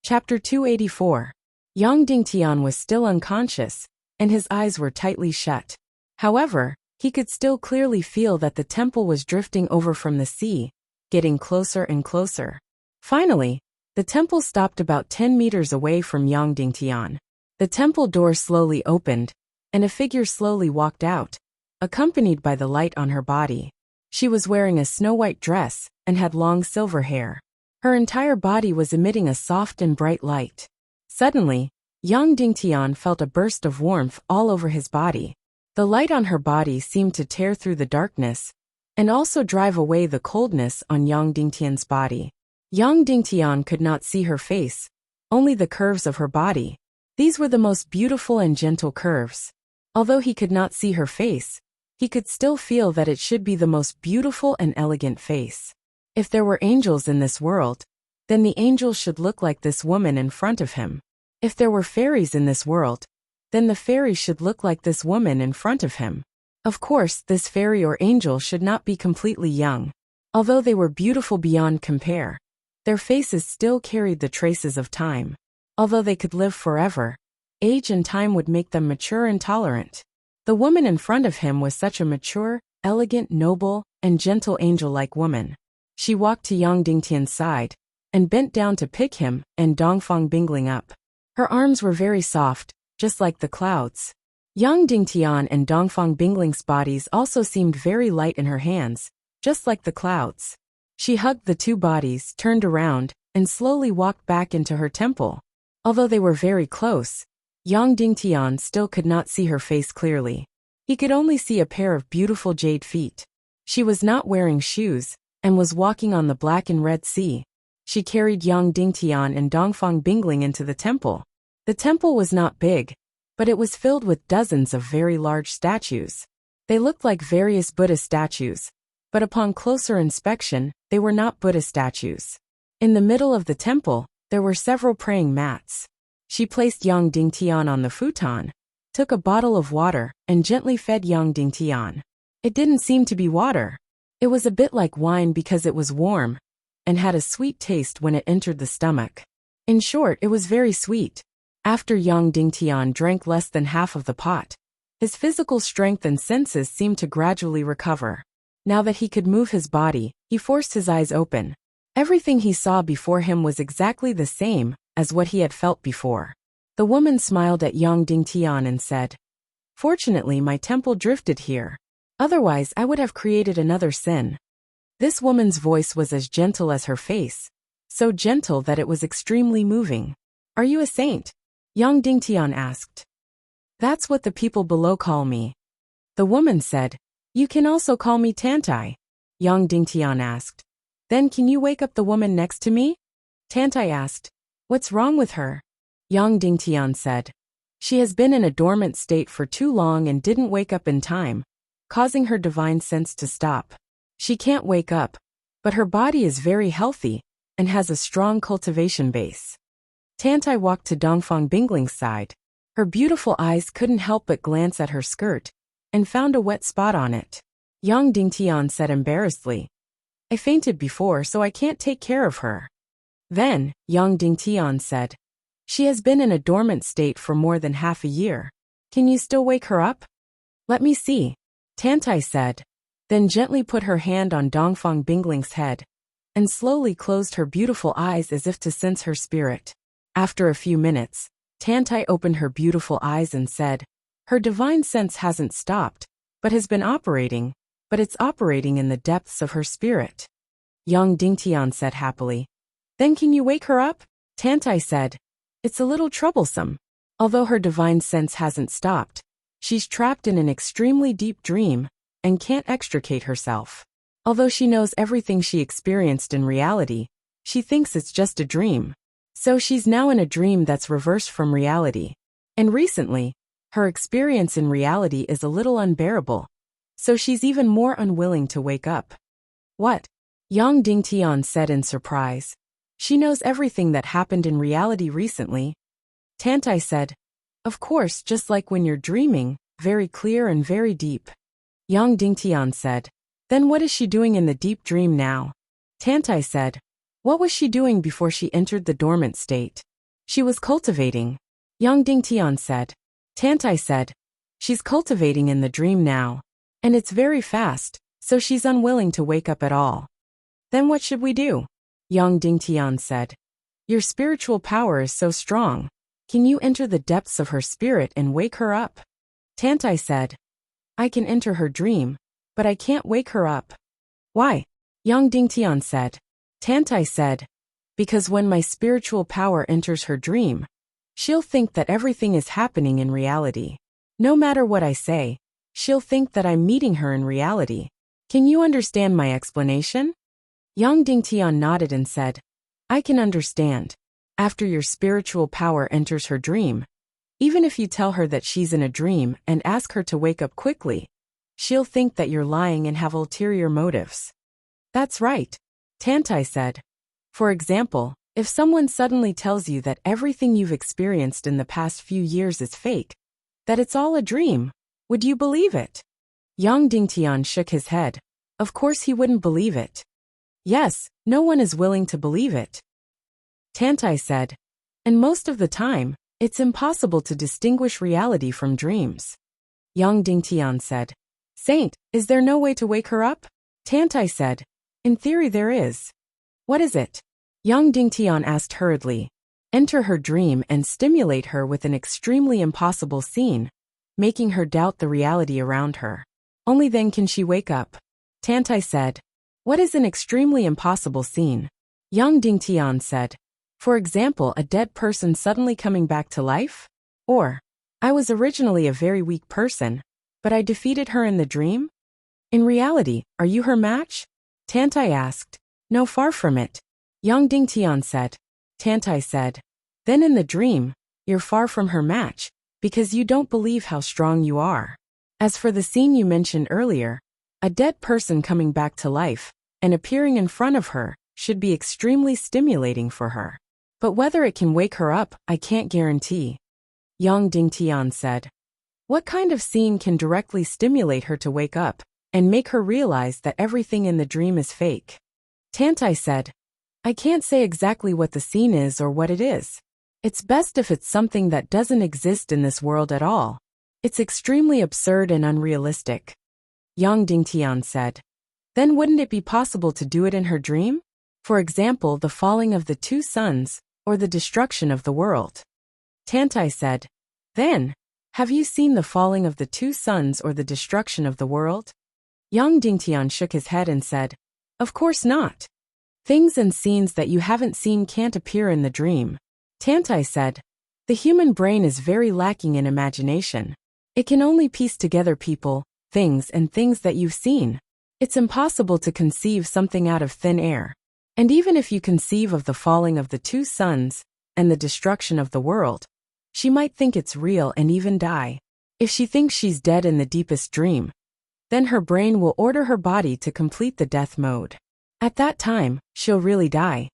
Chapter 284. Yang Dingtian was still unconscious, and his eyes were tightly shut. However, he could still clearly feel that the temple was drifting over from the sea, getting closer and closer. Finally, the temple stopped about 10 meters away from Yang Dingtian. The temple door slowly opened, and a figure slowly walked out, accompanied by the light on her body. She was wearing a snow-white dress and had long silver hair. Her entire body was emitting a soft and bright light. Suddenly, Yang Dingtian felt a burst of warmth all over his body. The light on her body seemed to tear through the darkness and also drive away the coldness on Yang Dingtian's body. Yang Dingtian could not see her face, only the curves of her body. These were the most beautiful and gentle curves. Although he could not see her face, he could still feel that it should be the most beautiful and elegant face. If there were angels in this world, then the angels should look like this woman in front of him. If there were fairies in this world, then the fairies should look like this woman in front of him. Of course, this fairy or angel should not be completely young. Although they were beautiful beyond compare, their faces still carried the traces of time. Although they could live forever, age and time would make them mature and tolerant. The woman in front of him was such a mature, elegant, noble, and gentle angel-like woman. She walked to Yang Dingtian's side and bent down to pick him and Dongfang Bingling up. Her arms were very soft, just like the clouds. Yang Dingtian and Dongfang Bingling's bodies also seemed very light in her hands, just like the clouds. She hugged the two bodies, turned around, and slowly walked back into her temple. Although they were very close, Yang Dingtian still could not see her face clearly. He could only see a pair of beautiful jade feet. She was not wearing shoes and was walking on the black and red sea. She carried Yang Dingtian and Dongfang Bingling into the temple. The temple was not big, but it was filled with dozens of very large statues. They looked like various Buddha statues, but upon closer inspection, they were not Buddha statues. In the middle of the temple, there were several praying mats. She placed Yang Dingtian on the futon, took a bottle of water, and gently fed Yang Dingtian. It didn't seem to be water. It was a bit like wine because it was warm and had a sweet taste when it entered the stomach. In short, it was very sweet. After Yang Dingtian drank less than half of the pot, his physical strength and senses seemed to gradually recover. Now that he could move his body, he forced his eyes open. Everything he saw before him was exactly the same as what he had felt before. The woman smiled at Yang Dingtian and said, "Fortunately, my temple drifted here. Otherwise, I would have created another sin." This woman's voice was as gentle as her face, so gentle that it was extremely moving. "Are you a saint?" Yang Dingtian asked. "That's what the people below call me." The woman said, "You can also call me Tantai." Yang Dingtian asked, "Then can you wake up the woman next to me?" Tantai asked, "What's wrong with her?" Yang Dingtian said, "She has been in a dormant state for too long and didn't wake up in time, causing her divine sense to stop. She can't wake up, but her body is very healthy and has a strong cultivation base." Tantai walked to Dongfang Bingling's side. Her beautiful eyes couldn't help but glance at her skirt and found a wet spot on it. Yang Dingtian said embarrassedly, "I fainted before, so I can't take care of her." Then, Yang Dingtian said, "She has been in a dormant state for more than half a year. Can you still wake her up?" "Let me see," Tantai said, then gently put her hand on Dongfang Bingling's head and slowly closed her beautiful eyes as if to sense her spirit. After a few minutes, Tantai opened her beautiful eyes and said, "Her divine sense hasn't stopped, but has been operating, but it's operating in the depths of her spirit." Yang Dingtian said happily, "Then can you wake her up?" Tantai said, "It's a little troublesome. Although her divine sense hasn't stopped, she's trapped in an extremely deep dream and can't extricate herself. Although she knows everything she experienced in reality, she thinks it's just a dream. So she's now in a dream that's reversed from reality. And recently, her experience in reality is a little unbearable, so she's even more unwilling to wake up." "What?" Yang Dingtian said in surprise. "She knows everything that happened in reality recently." Tantai said, "Of course, just like when you're dreaming, very clear and very deep." Yang Dingtian said, "Then what is she doing in the deep dream now?" Tantai said, "What was she doing before she entered the dormant state?" She was cultivating. Young Dingtian said. Tantai said. She's cultivating in the dream now. And it's very fast, so she's unwilling to wake up at all. Then what should we do? Young Dingtian said. Your spiritual power is so strong. Can you enter the depths of her spirit and wake her up? Tantai said. I can enter her dream, but I can't wake her up. Why? Young Dingtian said. Tantai said. Because when my spiritual power enters her dream, she'll think that everything is happening in reality. No matter what I say, she'll think that I'm meeting her in reality. Can you understand my explanation? Young Dingtian nodded and said, I can understand. After your spiritual power enters her dream, even if you tell her that she's in a dream and ask her to wake up quickly, she'll think that you're lying and have ulterior motives. That's right, Tantai said. For example, if someone suddenly tells you that everything you've experienced in the past few years is fake, that it's all a dream, would you believe it? Young Dingtian shook his head. Of course he wouldn't believe it. Yes, no one is willing to believe it. Tantai said. And most of the time, it's impossible to distinguish reality from dreams. Young Dingtian said. Saint, is there no way to wake her up? Tantai said. In theory there is. What is it? Young Dingtian asked hurriedly. Enter her dream and stimulate her with an extremely impossible scene, making her doubt the reality around her. Only then can she wake up. Tantai said. What is an extremely impossible scene? Young Dingtian said. For example, a dead person suddenly coming back to life? Or, I was originally a very weak person, but I defeated her in the dream? In reality, are you her match? Tantai asked. No, far from it. Young Dingtian said. Tantai said. Then in the dream, you're far from her match, because you don't believe how strong you are. As for the scene you mentioned earlier, a dead person coming back to life and appearing in front of her should be extremely stimulating for her. But whether it can wake her up, I can't guarantee. Young Dingtian said. What kind of scene can directly stimulate her to wake up and make her realize that everything in the dream is fake? Tantai said. I can't say exactly what the scene is or what it is. It's best if it's something that doesn't exist in this world at all. It's extremely absurd and unrealistic. Young Dingtian said. Then wouldn't it be possible to do it in her dream? For example, the falling of the two suns, or the destruction of the world. Tantai said. Then, have you seen the falling of the two suns or the destruction of the world? Young Dingtian shook his head and said. Of course not. Things and scenes that you haven't seen can't appear in the dream. Tantai said. The human brain is very lacking in imagination. It can only piece together people, things and things that you've seen. It's impossible to conceive something out of thin air. And even if you conceive of the falling of the two suns and the destruction of the world, she might think it's real and even die. If she thinks she's dead in the deepest dream, then her brain will order her body to complete the death mode. At that time, she'll really die.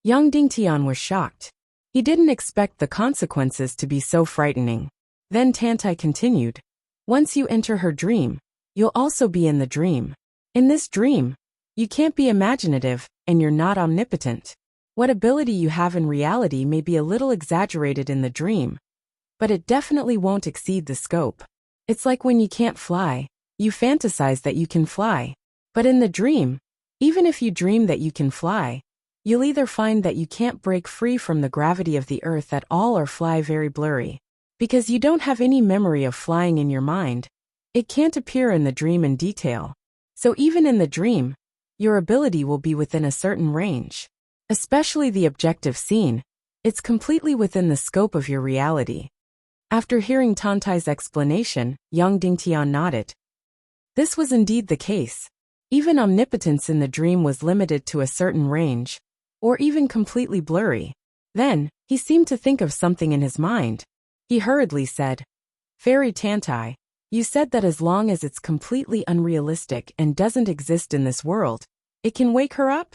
Young Dingtian was shocked. He didn't expect the consequences to be so frightening. Then Tantai continued. Once you enter her dream, you'll also be in the dream. In this dream, you can't be imaginative, and you're not omnipotent. What ability you have in reality may be a little exaggerated in the dream, but it definitely won't exceed the scope. It's like when you can't fly, you fantasize that you can fly. But in the dream, even if you dream that you can fly, you'll either find that you can't break free from the gravity of the earth at all or fly very blurry. Because you don't have any memory of flying in your mind, it can't appear in the dream in detail. So even in the dream, your ability will be within a certain range. Especially the objective scene, it's completely within the scope of your reality. After hearing Tantai's explanation, young Dingtian nodded. This was indeed the case. Even omnipotence in the dream was limited to a certain range, or even completely blurry. Then, he seemed to think of something in his mind. He hurriedly said, Fairy Tantai, you said that as long as it's completely unrealistic and doesn't exist in this world, it can wake her up?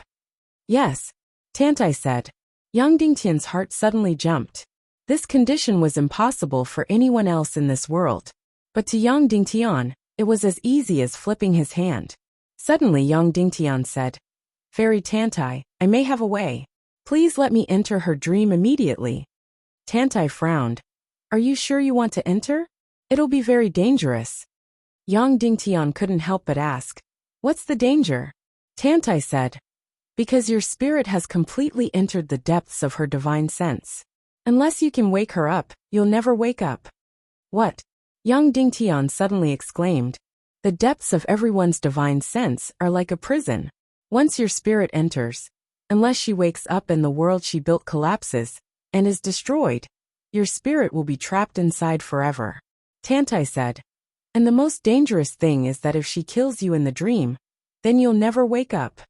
Yes, Tantai said. Young Dingtian's heart suddenly jumped. This condition was impossible for anyone else in this world. But to young Dingtian, it was as easy as flipping his hand. Suddenly young Dingtian said, Fairy Tantai, I may have a way. Please let me enter her dream immediately. Tantai frowned. Are you sure you want to enter? It'll be very dangerous. Yang Dingtian couldn't help but ask. What's the danger? Tantai said. Because your spirit has completely entered the depths of her divine sense. Unless you can wake her up, you'll never wake up. What? Yang Dingtian suddenly exclaimed. The depths of everyone's divine sense are like a prison. Once your spirit enters, unless she wakes up and the world she built collapses and is destroyed, your spirit will be trapped inside forever. Tantai said. And the most dangerous thing is that if she kills you in the dream, then you'll never wake up.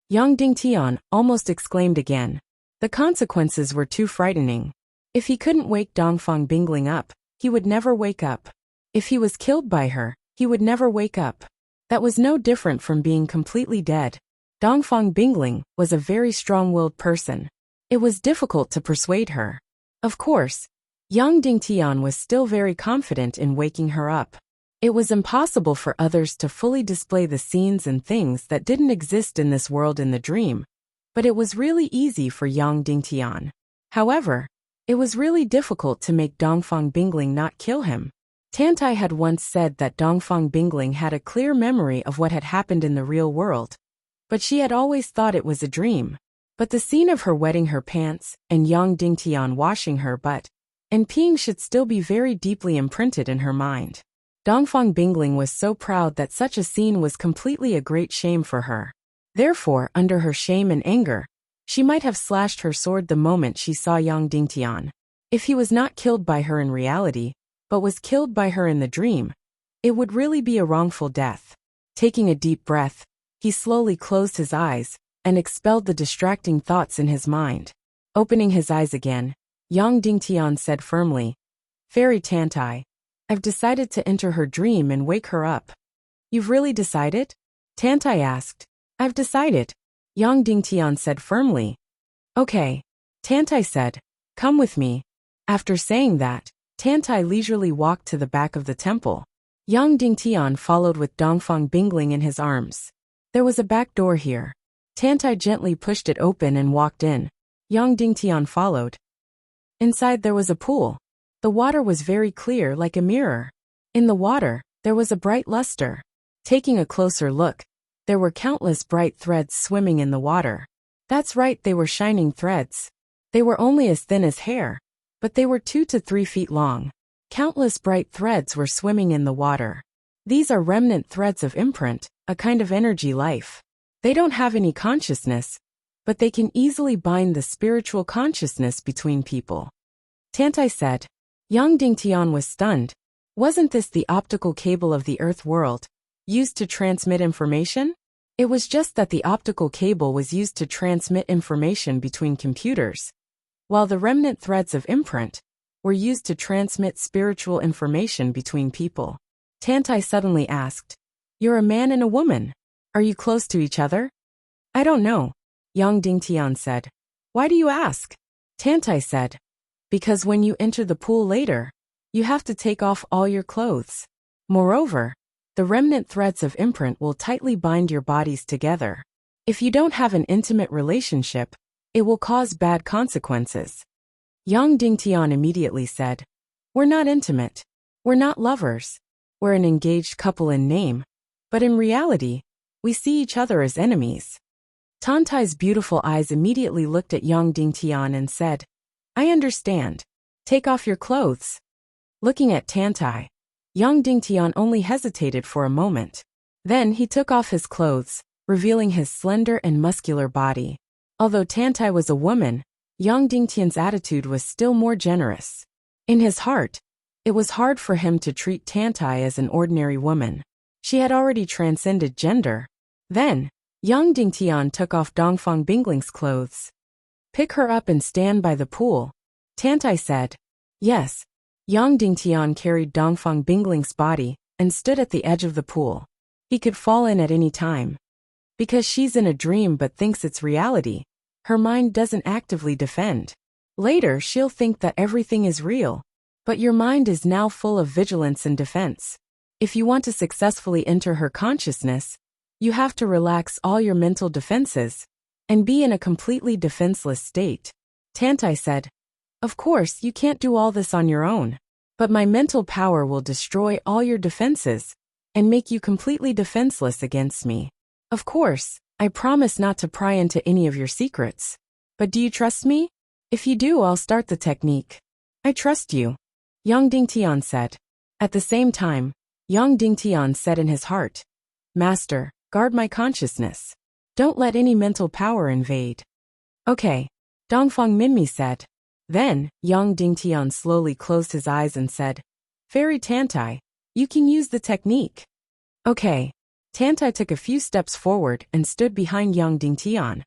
Yang Dingtian almost exclaimed again. The consequences were too frightening. If he couldn't wake Dongfang Bingling up, he would never wake up. If he was killed by her, he would never wake up. That was no different from being completely dead. Dongfang Bingling was a very strong-willed person. It was difficult to persuade her. Of course, Yang Dingtian was still very confident in waking her up. It was impossible for others to fully display the scenes and things that didn't exist in this world in the dream, but it was really easy for Yang Dingtian. However, it was really difficult to make Dongfang Bingling not kill him. Tantai had once said that Dongfang Bingling had a clear memory of what had happened in the real world, but she had always thought it was a dream. But the scene of her wetting her pants and Yang Dingtian washing her butt and peeing should still be very deeply imprinted in her mind. Dongfang Bingling was so proud that such a scene was completely a great shame for her. Therefore, under her shame and anger, she might have slashed her sword the moment she saw Yang Dingtian. If he was not killed by her in reality, but was killed by her in the dream, it would really be a wrongful death. Taking a deep breath, he slowly closed his eyes and expelled the distracting thoughts in his mind. Opening his eyes again, Yang Dingtian said firmly, Fairy Tantai, I've decided to enter her dream and wake her up. You've really decided? Tantai asked. I've decided. Yang Dingtian said firmly. Okay. Tantai said. Come with me. After saying that, Tantai leisurely walked to the back of the temple. Yang Dingtian followed with Dongfang Bingling in his arms. There was a back door here. Tantai gently pushed it open and walked in. Yang Dingtian followed. Inside there was a pool. The water was very clear like a mirror. In the water, there was a bright luster. Taking a closer look, there were countless bright threads swimming in the water. That's right, they were shining threads. They were only as thin as hair, but they were 2 to 3 feet long. Countless bright threads were swimming in the water. These are remnant threads of imprint, a kind of energy life. They don't have any consciousness, but they can easily bind the spiritual consciousness between people. Tantai said. Yang Dingtian was stunned. Wasn't this the optical cable of the Earth world, used to transmit information? It was just that the optical cable was used to transmit information between computers, while the remnant threads of imprint were used to transmit spiritual information between people. Tantai suddenly asked, You're a man and a woman. Are you close to each other? I don't know, Yang Dingtian said. Why do you ask? Tantai said. Because when you enter the pool later, you have to take off all your clothes. Moreover, the remnant threads of imprint will tightly bind your bodies together. If you don't have an intimate relationship, it will cause bad consequences. Yang Dingtian immediately said, We're not intimate. We're not lovers. We're an engaged couple in name, but in reality, we see each other as enemies. Tantai's beautiful eyes immediately looked at Yang Dingtian and said, I understand. Take off your clothes. Looking at Tantai, Yang Dingtian only hesitated for a moment. Then he took off his clothes, revealing his slender and muscular body. Although Tantai was a woman, Yang Dingtian's attitude was still more generous. In his heart, it was hard for him to treat Tantai as an ordinary woman. She had already transcended gender. Then, Yang Dingtian took off Dongfang Bingling's clothes. Pick her up and stand by the pool, Tantai said. Yes. Yang Dingtian carried Dongfang Bingling's body and stood at the edge of the pool. He could fall in at any time. Because she's in a dream but thinks it's reality, her mind doesn't actively defend. Later she'll think that everything is real. But your mind is now full of vigilance and defense. If you want to successfully enter her consciousness, you have to relax all your mental defenses and be in a completely defenseless state. Tantai said. Of course, you can't do all this on your own. But my mental power will destroy all your defenses and make you completely defenseless against me. Of course, I promise not to pry into any of your secrets. But do you trust me? If you do, I'll start the technique. I trust you, Yang Dingtian said. At the same time, Yang Dingtian said in his heart, Master, guard my consciousness. Don't let any mental power invade. Okay, Dongfang Minmi said. Then, Yang Dingtian slowly closed his eyes and said, Fairy Tantai, you can use the technique. Okay. Tantai took a few steps forward and stood behind Yang Dingtian.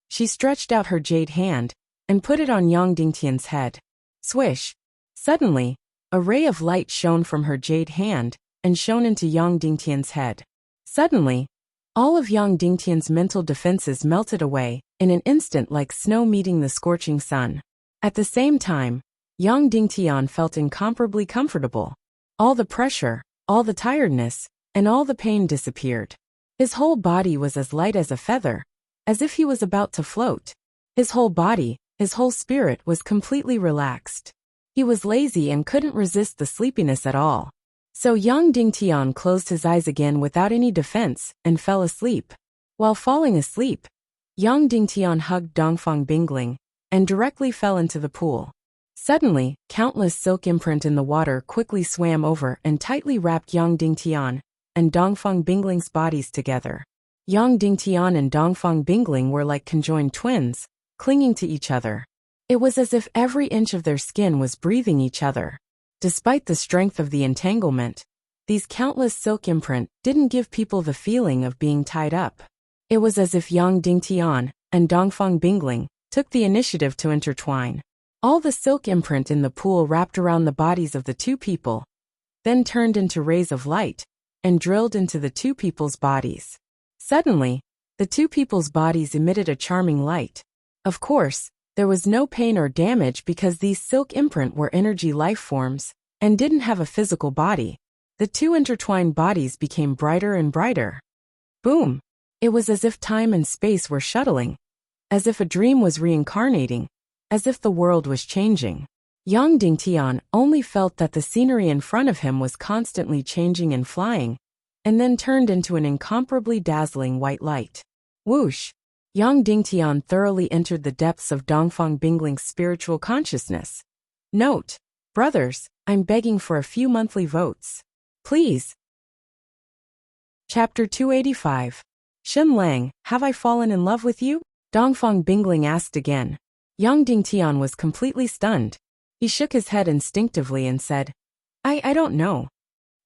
She stretched out her jade hand and put it on Yang Dingtian's head. Swish! Suddenly, a ray of light shone from her jade hand and shone into Yang Dingtian's head. Suddenly, all of Yang Dingtian's mental defenses melted away in an instant like snow meeting the scorching sun. At the same time, Yang Dingtian felt incomparably comfortable. All the pressure, all the tiredness, and all the pain disappeared. His whole body was as light as a feather, as if he was about to float. His whole body, his whole spirit was completely relaxed. He was lazy and couldn't resist the sleepiness at all. So Yang Dingtian closed his eyes again without any defense and fell asleep. While falling asleep, Yang Dingtian hugged Dongfang Bingling and directly fell into the pool. Suddenly, countless silk imprint in the water quickly swam over and tightly wrapped Yang Dingtian and Dongfang Bingling's bodies together. Yang Dingtian and Dongfang Bingling were like conjoined twins, clinging to each other. It was as if every inch of their skin was breathing each other. Despite the strength of the entanglement, these countless silk imprint didn't give people the feeling of being tied up. It was as if Yang Dingtian and Dongfang Bingling took the initiative to intertwine. All the silk imprint in the pool wrapped around the bodies of the two people, then turned into rays of light and drilled into the two people's bodies. Suddenly, the two people's bodies emitted a charming light. Of course, there was no pain or damage because these silk imprint were energy life forms and didn't have a physical body. The two intertwined bodies became brighter and brighter. Boom! It was as if time and space were shuttling, as if a dream was reincarnating, as if the world was changing. Yang Dingtian only felt that the scenery in front of him was constantly changing and flying, and then turned into an incomparably dazzling white light. Whoosh! Yang Dingtian thoroughly entered the depths of Dongfang Bingling's spiritual consciousness. Note: Brothers, I'm begging for a few monthly votes. Please. Chapter 285. Shen Lang, have I fallen in love with you? Dongfang Bingling asked again. Yang Dingtian was completely stunned. He shook his head instinctively and said, I don't know.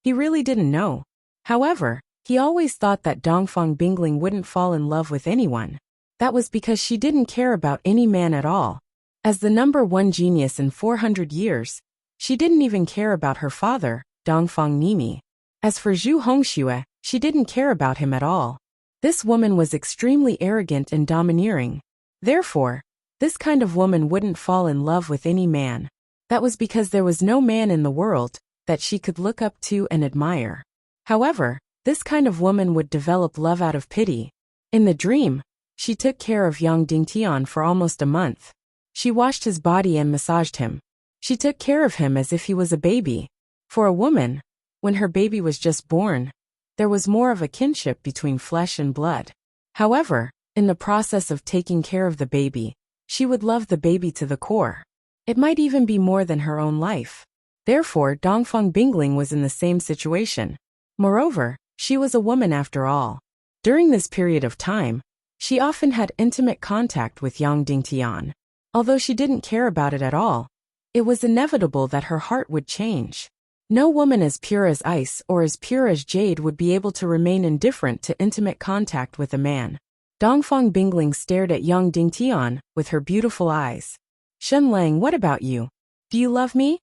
He really didn't know. However, he always thought that Dongfang Bingling wouldn't fall in love with anyone. That was because she didn't care about any man at all. As the number one genius in 400 years, she didn't even care about her father, Dongfang Nimi. As for Zhu Hongxue, she didn't care about him at all. This woman was extremely arrogant and domineering. Therefore, this kind of woman wouldn't fall in love with any man. That was because there was no man in the world that she could look up to and admire. However, this kind of woman would develop love out of pity. In the dream, she took care of Yang Dingtian for almost a month. She washed his body and massaged him. She took care of him as if he was a baby. For a woman, when her baby was just born, there was more of a kinship between flesh and blood. However, in the process of taking care of the baby, she would love the baby to the core. It might even be more than her own life. Therefore, Dongfang Bingling was in the same situation. Moreover, she was a woman after all. During this period of time, she often had intimate contact with Yang Dingtian. Although she didn't care about it at all, it was inevitable that her heart would change. No woman as pure as ice or as pure as jade would be able to remain indifferent to intimate contact with a man. Dongfang Bingling stared at Yang Dingtian with her beautiful eyes. Shen Lang, what about you? Do you love me?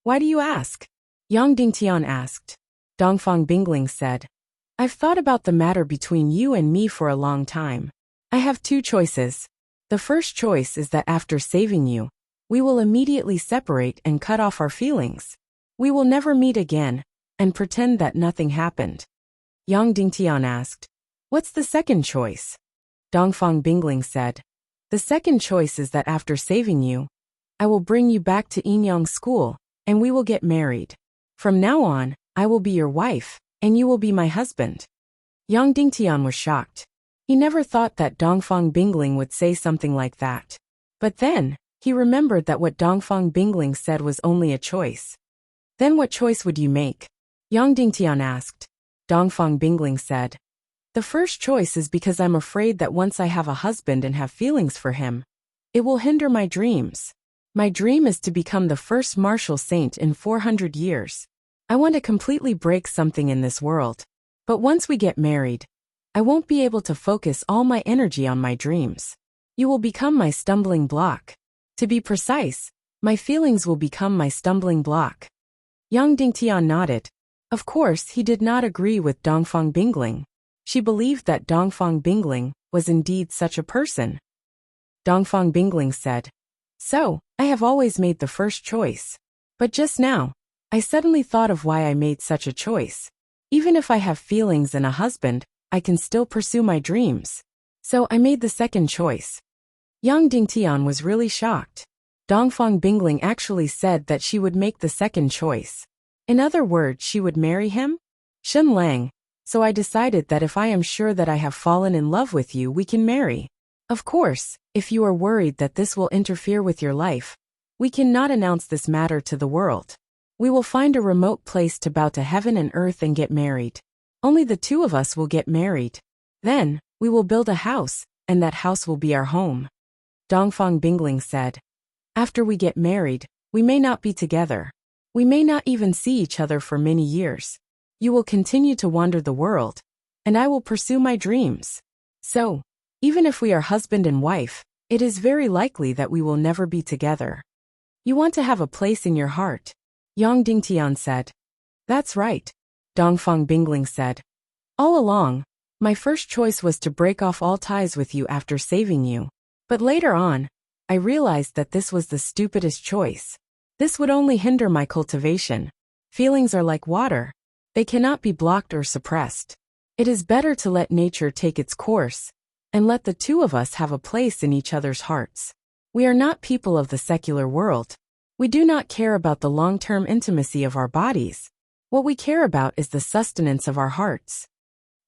Why do you ask? Yang Dingtian asked. Dongfang Bingling said, I've thought about the matter between you and me for a long time. I have two choices. The first choice is that after saving you, we will immediately separate and cut off our feelings. We will never meet again, and pretend that nothing happened. Yang Dingtian asked, What's the second choice? Dongfang Bingling said, The second choice is that after saving you, I will bring you back to Inyang school, and we will get married. From now on, I will be your wife, and you will be my husband. Yang Dingtian was shocked. He never thought that Dongfang Bingling would say something like that. But then, he remembered that what Dongfang Bingling said was only a choice. Then what choice would you make? Yang Dingtian asked. Dongfang Bingling said, the first choice is because I'm afraid that once I have a husband and have feelings for him, it will hinder my dreams. My dream is to become the first martial saint in 400 years. I want to completely break something in this world. But once we get married, I won't be able to focus all my energy on my dreams. You will become my stumbling block. To be precise, my feelings will become my stumbling block. Yang Dingtian nodded. Of course, he did not agree with Dongfang Bingling. She believed that Dongfang Bingling was indeed such a person. Dongfang Bingling said, so, I have always made the first choice. But just now, I suddenly thought of why I made such a choice. Even if I have feelings and a husband, I can still pursue my dreams. So I made the second choice. Yang Dingtian was really shocked. Dongfang Bingling actually said that she would make the second choice. In other words, she would marry him? Shen Lang, so I decided that if I am sure that I have fallen in love with you, we can marry. Of course, if you are worried that this will interfere with your life, we cannot announce this matter to the world. We will find a remote place to bow to heaven and earth and get married. Only the two of us will get married. Then, we will build a house, and that house will be our home. Dongfang Bingling said, after we get married, we may not be together. We may not even see each other for many years. You will continue to wander the world, and I will pursue my dreams. So, even if we are husband and wife, it is very likely that we will never be together. You want to have a place in your heart, Yang Dingtian said. That's right, Dongfang Bingling said. All along, my first choice was to break off all ties with you after saving you. But later on, I realized that this was the stupidest choice. This would only hinder my cultivation. Feelings are like water. They cannot be blocked or suppressed. It is better to let nature take its course, and let the two of us have a place in each other's hearts. We are not people of the secular world. We do not care about the long-term intimacy of our bodies. What we care about is the sustenance of our hearts.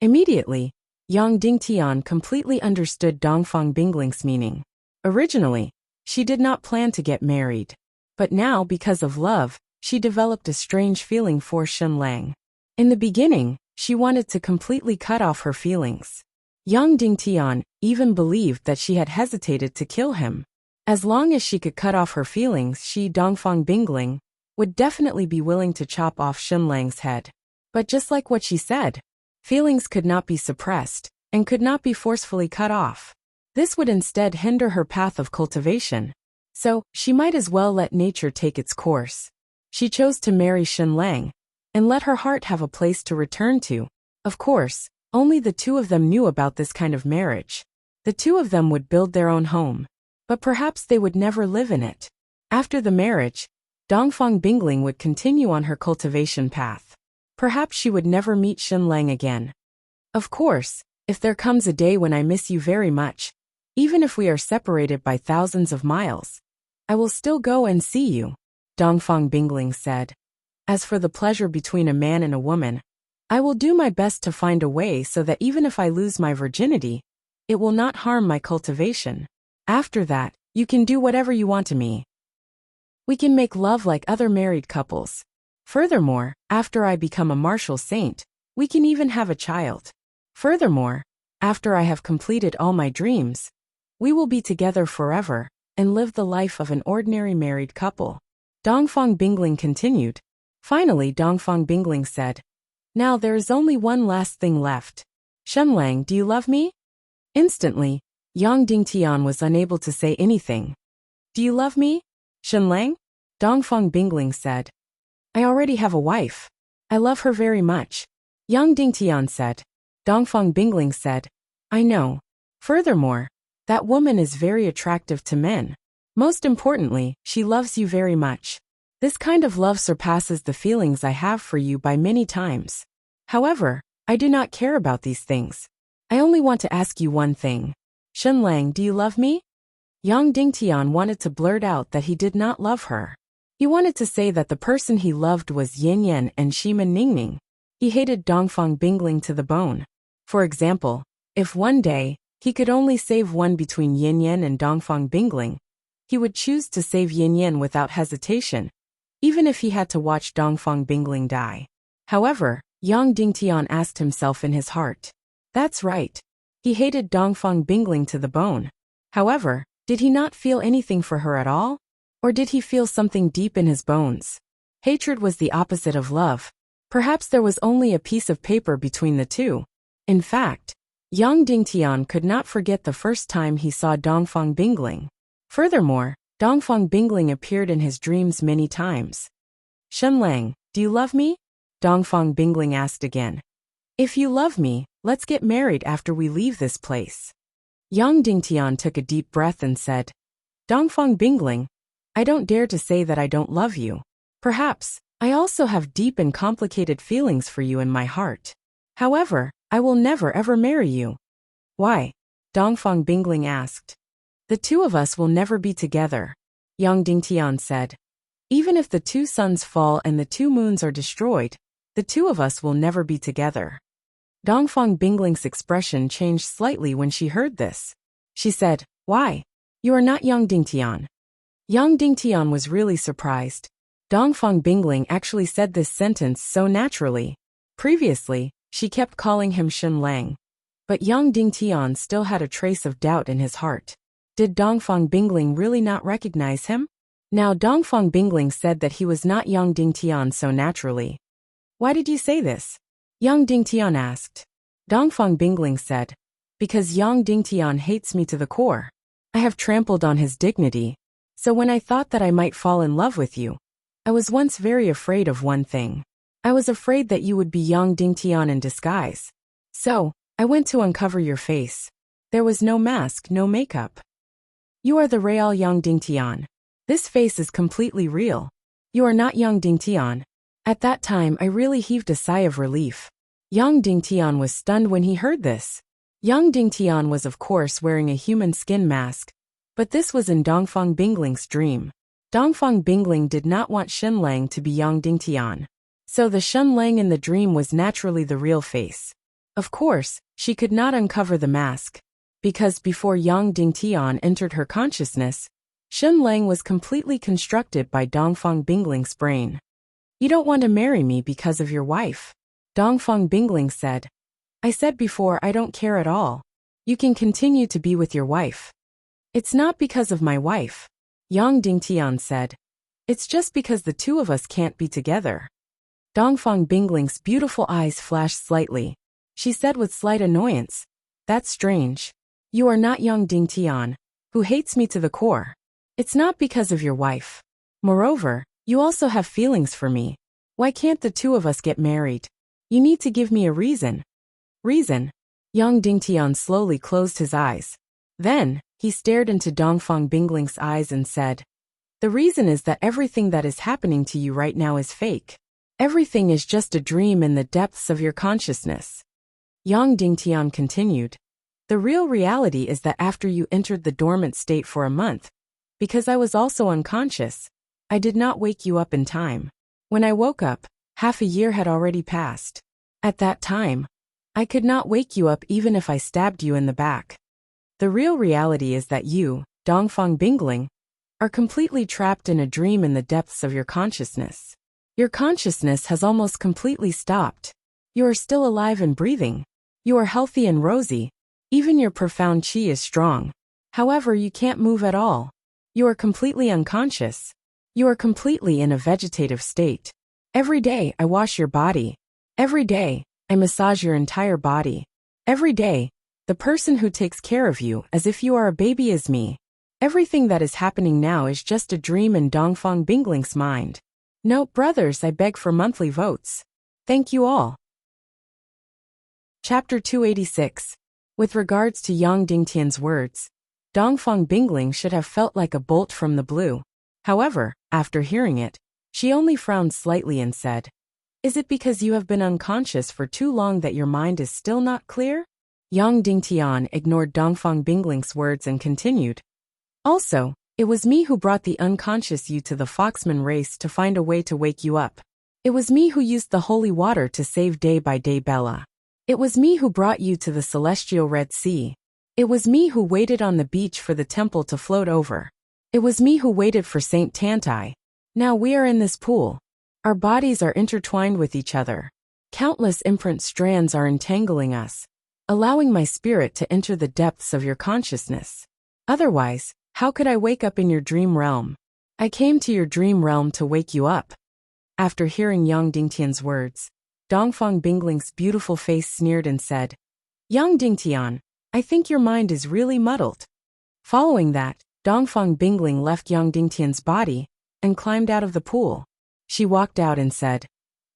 Immediately, Yang Dingtian completely understood Dongfang Bingling's meaning. Originally, she did not plan to get married. But now, because of love, she developed a strange feeling for Shen Lang. In the beginning, she wanted to completely cut off her feelings. Yang Dingtian even believed that she had hesitated to kill him. As long as she could cut off her feelings, she, Dongfang Bingling, would definitely be willing to chop off Shen Lang's head. But just like what she said, feelings could not be suppressed, and could not be forcefully cut off. This would instead hinder her path of cultivation. So, she might as well let nature take its course. She chose to marry Shen Lang, and let her heart have a place to return to. Of course, only the two of them knew about this kind of marriage. The two of them would build their own home. But perhaps they would never live in it. After the marriage, Dongfang Bingling would continue on her cultivation path. Perhaps she would never meet Shen Lang again. Of course, if there comes a day when I miss you very much, even if we are separated by thousands of miles, I will still go and see you, Dongfang Bingling said. As for the pleasure between a man and a woman, I will do my best to find a way so that even if I lose my virginity, it will not harm my cultivation. After that, you can do whatever you want to me. We can make love like other married couples. Furthermore, after I become a martial saint, we can even have a child. Furthermore, after I have completed all my dreams, we will be together forever, and live the life of an ordinary married couple. Dongfang Bingling continued. Finally, Dongfang Bingling said, now there is only one last thing left. Shen Lang, do you love me? Instantly, Yang Dingtian was unable to say anything. Do you love me, Shen Lang? Dongfang Bingling said. I already have a wife. I love her very much. Yang Dingtian said. Dongfang Bingling said, I know. Furthermore, that woman is very attractive to men. Most importantly, she loves you very much. This kind of love surpasses the feelings I have for you by many times. However, I do not care about these things. I only want to ask you one thing. Shen Lang, do you love me? Yang Dingtian wanted to blurt out that he did not love her. He wanted to say that the person he loved was Yin Yan and Shiman Ningning. He hated Dongfang Bingling to the bone. For example, if one day, he could only save one between Yin Yan and Dongfang Bingling, he would choose to save Yin Yan without hesitation, even if he had to watch Dongfang Bingling die. However, Yang Dingtian asked himself in his heart. That's right. He hated Dongfang Bingling to the bone. However, did he not feel anything for her at all? Or did he feel something deep in his bones? Hatred was the opposite of love. Perhaps there was only a piece of paper between the two. In fact, Yang Dingtian could not forget the first time he saw Dongfang Bingling. Furthermore, Dongfang Bingling appeared in his dreams many times. Shenlang, do you love me? Dongfang Bingling asked again. If you love me, let's get married after we leave this place. Yang Dingtian took a deep breath and said, Dongfang Bingling, I don't dare to say that I don't love you. Perhaps, I also have deep and complicated feelings for you in my heart. However, I will never ever marry you. Why? Dongfang Bingling asked. The two of us will never be together, Yang Dingtian said. Even if the two suns fall and the two moons are destroyed, the two of us will never be together. Dongfang Bingling's expression changed slightly when she heard this. She said, Why? You are not Yang Dingtian. Yang Dingtian was really surprised. Dongfang Bingling actually said this sentence so naturally. Previously, she kept calling him Shen Lang. But Yang Dingtian still had a trace of doubt in his heart. Did Dongfang Bingling really not recognize him? Now Dongfang Bingling said that he was not Yang Dingtian so naturally. Why did you say this? Yang Dingtian asked. Dongfang Bingling said, Because Yang Dingtian hates me to the core. I have trampled on his dignity. So when I thought that I might fall in love with you, I was once very afraid of one thing. I was afraid that you would be Yang Dingtian in disguise. So, I went to uncover your face. There was no mask, no makeup. You are the real Yang Dingtian. This face is completely real. You are not Yang Dingtian. At that time I really heaved a sigh of relief. Yang Dingtian was stunned when he heard this. Yang Dingtian was of course wearing a human skin mask, but this was in Dongfang Bingling's dream. Dongfang Bingling did not want Shen Lang to be Yang Dingtian. So the Shen Lang in the dream was naturally the real face. Of course, she could not uncover the mask, because before Yang Dingtian entered her consciousness, Shen Lang was completely constructed by Dongfang Bingling's brain. You don't want to marry me because of your wife. Dongfang Bingling said. I said before I don't care at all. You can continue to be with your wife. It's not because of my wife. Yang Dingtian said. It's just because the two of us can't be together. Dongfang Bingling's beautiful eyes flashed slightly. She said with slight annoyance, That's strange. You are not Yang Dingtian, who hates me to the core. It's not because of your wife. Moreover, you also have feelings for me. Why can't the two of us get married? You need to give me a reason. Reason? Yang Dingtian slowly closed his eyes. Then, he stared into Dongfang Bingling's eyes and said, The reason is that everything that is happening to you right now is fake. Everything is just a dream in the depths of your consciousness. Yang Dingtian continued. The real reality is that after you entered the dormant state for a month, because I was also unconscious, I did not wake you up in time. When I woke up, half a year had already passed. At that time, I could not wake you up even if I stabbed you in the back. The real reality is that you, Dongfang Bingling, are completely trapped in a dream in the depths of your consciousness. Your consciousness has almost completely stopped. You are still alive and breathing. You are healthy and rosy. Even your profound qi is strong. However, you can't move at all. You are completely unconscious. You are completely in a vegetative state. Every day, I wash your body. Every day, I massage your entire body. Every day, the person who takes care of you as if you are a baby is me. Everything that is happening now is just a dream in Dongfang Bingling's mind. No, brothers, I beg for monthly votes. Thank you all. Chapter 286. With regards to Yang Dingtian's words, Dongfang Bingling should have felt like a bolt from the blue. However, after hearing it, she only frowned slightly and said, Is it because you have been unconscious for too long that your mind is still not clear? Yang Dingtian ignored Dongfang Bingling's words and continued, Also, it was me who brought the unconscious you to the Foxman race to find a way to wake you up. It was me who used the holy water to save day by day Bella. It was me who brought you to the celestial Red Sea. It was me who waited on the beach for the temple to float over. It was me who waited for Saint Tantai. Now we are in this pool. Our bodies are intertwined with each other. Countless imprint strands are entangling us, allowing my spirit to enter the depths of your consciousness. Otherwise, how could I wake up in your dream realm? I came to your dream realm to wake you up. After hearing Yang Dingtian's words, Dongfang Bingling's beautiful face sneered and said, Yang Dingtian, I think your mind is really muddled. Following that, Dongfang Bingling left Yang Dingtian's body and climbed out of the pool. She walked out and said,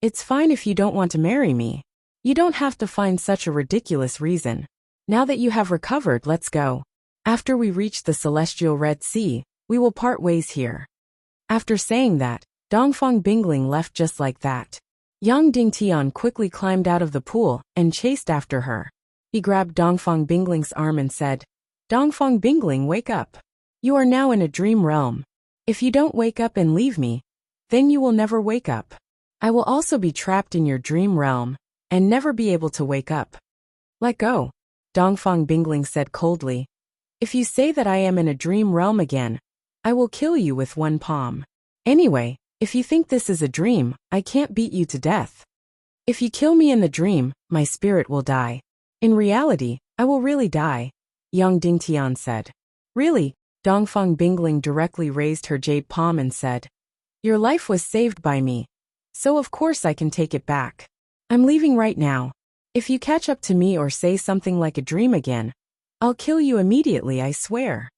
It's fine if you don't want to marry me. You don't have to find such a ridiculous reason. Now that you have recovered, let's go. After we reach the celestial Red Sea, we will part ways here. After saying that, Dongfang Bingling left just like that. Yang Dingtian quickly climbed out of the pool and chased after her. He grabbed Dongfang Bingling's arm and said, Dongfang Bingling, wake up. You are now in a dream realm. If you don't wake up and leave me, then you will never wake up. I will also be trapped in your dream realm and never be able to wake up. Let go, Dongfang Bingling said coldly. If you say that I am in a dream realm again, I will kill you with one palm. Anyway, if you think this is a dream, I can't beat you to death. If you kill me in the dream, my spirit will die. In reality, I will really die, Yang Dingtian said. Really? Dongfang Bingling directly raised her jade palm and said, Your life was saved by me, so of course I can take it back. I'm leaving right now. If you catch up to me or say something like a dream again, I'll kill you immediately, I swear.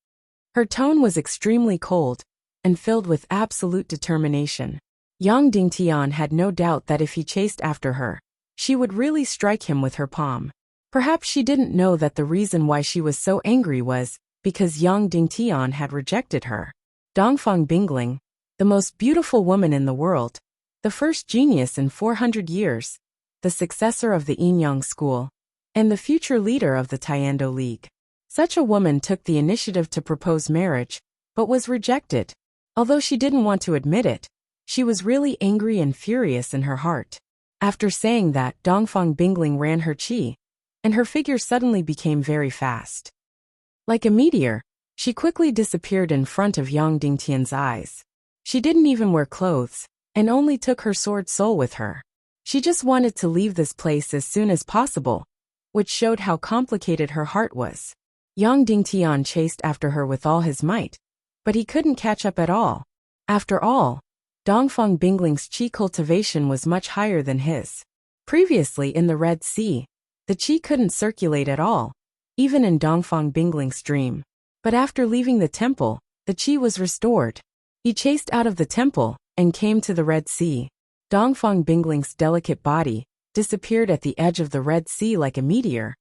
Her tone was extremely cold and filled with absolute determination. Yang Dingtian had no doubt that if he chased after her, she would really strike him with her palm. Perhaps she didn't know that the reason why she was so angry was because Yang Dingtian had rejected her. Dongfang Bingling, the most beautiful woman in the world, the first genius in 400 years, the successor of the Yin-Yang school, and the future leader of the Taekwondo League. Such a woman took the initiative to propose marriage, but was rejected. Although she didn't want to admit it, she was really angry and furious in her heart. After saying that, Dongfang Bingling ran her chi, and her figure suddenly became very fast. Like a meteor, she quickly disappeared in front of Yang Dingtian's eyes. She didn't even wear clothes, and only took her sword soul with her. She just wanted to leave this place as soon as possible, which showed how complicated her heart was. Yang Dingtian chased after her with all his might, but he couldn't catch up at all. After all, Dongfang Bingling's qi cultivation was much higher than his. Previously in the Red Sea, the qi couldn't circulate at all, even in Dongfang Bingling's dream. But after leaving the temple, the qi was restored. He chased out of the temple and came to the Red Sea. Dongfang Bingling's delicate body disappeared at the edge of the Red Sea like a meteor,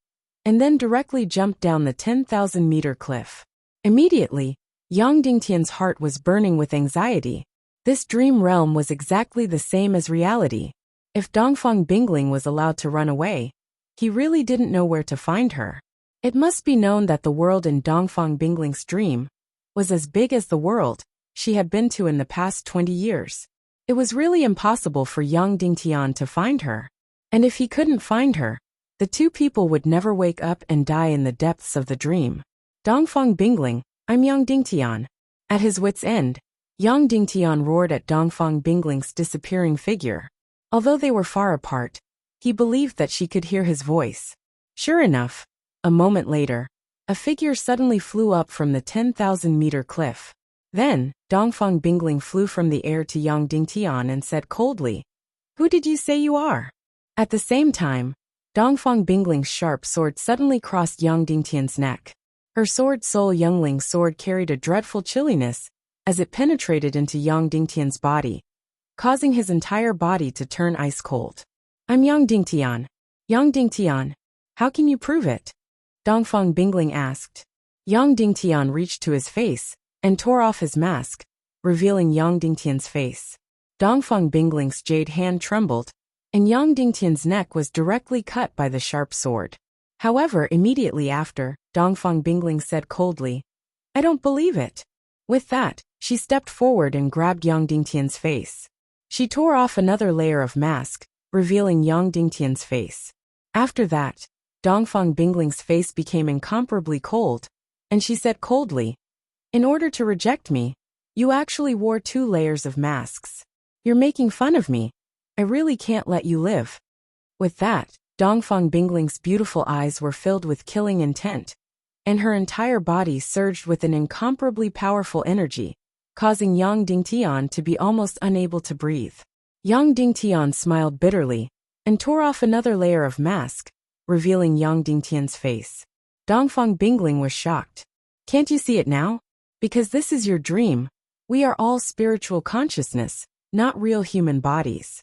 and then directly jumped down the 10,000-meter cliff. Immediately, Yang Dingtian's heart was burning with anxiety. This dream realm was exactly the same as reality. If Dongfang Bingling was allowed to run away, he really didn't know where to find her. It must be known that the world in Dongfang Bingling's dream was as big as the world she had been to in the past 20 years. It was really impossible for Yang Dingtian to find her. And if he couldn't find her, the two people would never wake up and die in the depths of the dream. Dongfang Bingling, I'm Yang Dingtian. At his wit's end, Yang Dingtian roared at Dongfang Bingling's disappearing figure. Although they were far apart, he believed that she could hear his voice. Sure enough, a moment later, a figure suddenly flew up from the 10,000-meter cliff. Then, Dongfang Bingling flew from the air to Yang Dingtian and said coldly, Who did you say you are? At the same time, Dongfang Bingling's sharp sword suddenly crossed Yang Dingtian's neck. Her sword Soul Youngling's sword carried a dreadful chilliness as it penetrated into Yang Dingtian's body, causing his entire body to turn ice cold. I'm Yang Dingtian. Yang Dingtian, how can you prove it? Dongfang Bingling asked. Yang Dingtian reached to his face and tore off his mask, revealing Yang Dingtian's face. Dongfang Bingling's jade hand trembled, and Yang Dingtian's neck was directly cut by the sharp sword. However, immediately after, Dongfang Bingling said coldly, I don't believe it. With that, she stepped forward and grabbed Yang Dingtian's face. She tore off another layer of mask, revealing Yang Dingtian's face. After that, Dongfang Bingling's face became incomparably cold, and she said coldly, "In order to reject me, you actually wore 2 layers of masks. You're making fun of me. I really can't let you live." With that, Dongfang Bingling's beautiful eyes were filled with killing intent, and her entire body surged with an incomparably powerful energy, causing Yang Dingtian to be almost unable to breathe. Yang Dingtian smiled bitterly, and tore off another layer of mask, revealing Yang Dingtian's face. Dongfang Bingling was shocked. "Can't you see it now? Because this is your dream. We are all spiritual consciousness, not real human bodies.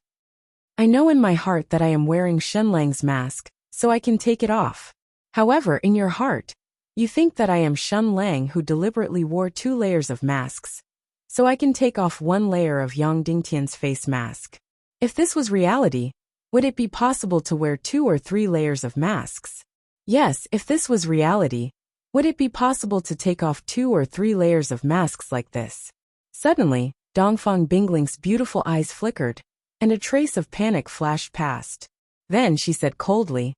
I know in my heart that I am wearing Shenlang's mask, so I can take it off. However, in your heart, you think that I am Shenlang who deliberately wore 2 layers of masks, so I can take off 1 layer of Yang Dingtian's face mask. If this was reality, would it be possible to wear 2 or 3 layers of masks? Yes, if this was reality, would it be possible to take off 2 or 3 layers of masks like this?" Suddenly, Dongfang Bingling's beautiful eyes flickered, and a trace of panic flashed past. Then she said coldly,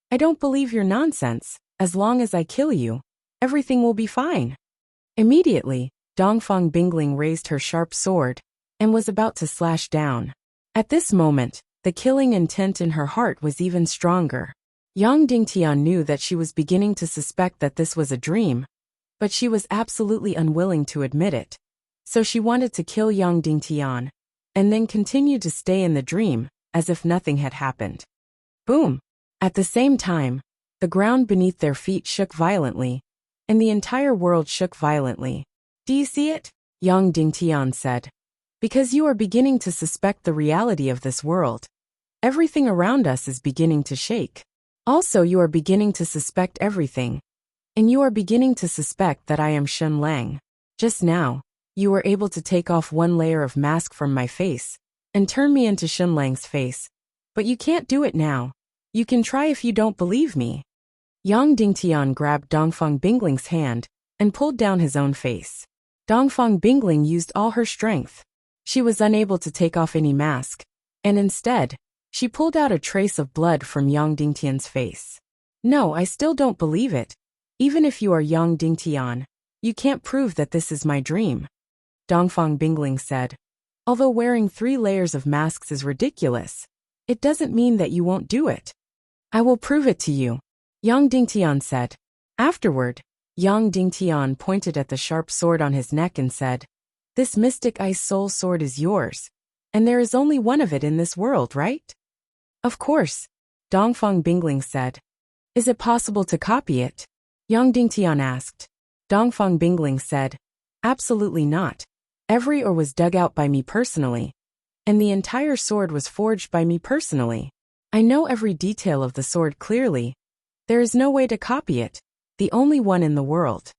"I don't believe your nonsense. As long as I kill you, everything will be fine." Immediately, Dongfang Bingling raised her sharp sword, and was about to slash down. At this moment, the killing intent in her heart was even stronger. Yang Dingtian knew that she was beginning to suspect that this was a dream, but she was absolutely unwilling to admit it. So she wanted to kill Yang Dingtian, and then continue to stay in the dream, as if nothing had happened. Boom! At the same time, the ground beneath their feet shook violently, and the entire world shook violently. "Do you see it?" Yang Dingtian said. "Because you are beginning to suspect the reality of this world. Everything around us is beginning to shake. Also, you are beginning to suspect everything. And you are beginning to suspect that I am Shenlang. Just now, you were able to take off 1 layer of mask from my face, and turn me into Shenlang's face. But you can't do it now. You can try if you don't believe me." Yang Dingtian grabbed Dongfang Bingling's hand, and pulled down his own face. Dongfang Bingling used all her strength. She was unable to take off any mask, and instead, she pulled out a trace of blood from Yang Dingtian's face. "No, I still don't believe it. Even if you are Yang Dingtian, you can't prove that this is my dream," Dongfang Bingling said. "Although wearing 3 layers of masks is ridiculous, it doesn't mean that you won't do it. I will prove it to you," Yang Dingtian said. Afterward, Yang Dingtian pointed at the sharp sword on his neck and said, "This mystic ice soul sword is yours, and there is only one of it in this world, right?" "Of course," Dongfang Bingling said. "Is it possible to copy it?" Yang Dingtian asked. Dongfang Bingling said, "Absolutely not. Every ore was dug out by me personally, and the entire sword was forged by me personally. I know every detail of the sword clearly. There is no way to copy it, the only one in the world,"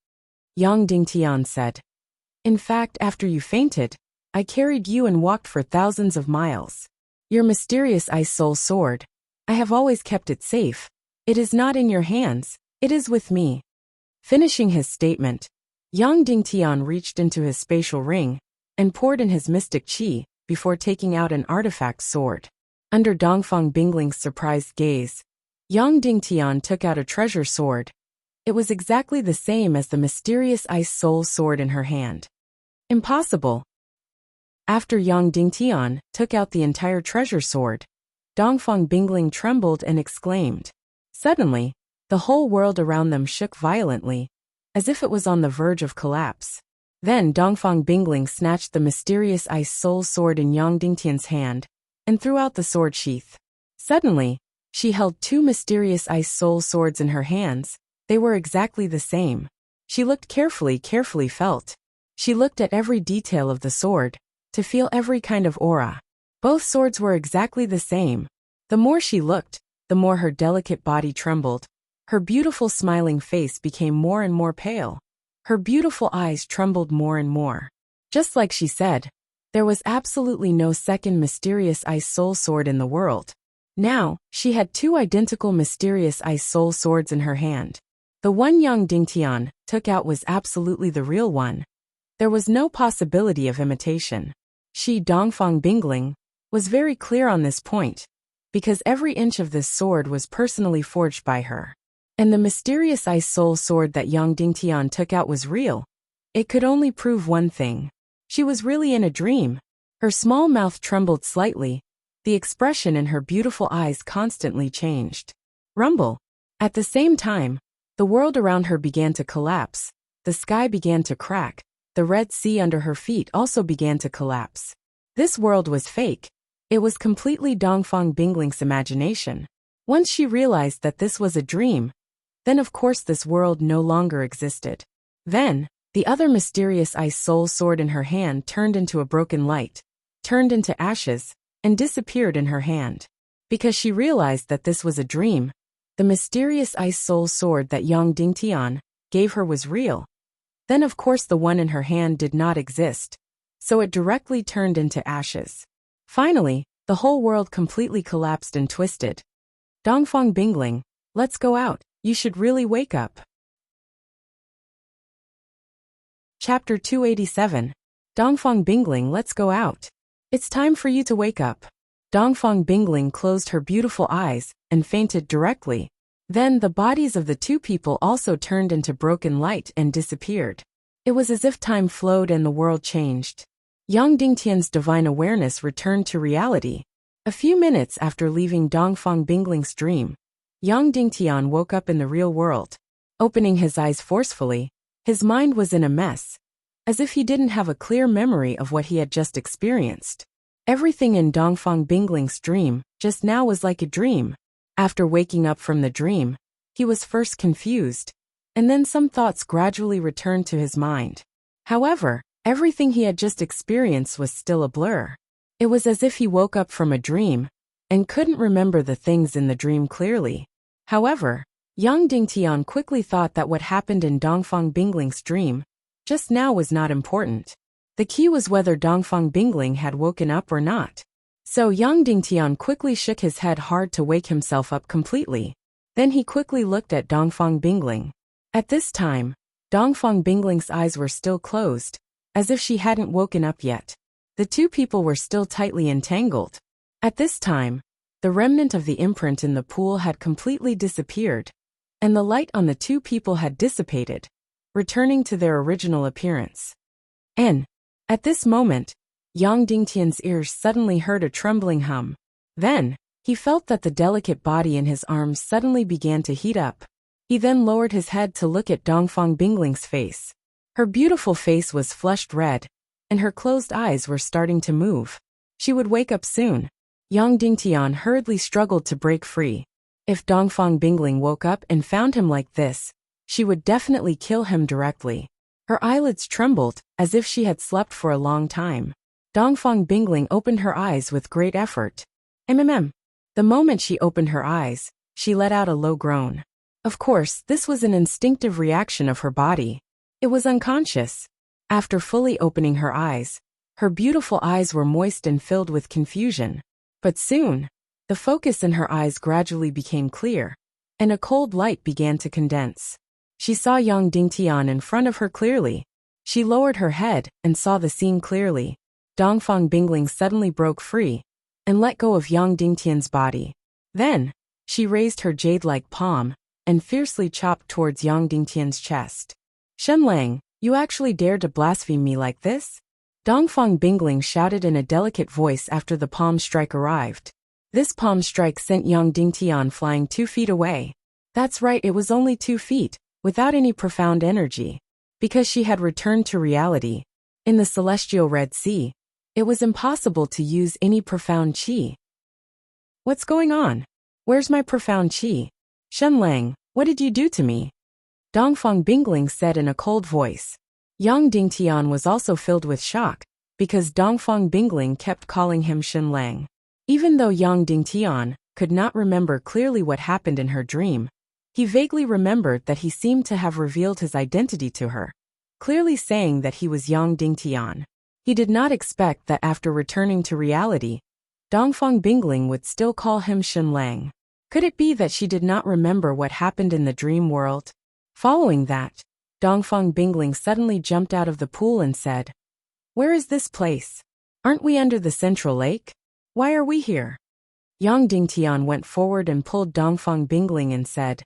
Yang Dingtian said. "In fact, after you fainted, I carried you and walked for thousands of miles. Your mysterious ice soul sword, I have always kept it safe. It is not in your hands, it is with me." Finishing his statement, Yang Dingtian reached into his spatial ring, and poured in his mystic qi, before taking out an artifact sword. Under Dongfang Bingling's surprised gaze, Yang Dingtian took out a treasure sword. It was exactly the same as the mysterious ice soul sword in her hand. Impossible. After Yang Dingtian took out the entire treasure sword, Dongfang Bingling trembled and exclaimed. Suddenly, the whole world around them shook violently, as if it was on the verge of collapse. Then Dongfang Bingling snatched the mysterious ice soul sword in Yang Dingtian's hand, and threw out the sword sheath. Suddenly, she held 2 mysterious ice soul swords in her hands. They were exactly the same. She looked carefully felt. She looked at every detail of the sword, to feel every kind of aura. Both swords were exactly the same. The more she looked, the more her delicate body trembled. Her beautiful smiling face became more and more pale. Her beautiful eyes trembled more and more. Just like she said, there was absolutely no second mysterious ice soul sword in the world. Now, she had 2 identical mysterious ice soul swords in her hand. The one young Dingtian took out was absolutely the real one. There was no possibility of imitation. She, Dongfang Bingling, was very clear on this point, because every inch of this sword was personally forged by her. And the mysterious ice soul sword that young Dingtian took out was real. It could only prove one thing. She was really in a dream. Her small mouth trembled slightly. The expression in her beautiful eyes constantly changed. Rumble. At the same time, the world around her began to collapse. The sky began to crack. The Red Sea under her feet also began to collapse. This world was fake. It was completely Dongfang Bingling's imagination. Once she realized that this was a dream, then of course this world no longer existed. Then, the other mysterious ice soul sword in her hand turned into a broken light, turned into ashes, and disappeared in her hand. Because she realized that this was a dream, the mysterious ice soul sword that young Dingtian gave her was real. Then of course the one in her hand did not exist, so it directly turned into ashes. Finally, the whole world completely collapsed and twisted. Dongfang Bingling, let's go out, you should really wake up. Chapter 287. Dongfang Bingling, let's go out. It's time for you to wake up. Dongfang Bingling closed her beautiful eyes and fainted directly. Then the bodies of the two people also turned into broken light and disappeared. It was as if time flowed and the world changed. Young Dingtian's divine awareness returned to reality. A few minutes after leaving Dongfang Bingling's dream, young Dingtian woke up in the real world. Opening his eyes forcefully, his mind was in a mess, as if he didn't have a clear memory of what he had just experienced. Everything in Dongfang Bingling's dream just now was like a dream. After waking up from the dream, he was first confused, and then some thoughts gradually returned to his mind. However, everything he had just experienced was still a blur. It was as if he woke up from a dream and couldn't remember the things in the dream clearly. However, young Dingtian quickly thought that what happened in Dongfang Bingling's dream just now was not important. The key was whether Dongfang Bingling had woken up or not. So young Dingtian quickly shook his head hard to wake himself up completely. Then he quickly looked at Dongfang Bingling. At this time, Dongfang Bingling's eyes were still closed, as if she hadn't woken up yet. The two people were still tightly entangled. At this time, the remnant of the imprint in the pool had completely disappeared, and the light on the two people had dissipated, returning to their original appearance. At this moment, young Dingtian's ears suddenly heard a trembling hum. Then, he felt that the delicate body in his arms suddenly began to heat up. He then lowered his head to look at Dongfang Bingling's face. Her beautiful face was flushed red, and her closed eyes were starting to move. She would wake up soon. Young Dingtian hurriedly struggled to break free. If Dongfang Bingling woke up and found him like this, she would definitely kill him directly. Her eyelids trembled, as if she had slept for a long time. Dongfang Bingling opened her eyes with great effort. The moment she opened her eyes, she let out a low groan. Of course, this was an instinctive reaction of her body. It was unconscious. After fully opening her eyes, her beautiful eyes were moist and filled with confusion. But soon, the focus in her eyes gradually became clear, and a cold light began to condense. She saw young Dingtian in front of her clearly. She lowered her head and saw the scene clearly. Dongfang Bingling suddenly broke free and let go of young Dingtian's body. Then, she raised her jade-like palm and fiercely chopped towards young Dingtian's chest. "Shenlang, you actually dared to blaspheme me like this?" Dongfang Bingling shouted in a delicate voice after the palm strike arrived. This palm strike sent young Dingtian flying 2 feet away. That's right, it was only 2 feet, without any profound energy. Because she had returned to reality. In the celestial Red Sea, it was impossible to use any profound qi. "What's going on? Where's my profound qi? Shenlang, what did you do to me?" Dongfang Bingling said in a cold voice. Young Dingtian was also filled with shock, because Dongfang Bingling kept calling him Shenlang. Even though young Dingtian could not remember clearly what happened in her dream, he vaguely remembered that he seemed to have revealed his identity to her, clearly saying that he was young Dingtian. He did not expect that after returning to reality, Dongfang Bingling would still call him Shenlang. Could it be that she did not remember what happened in the dream world? Following that, Dongfang Bingling suddenly jumped out of the pool and said, "Where is this place? Aren't we under the central lake? Why are we here?" Yang Dingtian went forward and pulled Dongfang Bingling and said,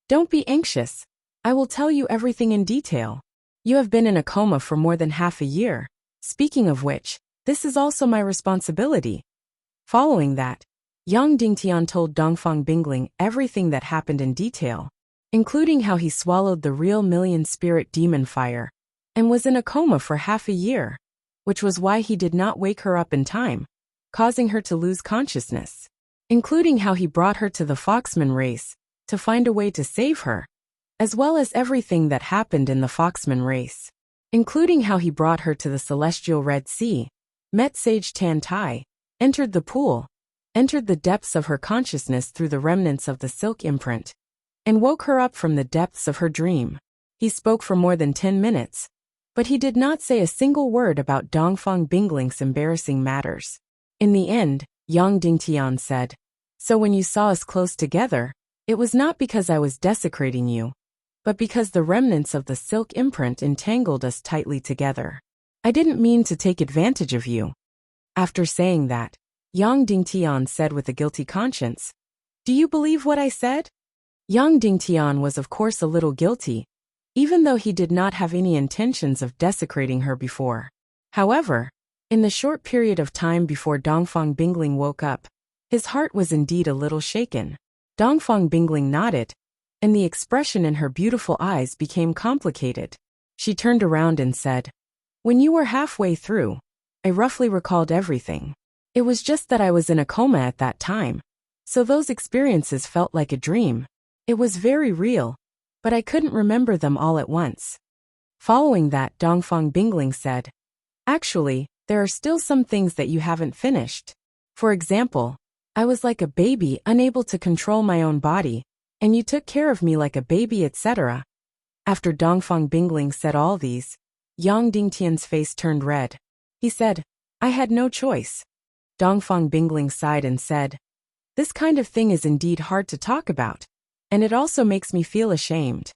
"Don't be anxious. I will tell you everything in detail. You have been in a coma for more than half a year. Speaking of which, this is also my responsibility." Following that, Yang Dingtian told Dongfang Bingling everything that happened in detail, including how he swallowed the real million-spirit demon fire and was in a coma for half a year, which was why he did not wake her up in time, causing her to lose consciousness, including how he brought her to the Foxman race to find a way to save her, as well as everything that happened in the Foxman race, including how he brought her to the Celestial Red Sea, met Sage Tan Tai, entered the pool, entered the depths of her consciousness through the remnants of the silk imprint, and woke her up from the depths of her dream. He spoke for more than 10 minutes, but he did not say a single word about Dongfang Bingling's embarrassing matters. In the end, Yang Dingtian said, "So when you saw us close together, it was not because I was desecrating you, but because the remnants of the silk imprint entangled us tightly together. I didn't mean to take advantage of you." After saying that, Yang Dingtian said with a guilty conscience, "Do you believe what I said?" Yang Dingtian was of course a little guilty, even though he did not have any intentions of desecrating her before. However, in the short period of time before Dongfang Bingling woke up, his heart was indeed a little shaken. Dongfang Bingling nodded, and the expression in her beautiful eyes became complicated. She turned around and said, "When you were halfway through, I roughly recalled everything. It was just that I was in a coma at that time, so those experiences felt like a dream. It was very real, but I couldn't remember them all at once." Following that, Dongfang Bingling said, "Actually, there are still some things that you haven't finished. For example, I was like a baby unable to control my own body, and you took care of me like a baby, etc." After Dongfang Bingling said all these, Yang Dingtian's face turned red. He said, "I had no choice." Dongfang Bingling sighed and said, "This kind of thing is indeed hard to talk about, and it also makes me feel ashamed.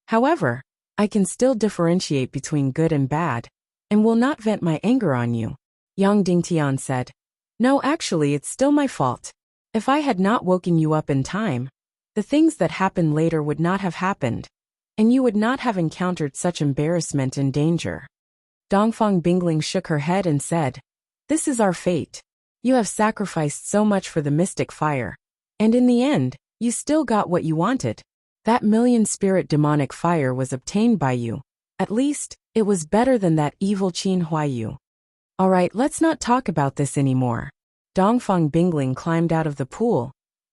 However, I can still differentiate between good and bad, and will not vent my anger on you." Yang Dingtian said, "No, actually it's still my fault. If I had not woken you up in time, the things that happened later would not have happened, and you would not have encountered such embarrassment and danger." Dongfang Bingling shook her head and said, "This is our fate. You have sacrificed so much for the mystic fire, and in the end, you still got what you wanted. That million-spirit demonic fire was obtained by you. At least, it was better than that evil Qin Huaiyu. Alright, let's not talk about this anymore." Dongfang Bingling climbed out of the pool,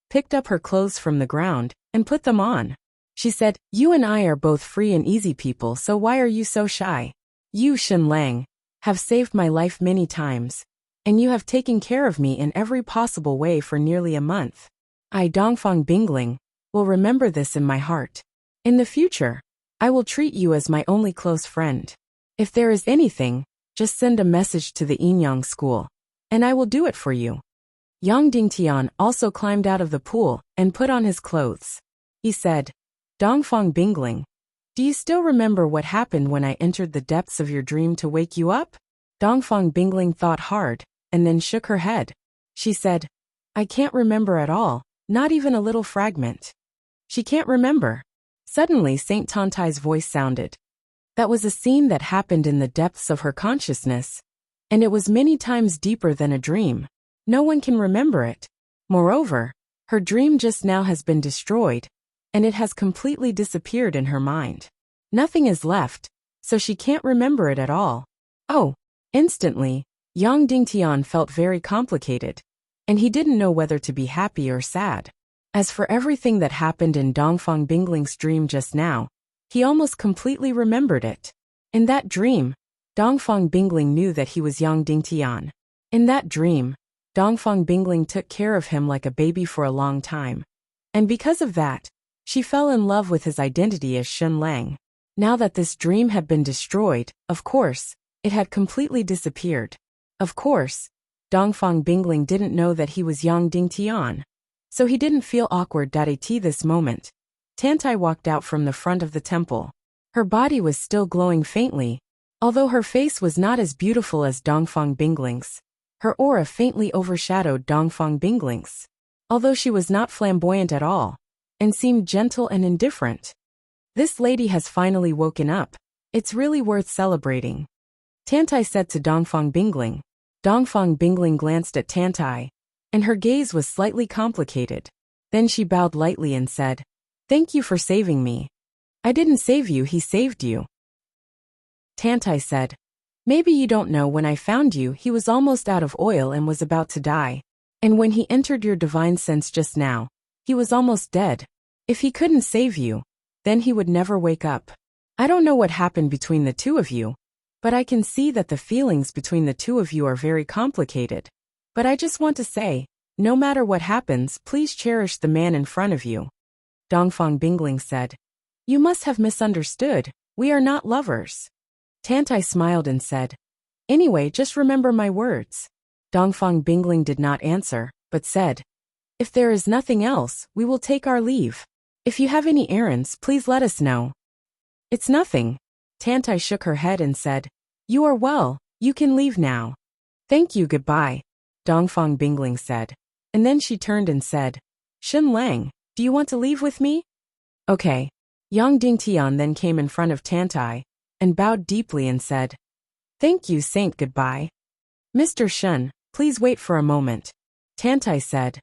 picked up her clothes from the ground, and put them on. She said, "You and I are both free and easy people, so why are you so shy? You, Shen Lang, have saved my life many times, and you have taken care of me in every possible way for nearly a month. I, Dongfang Bingling, will remember this in my heart. In the future, I will treat you as my only close friend. If there is anything, just send a message to the Yinyang school, and I will do it for you." Yang Dingtian also climbed out of the pool and put on his clothes. He said, "Dongfang Bingling, do you still remember what happened when I entered the depths of your dream to wake you up?" Dongfang Bingling thought hard, and then shook her head. She said, "I can't remember at all, not even a little fragment." She can't remember. Suddenly Saint Tantai's voice sounded. That was a scene that happened in the depths of her consciousness, and it was many times deeper than a dream. No one can remember it. Moreover, her dream just now has been destroyed, and it has completely disappeared in her mind. Nothing is left, so she can't remember it at all. Oh! Instantly, Yang Dingtian felt very complicated, and he didn't know whether to be happy or sad. As for everything that happened in Dongfang Bingling's dream just now, he almost completely remembered it. In that dream, Dongfang Bingling knew that he was Yang Dingtian. In that dream, Dongfang Bingling took care of him like a baby for a long time, and because of that, she fell in love with his identity as Shen Lang. Now that this dream had been destroyed, of course, it had completely disappeared. Of course, Dongfang Bingling didn't know that he was Yang Dingtian, so he didn't feel awkward at this moment. Tantai walked out from the front of the temple. Her body was still glowing faintly, although her face was not as beautiful as Dongfang Bingling's. Her aura faintly overshadowed Dongfang Bingling's, although she was not flamboyant at all, and seemed gentle and indifferent. This lady has finally woken up. It's really worth celebrating, Tantai said to Dongfang Bingling. Dongfang Bingling glanced at Tantai, and her gaze was slightly complicated. Then she bowed lightly and said, "Thank you for saving me." "I didn't save you, he saved you," Tantai said. "Maybe you don't know, when I found you he was almost out of oil and was about to die. And when he entered your divine sense just now, he was almost dead. If he couldn't save you, then he would never wake up. I don't know what happened between the two of you, but I can see that the feelings between the two of you are very complicated. But I just want to say, no matter what happens, please cherish the man in front of you." Dongfang Bingling said, "You must have misunderstood. We are not lovers." Tantai smiled and said, "Anyway, just remember my words." Dongfang Bingling did not answer, but said, "If there is nothing else, we will take our leave. If you have any errands, please let us know." "It's nothing." Tantai shook her head and said, "You are well, you can leave now." "Thank you, goodbye," Dongfang Bingling said. And then she turned and said, "Shen Lang, do you want to leave with me?" "Okay." Yang Dingtian then came in front of Tantai, and bowed deeply and said, "Thank you, Saint, goodbye." "Mr. Shen, please wait for a moment," Tantai said.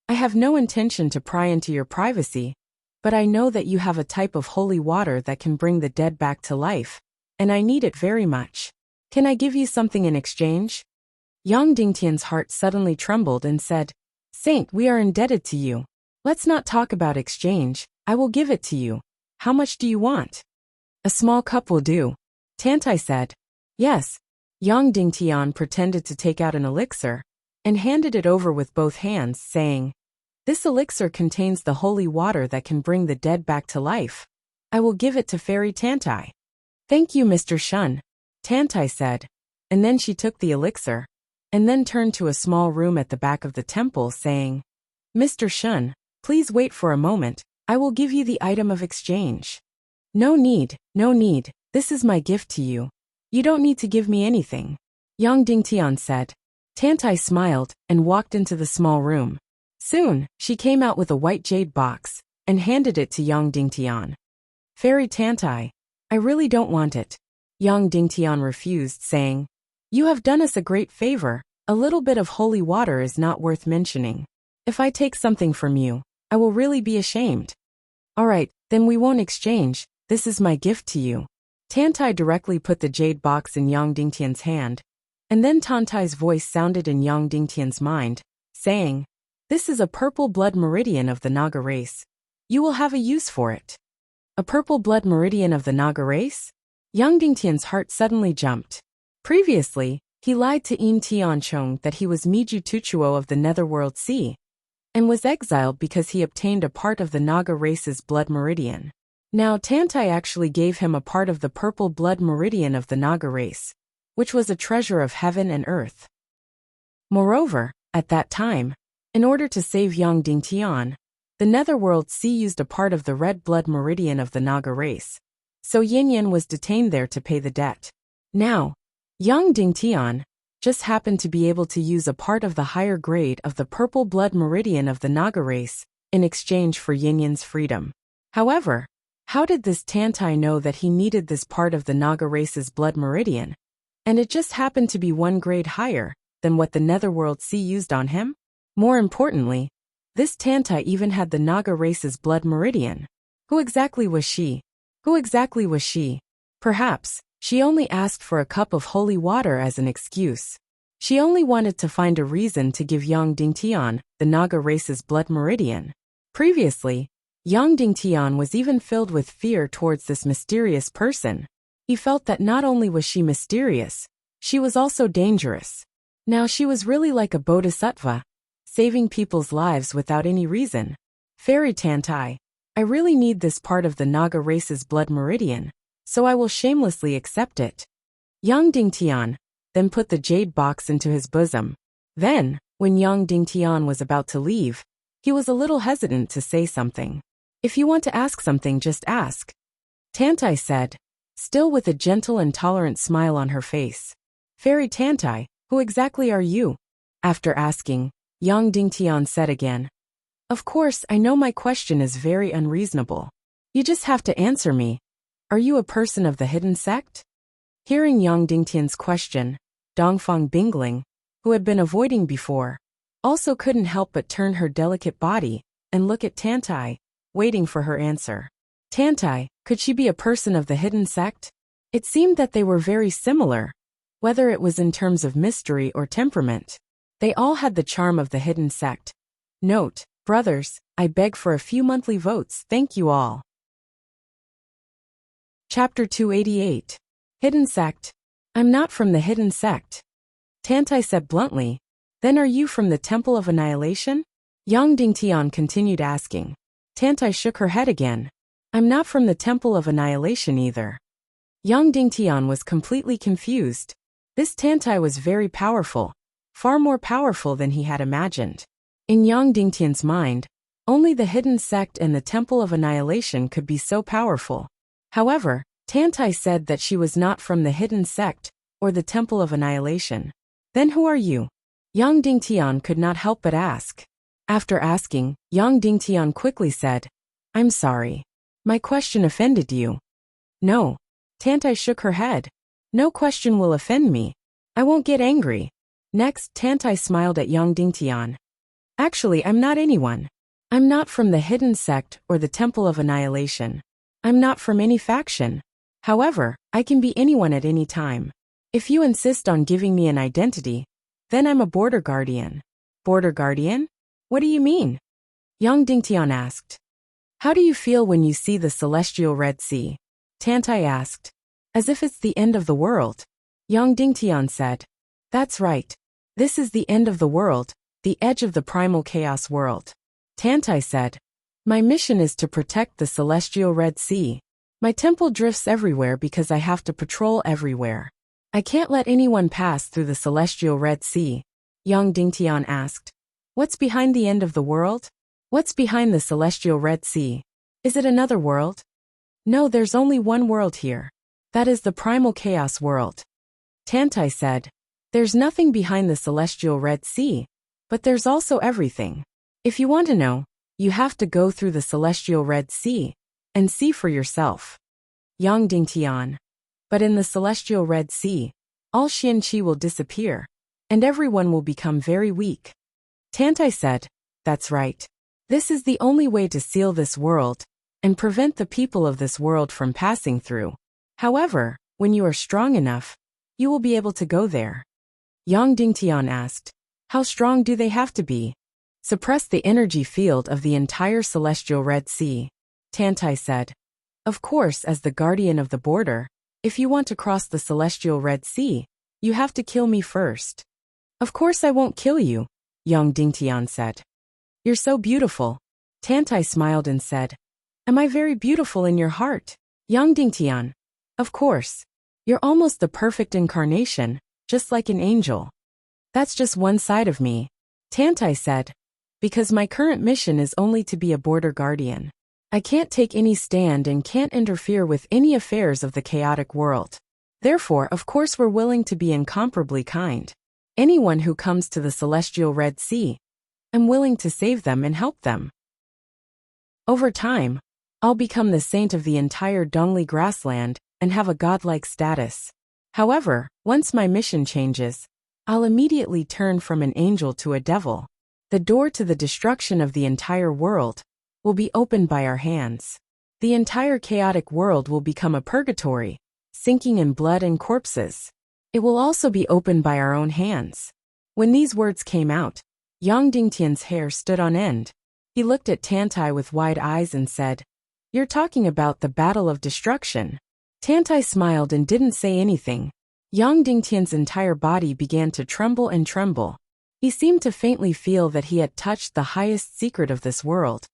"I have no intention to pry into your privacy, but I know that you have a type of holy water that can bring the dead back to life, and I need it very much. Can I give you something in exchange?" Yang Dingtian's heart suddenly trembled and said, "Saint, we are indebted to you. Let's not talk about exchange, I will give it to you. How much do you want?" "A small cup will do," Tantai said. "Yes." Yang Dingtian pretended to take out an elixir, and handed it over with both hands, saying, "This elixir contains the holy water that can bring the dead back to life. I will give it to Fairy Tantai." "Thank you, Mr. Shun," Tantai said, and then she took the elixir, and then turned to a small room at the back of the temple, saying, "Mr. Shun, please wait for a moment, I will give you the item of exchange." No need, this is my gift to you. You don't need to give me anything," Yang Dingtian said. Tantai smiled and walked into the small room. Soon, she came out with a white jade box, and handed it to Yang Dingtian. "Fairy Tantai, I really don't want it," Yang Dingtian refused, saying, "You have done us a great favor. A little bit of holy water is not worth mentioning. If I take something from you, I will really be ashamed." "Alright, then we won't exchange, this is my gift to you." Tantai directly put the jade box in Yang Dingtian's hand, and then Tantai's voice sounded in Yang Dingtian's mind, saying, "This is a purple blood meridian of the Naga race. You will have a use for it." A purple blood meridian of the Naga race? Yang Dingtian's heart suddenly jumped. Previously, he lied to Yin Tianchong that he was Miju Tuchuo of the Netherworld Sea, and was exiled because he obtained a part of the Naga race's blood meridian. Now Tantai actually gave him a part of the purple blood meridian of the Naga race, which was a treasure of heaven and earth. Moreover, at that time, in order to save Yang Dingtian, the Netherworld Sea used a part of the red blood meridian of the Naga race, so Yin Yin was detained there to pay the debt. Now, Yang Dingtian just happened to be able to use a part of the higher grade of the purple blood meridian of the Naga race in exchange for Yin Yin's freedom. However, how did this Tantai know that he needed this part of the Naga race's blood meridian, and it just happened to be one grade higher than what the Netherworld Sea used on him? More importantly, this Tantai even had the Naga race's blood meridian. Who exactly was she? Perhaps, she only asked for a cup of holy water as an excuse. She only wanted to find a reason to give Yang Dingtian the Naga race's blood meridian. Previously, Yang Dingtian was even filled with fear towards this mysterious person. He felt that not only was she mysterious, she was also dangerous. Now she was really like a bodhisattva, saving people's lives without any reason. "Fairy Tantai, I really need this part of the Naga race's blood meridian, so I will shamelessly accept it." Yang Dingtian then put the jade box into his bosom. Then, when Yang Dingtian was about to leave, he was a little hesitant to say something. If you want to ask something, just ask. Tantai said, still with a gentle and tolerant smile on her face. Fairy Tantai, who exactly are you? After asking, Yang Dingtian said again. Of course, I know my question is very unreasonable. You just have to answer me. Are you a person of the hidden sect? Hearing Yang Dingtian's question, Dongfang Bingling, who had been avoiding before, also couldn't help but turn her delicate body and look at Tantai, waiting for her answer. Tantai, could she be a person of the hidden sect? It seemed that they were very similar, whether it was in terms of mystery or temperament. They all had the charm of the hidden sect. Note, brothers, I beg for a few monthly votes, thank you all. Chapter 288. Hidden Sect. I'm not from the hidden sect. Tantai said bluntly. Then are you from the Temple of Annihilation? Yang Dingtian continued asking. Tantai shook her head again. I'm not from the Temple of Annihilation either. Yang Dingtian was completely confused. This Tantai was very powerful, far more powerful than he had imagined. In Yang Dingtian's mind, only the hidden sect and the Temple of Annihilation could be so powerful. However, Tantai said that she was not from the hidden sect or the Temple of Annihilation. Then who are you? Yang Dingtian could not help but ask. After asking, Yang Dingtian quickly said, I'm sorry. My question offended you. No. Tantai shook her head. No question will offend me. I won't get angry. Next, Tantai smiled at Yang Dingtian. Actually, I'm not anyone. I'm not from the hidden sect or the Temple of Annihilation. I'm not from any faction. However, I can be anyone at any time. If you insist on giving me an identity, then I'm a border guardian. Border guardian? What do you mean? Yang Dingtian asked. How do you feel when you see the celestial Red Sea? Tantai asked. As if it's the end of the world. Yang Dingtian said. That's right. This is the end of the world, the edge of the primal chaos world. Tantai said. My mission is to protect the celestial Red Sea. My temple drifts everywhere because I have to patrol everywhere. I can't let anyone pass through the celestial Red Sea. Yang Dingtian asked. What's behind the end of the world? What's behind the celestial Red Sea? Is it another world? No, there's only one world here. That is the primal chaos world. Tantai said. There's nothing behind the celestial Red Sea, but there's also everything. If you want to know, you have to go through the celestial Red Sea and see for yourself. Yang Dingtian. But in the celestial Red Sea, all Xianqi will disappear, and everyone will become very weak. Tantai said, that's right. This is the only way to seal this world and prevent the people of this world from passing through. However, when you are strong enough, you will be able to go there. Yang Dingtian asked, how strong do they have to be? Suppress the energy field of the entire celestial Red Sea. Tantai said, of course, as the guardian of the border, if you want to cross the celestial Red Sea, you have to kill me first. Of course I won't kill you, Yang Dingtian said. You're so beautiful. Tantai smiled and said, am I very beautiful in your heart? Yang Dingtian. Of course. You're almost the perfect incarnation, just like an angel. That's just one side of me. Tantai said, because my current mission is only to be a border guardian. I can't take any stand and can't interfere with any affairs of the chaotic world. Therefore, of course, we're willing to be incomparably kind. Anyone who comes to the celestial Red Sea, I'm willing to save them and help them. Over time, I'll become the saint of the entire Dongli grassland and have a godlike status. However, once my mission changes, I'll immediately turn from an angel to a devil. The door to the destruction of the entire world will be opened by our hands. The entire chaotic world will become a purgatory, sinking in blood and corpses. It will also be opened by our own hands. When these words came out, Yang Dingtian's hair stood on end. He looked at Tantai with wide eyes and said, you're talking about the battle of destruction. Tantai smiled and didn't say anything. Yang Dingtian's entire body began to tremble and tremble. He seemed to faintly feel that he had touched the highest secret of this world.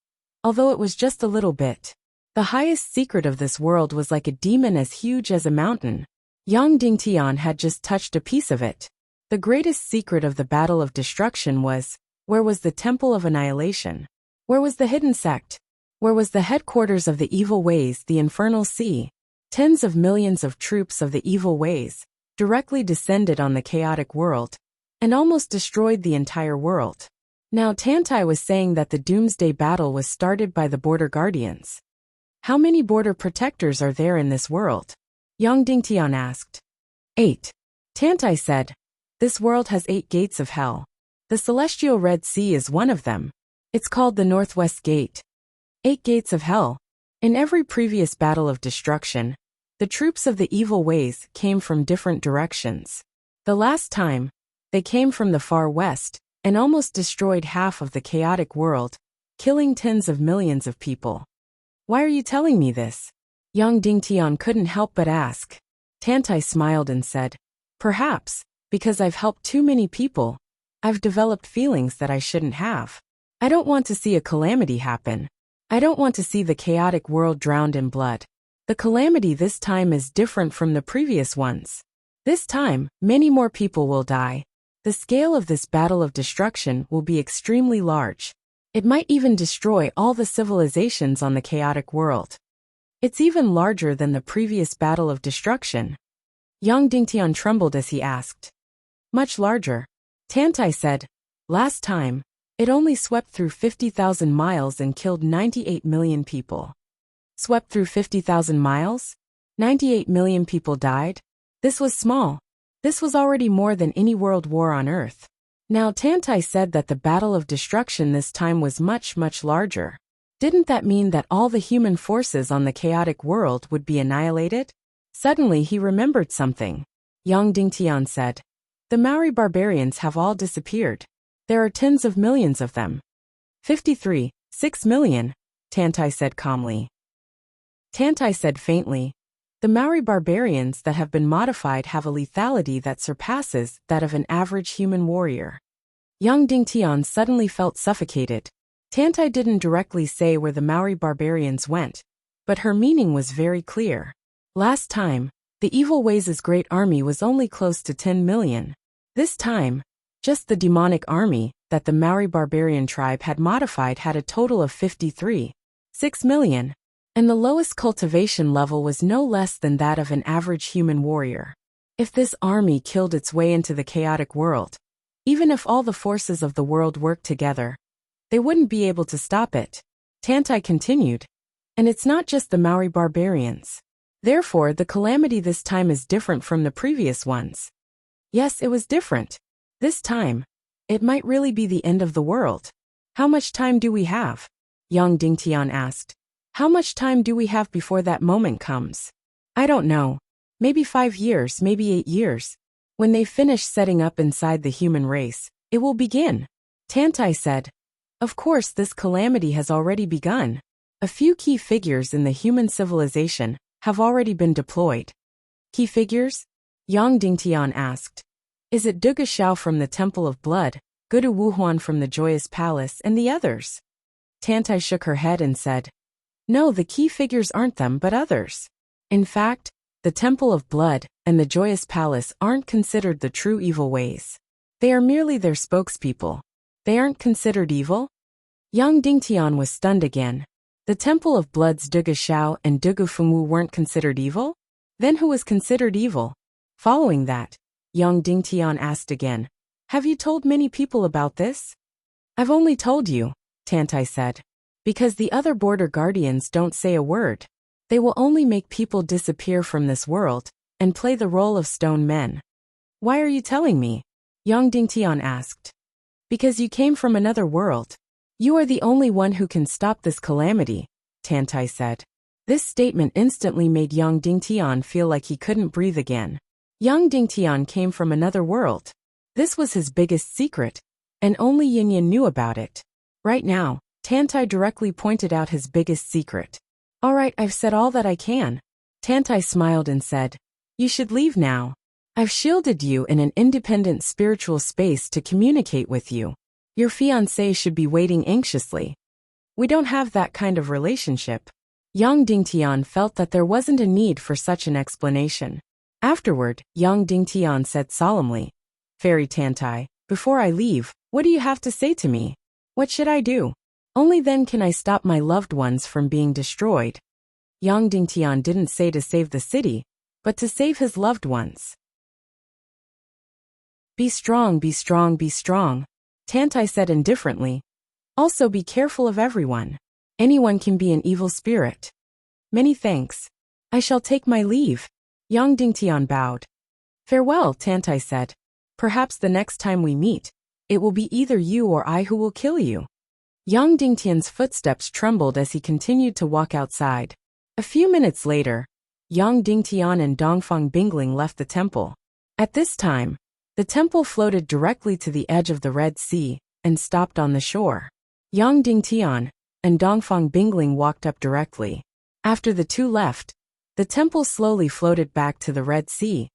Although it was just a little bit. The highest secret of this world was like a demon as huge as a mountain. Yang Dingtian had just touched a piece of it. The greatest secret of the battle of destruction was, where was the Temple of Annihilation? Where was the hidden sect? where was the headquarters of the evil ways, the infernal sea. Tens of millions of troops of the evil ways directly descended on the chaotic world and almost destroyed the entire world. Now Tantai was saying that the doomsday battle was started by the border guardians. How many border protectors are there in this world? Yang Dingtian asked. 8. Tantai said. This world has 8 gates of hell. The celestial Red Sea is one of them. It's called the Northwest Gate. 8 gates of hell. In every previous battle of destruction, the troops of the evil ways came from different directions. The last time, they came from the far west and almost destroyed half of the chaotic world, killing tens of millions of people. Why are you telling me this? Yang Dingtian couldn't help but ask. Tantai smiled and said, perhaps, because I've helped too many people, I've developed feelings that I shouldn't have. I don't want to see a calamity happen. I don't want to see the chaotic world drowned in blood. The calamity this time is different from the previous ones. This time, many more people will die. The scale of this battle of destruction will be extremely large. It might even destroy all the civilizations on the chaotic world. It's even larger than the previous battle of destruction. Yang Dingtian trembled as he asked. Much larger. Tantai said, last time, it only swept through 50,000 miles and killed 98 million people. Swept through 50,000 miles? 98 million people died? This was small. This was already more than any world war on Earth. Now Tantai said that the battle of destruction this time was much, much larger. Didn't that mean that all the human forces on the chaotic world would be annihilated? Suddenly he remembered something. Yang Dingtian said, the Maori barbarians have all disappeared. There are tens of millions of them. 53, 6 million, Tantai said calmly. Tantai said faintly, the Maori barbarians that have been modified have a lethality that surpasses that of an average human warrior. Yang Dingtian suddenly felt suffocated. Tantai didn't directly say where the Maori barbarians went, but her meaning was very clear. Last time, the evil ways' great army was only close to 10 million. This time, just the demonic army that the Maori barbarian tribe had modified had a total of 53, 6 million. And the lowest cultivation level was no less than that of an average human warrior. If this army killed its way into the chaotic world, even if all the forces of the world worked together, they wouldn't be able to stop it. Tantai continued. And it's not just the Maori barbarians. Therefore, the calamity this time is different from the previous ones. Yes, it was different. This time, it might really be the end of the world. How much time do we have? Yang Dingtian asked. How much time do we have before that moment comes? I don't know. Maybe 5 years, maybe 8 years. When they finish setting up inside the human race, it will begin. Tantai said. Of course, this calamity has already begun. A few key figures in the human civilization have already been deployed. Key figures? Yang Dingtian asked. Is it Duga Xiao from the Temple of Blood, Gudu Wuhuan from the Joyous Palace, and the others? Tantai shook her head and said. No, the key figures aren't them but others. In fact, the Temple of Blood and the Joyous Palace aren't considered the true evil ways. They are merely their spokespeople. They aren't considered evil? Yang Dingtian was stunned again. The Temple of Blood's Duga Xiao and Duga Fengwu weren't considered evil? Then who was considered evil? Following that, Yang Dingtian asked again, have you told many people about this? I've only told you, Tantai said. Because the other border guardians don't say a word. They will only make people disappear from this world and play the role of stone men. Why are you telling me? Yang Dingtian asked. Because you came from another world. You are the only one who can stop this calamity, Tantai said. This statement instantly made Yang Dingtian feel like he couldn't breathe again. Yang Dingtian came from another world. This was his biggest secret, and only Yin knew about it. Right now, Tantai directly pointed out his biggest secret. All right, I've said all that I can. Tantai smiled and said, you should leave now. I've shielded you in an independent spiritual space to communicate with you. Your fiancé should be waiting anxiously. We don't have that kind of relationship. Yang Dingtian felt that there wasn't a need for such an explanation. Afterward, Yang Dingtian said solemnly, Fairy Tantai, before I leave, what do you have to say to me? What should I do? Only then can I stop my loved ones from being destroyed. Yang Dingtian didn't say to save the city, but to save his loved ones. Be strong, be strong, be strong, Tantai said indifferently. Also be careful of everyone. Anyone can be an evil spirit. Many thanks. I shall take my leave. Yang Dingtian bowed. Farewell, Tantai said. Perhaps the next time we meet, it will be either you or I who will kill you. Yang Dingtian's footsteps trembled as he continued to walk outside. A few minutes later, Yang Dingtian and Dongfang Bingling left the temple. At this time, the temple floated directly to the edge of the Red Sea and stopped on the shore. Yang Dingtian and Dongfang Bingling walked up directly. After the two left, the temple slowly floated back to the Red Sea,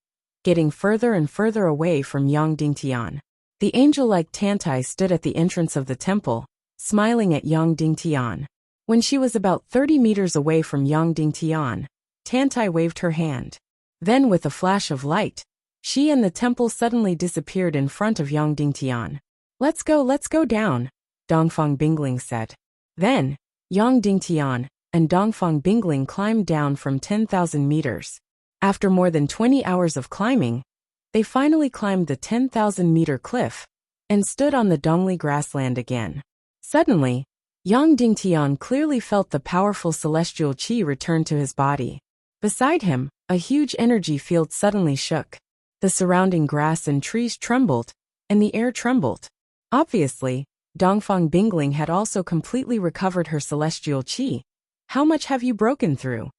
getting further and further away from Yang Dingtian. The angel-like Tantai stood at the entrance of the temple, smiling at Yang Dingtian. When she was about 30 meters away from Yang Dingtian, Tantai waved her hand. Then with a flash of light, she and the temple suddenly disappeared in front of Yang Dingtian. Let's go down, Dongfang Bingling said. Then, Yang Dingtian and Dongfang Bingling climbed down from 10,000 meters. After more than 20 hours of climbing, they finally climbed the 10,000-meter cliff and stood on the Dongli grassland again. Suddenly, Yang Dingtian clearly felt the powerful celestial qi return to his body. Beside him, a huge energy field suddenly shook. The surrounding grass and trees trembled, and the air trembled. Obviously, Dongfang Bingling had also completely recovered her celestial qi. How much have you broken through?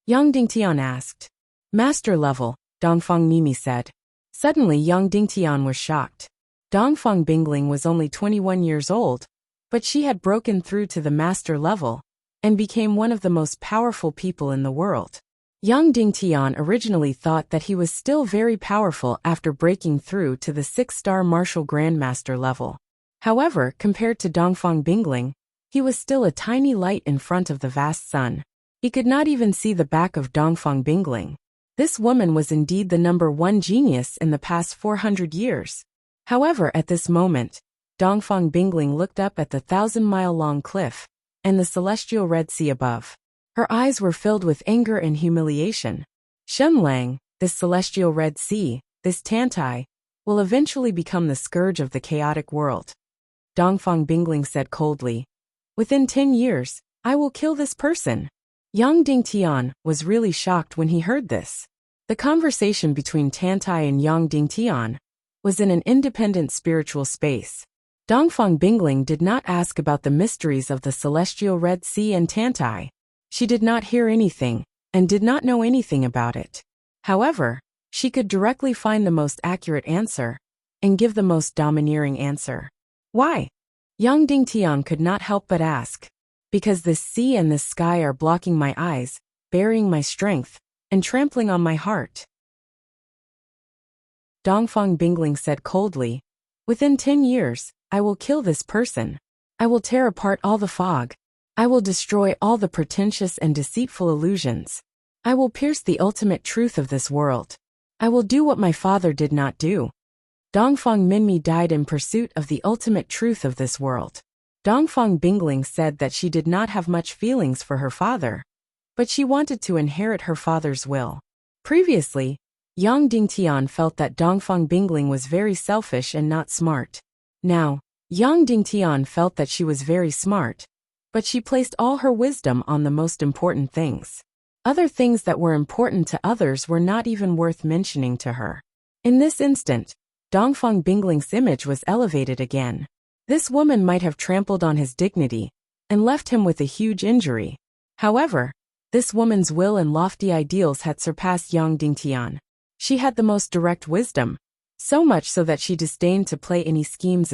Yang Dingtian asked. Master level, Dongfang Mimi said. Suddenly Yang Dingtian was shocked. Dongfang Bingling was only 21 years old, but she had broken through to the master level and became one of the most powerful people in the world. Yang Dingtian originally thought that he was still very powerful after breaking through to the 6-star martial grandmaster level. However, compared to Dongfang Bingling, he was still a tiny light in front of the vast sun. He could not even see the back of Dongfang Bingling. This woman was indeed the #1 genius in the past 400 years. However, at this moment, Dongfang Bingling looked up at the 1,000-mile-long cliff and the celestial Red Sea above. Her eyes were filled with anger and humiliation. Shenlang, this celestial Red Sea, this Tantai, will eventually become the scourge of the chaotic world. Dongfang Bingling said coldly. Within 10 years, I will kill this person. Yang Dingtian was really shocked when he heard this. The conversation between Tantai and Yang Dingtian was in an independent spiritual space. Dongfang Bingling did not ask about the mysteries of the celestial Red Sea and Tantai. She did not hear anything, and did not know anything about it. However, she could directly find the most accurate answer, and give the most domineering answer. Why? Yang Dingtian could not help but ask. Because this sea and this sky are blocking my eyes, burying my strength, and trampling on my heart. Dongfang Bingling said coldly, within 10 years, I will kill this person. I will tear apart all the fog. I will destroy all the pretentious and deceitful illusions. I will pierce the ultimate truth of this world. I will do what my father did not do. Dongfang Minmi died in pursuit of the ultimate truth of this world. Dongfang Bingling said that she did not have much feelings for her father, but she wanted to inherit her father's will. Previously, Yang Dingtian felt that Dongfang Bingling was very selfish and not smart. Now, Yang Dingtian felt that she was very smart, but she placed all her wisdom on the most important things. Other things that were important to others were not even worth mentioning to her. In this instant, Dongfang Bingling's image was elevated again. This woman might have trampled on his dignity and left him with a huge injury. However, this woman's will and lofty ideals had surpassed Yang Dingtian. She had the most direct wisdom, so much so that she disdained to play any schemes.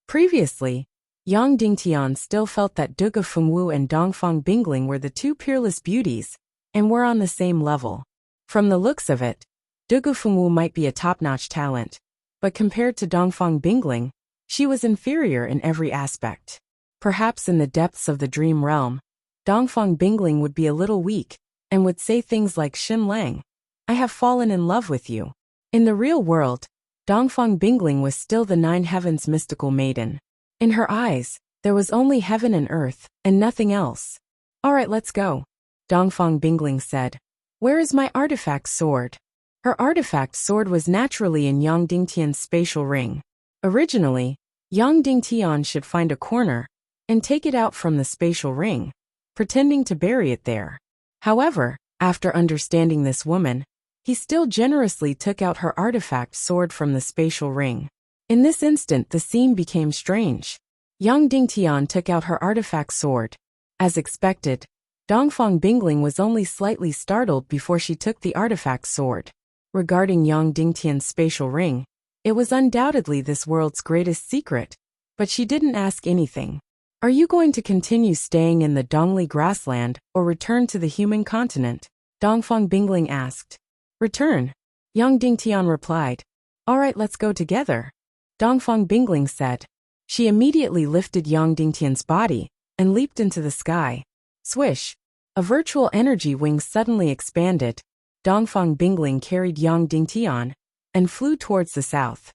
Previously, Yang Dingtian still felt that Duge Fengwu and Dongfang Bingling were the two peerless beauties, and were on the same level. From the looks of it, Duge Fengwu might be a top-notch talent, but compared to Dongfang Bingling, she was inferior in every aspect. Perhaps in the depths of the dream realm, Dongfang Bingling would be a little weak, and would say things like Xin Lang, I have fallen in love with you. In the real world, Dongfang Bingling was still the Nine Heavens mystical maiden. In her eyes, There was only heaven and earth, and nothing else. All right, let's go, Dongfang Bingling said. Where is my artifact sword? Her artifact sword was naturally in Yang Dingtian's spatial ring. Originally, Yang Dingtian should find a corner and take it out from the spatial ring, pretending to bury it there. However, after understanding this woman, he still generously took out her artifact sword from the spatial ring. In this instant, the scene became strange. Yang Dingtian took out her artifact sword. As expected, Dongfang Bingling was only slightly startled before she took the artifact sword. Regarding Yang Dingtian's spatial ring, it was undoubtedly this world's greatest secret, but she didn't ask anything. Are you going to continue staying in the Dongli grassland or return to the human continent? Dongfang Bingling asked. Return, Yang Dingtian replied. All right, let's go together, Dongfang Bingling said. She immediately lifted Yang Dingtian's body and leaped into the sky. Swish! A virtual energy wing suddenly expanded. Dongfang Bingling carried Yang Dingtian and flew towards the south.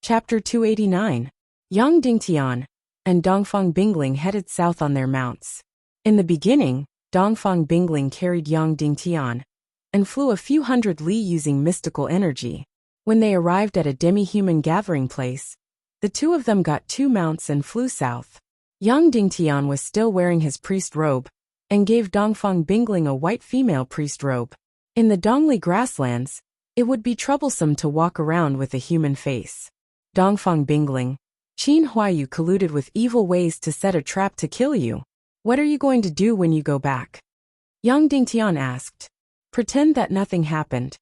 Chapter 289. Yang Dingtian and Dongfang Bingling headed south on their mounts. In the beginning, Dongfang Bingling carried Yang Dingtian and flew a few hundred li using mystical energy. When they arrived at a demi-human gathering place, the two of them got two mounts and flew south. Yang Dingtian was still wearing his priest robe and gave Dongfang Bingling a white female priest robe. In the Dongli grasslands, it would be troublesome to walk around with a human face. Dongfang Bingling, Qin Huayu colluded with evil ways to set a trap to kill you. What are you going to do when you go back? Yang Dingtian asked. Pretend that nothing happened,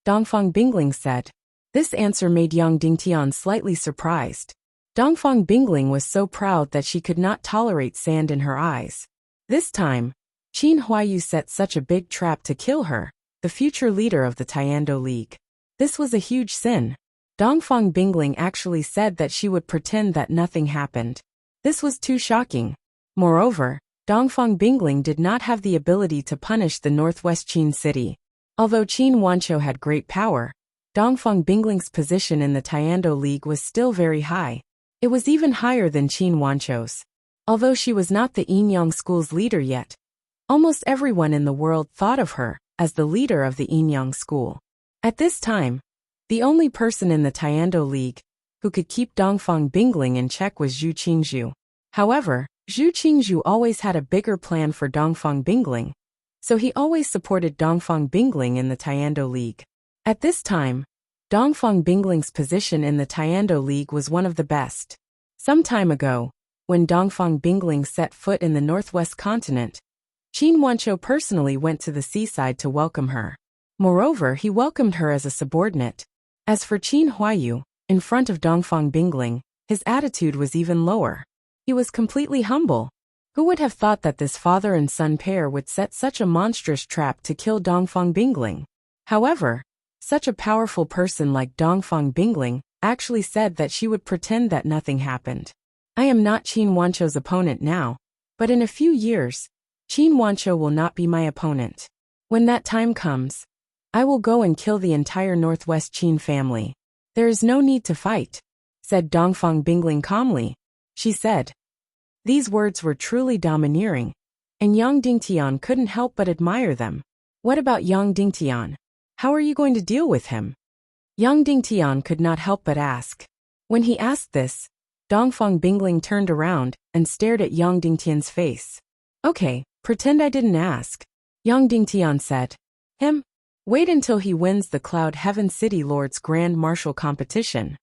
Dongfang Bingling said. This answer made Yang Dingtian slightly surprised. Dongfang Bingling was so proud that she could not tolerate sand in her eyes. This time, Qin Huayu set such a big trap to kill her, the future leader of the Tiando League. This was a huge sin. Dongfang Bingling actually said that she would pretend that nothing happened. This was too shocking. Moreover, Dongfang Bingling did not have the ability to punish the Northwest Qin city. Although Qin Wancho had great power, Dongfang Bingling's position in the Tiando League was still very high. It was even higher than Qin Wancho's. Although she was not the Yinyang school's leader yet, almost everyone in the world thought of her as the leader of the Yinyang school. At this time, the only person in the Tiando League who could keep Dongfang Bingling in check was Zhu Qingzhu. However, Zhu Qingzhu always had a bigger plan for Dongfang Bingling, so he always supported Dongfang Bingling in the Tiando League. At this time, Dongfang Bingling's position in the Tiando League was one of the best. Some time ago, when Dongfang Bingling set foot in the Northwest continent, Qin Wancho personally went to the seaside to welcome her. Moreover, he welcomed her as a subordinate. As for Qin Huayu, in front of Dongfang Bingling, his attitude was even lower. He was completely humble. Who would have thought that this father and son pair would set such a monstrous trap to kill Dongfang Bingling? However, such a powerful person like Dongfang Bingling actually said that she would pretend that nothing happened. I am not Qin Wancho's opponent now, but in a few years, Qin Wancho will not be my opponent. When that time comes, I will go and kill the entire Northwest Qin family. There is no need to fight, said Dongfang Bingling calmly. She said. These words were truly domineering, and Yang Dingtian couldn't help but admire them. What about Yang Dingtian? How are you going to deal with him? Yang Dingtian could not help but ask. When he asked this, Dongfang Bingling turned around and stared at Yang Dingtian's face. Okay, pretend I didn't ask, Yang Dingtian said. Him? Wait until he wins the Cloud Heaven City Lord's Grand Martial competition.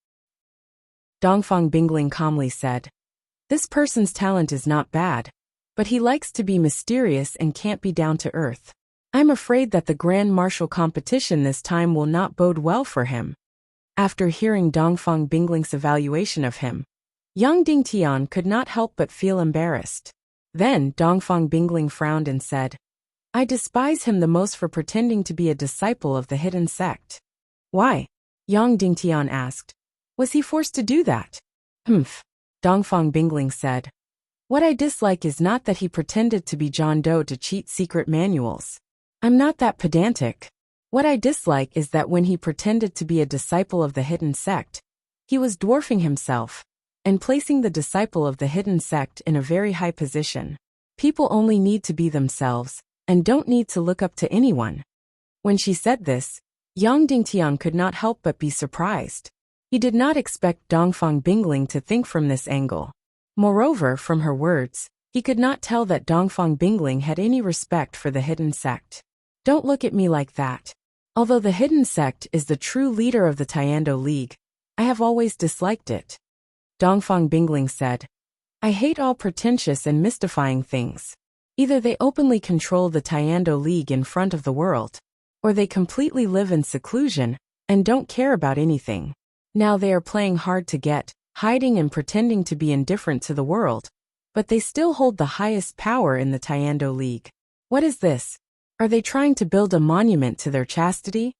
Dongfang Bingling calmly said. This person's talent is not bad, but he likes to be mysterious and can't be down to earth. I'm afraid that the Grand Martial competition this time will not bode well for him. After hearing Dongfang Bingling's evaluation of him, Yang Dingtian could not help but feel embarrassed. Then Dongfang Bingling frowned and said, I despise him the most for pretending to be a disciple of the hidden sect. Why? Yang Dingtian asked. Was he forced to do that? Humph, Dongfang Bingling said. What I dislike is not that he pretended to be John Doe to cheat secret manuals. I'm not that pedantic. What I dislike is that when he pretended to be a disciple of the hidden sect, he was dwarfing himself, and placing the disciple of the hidden sect in a very high position. People only need to be themselves, and don't need to look up to anyone. When she said this, Yang Dingtian could not help but be surprised. He did not expect Dongfang Bingling to think from this angle. Moreover, from her words, he could not tell that Dongfang Bingling had any respect for the hidden sect. Don't look at me like that. Although the hidden sect is the true leader of the Tiando League, I have always disliked it. Dongfang Bingling said, I hate all pretentious and mystifying things. Either they openly control the Tiando League in front of the world, or they completely live in seclusion and don't care about anything. Now they are playing hard to get, hiding and pretending to be indifferent to the world, but they still hold the highest power in the Tiando League. What is this? Are they trying to build a monument to their chastity?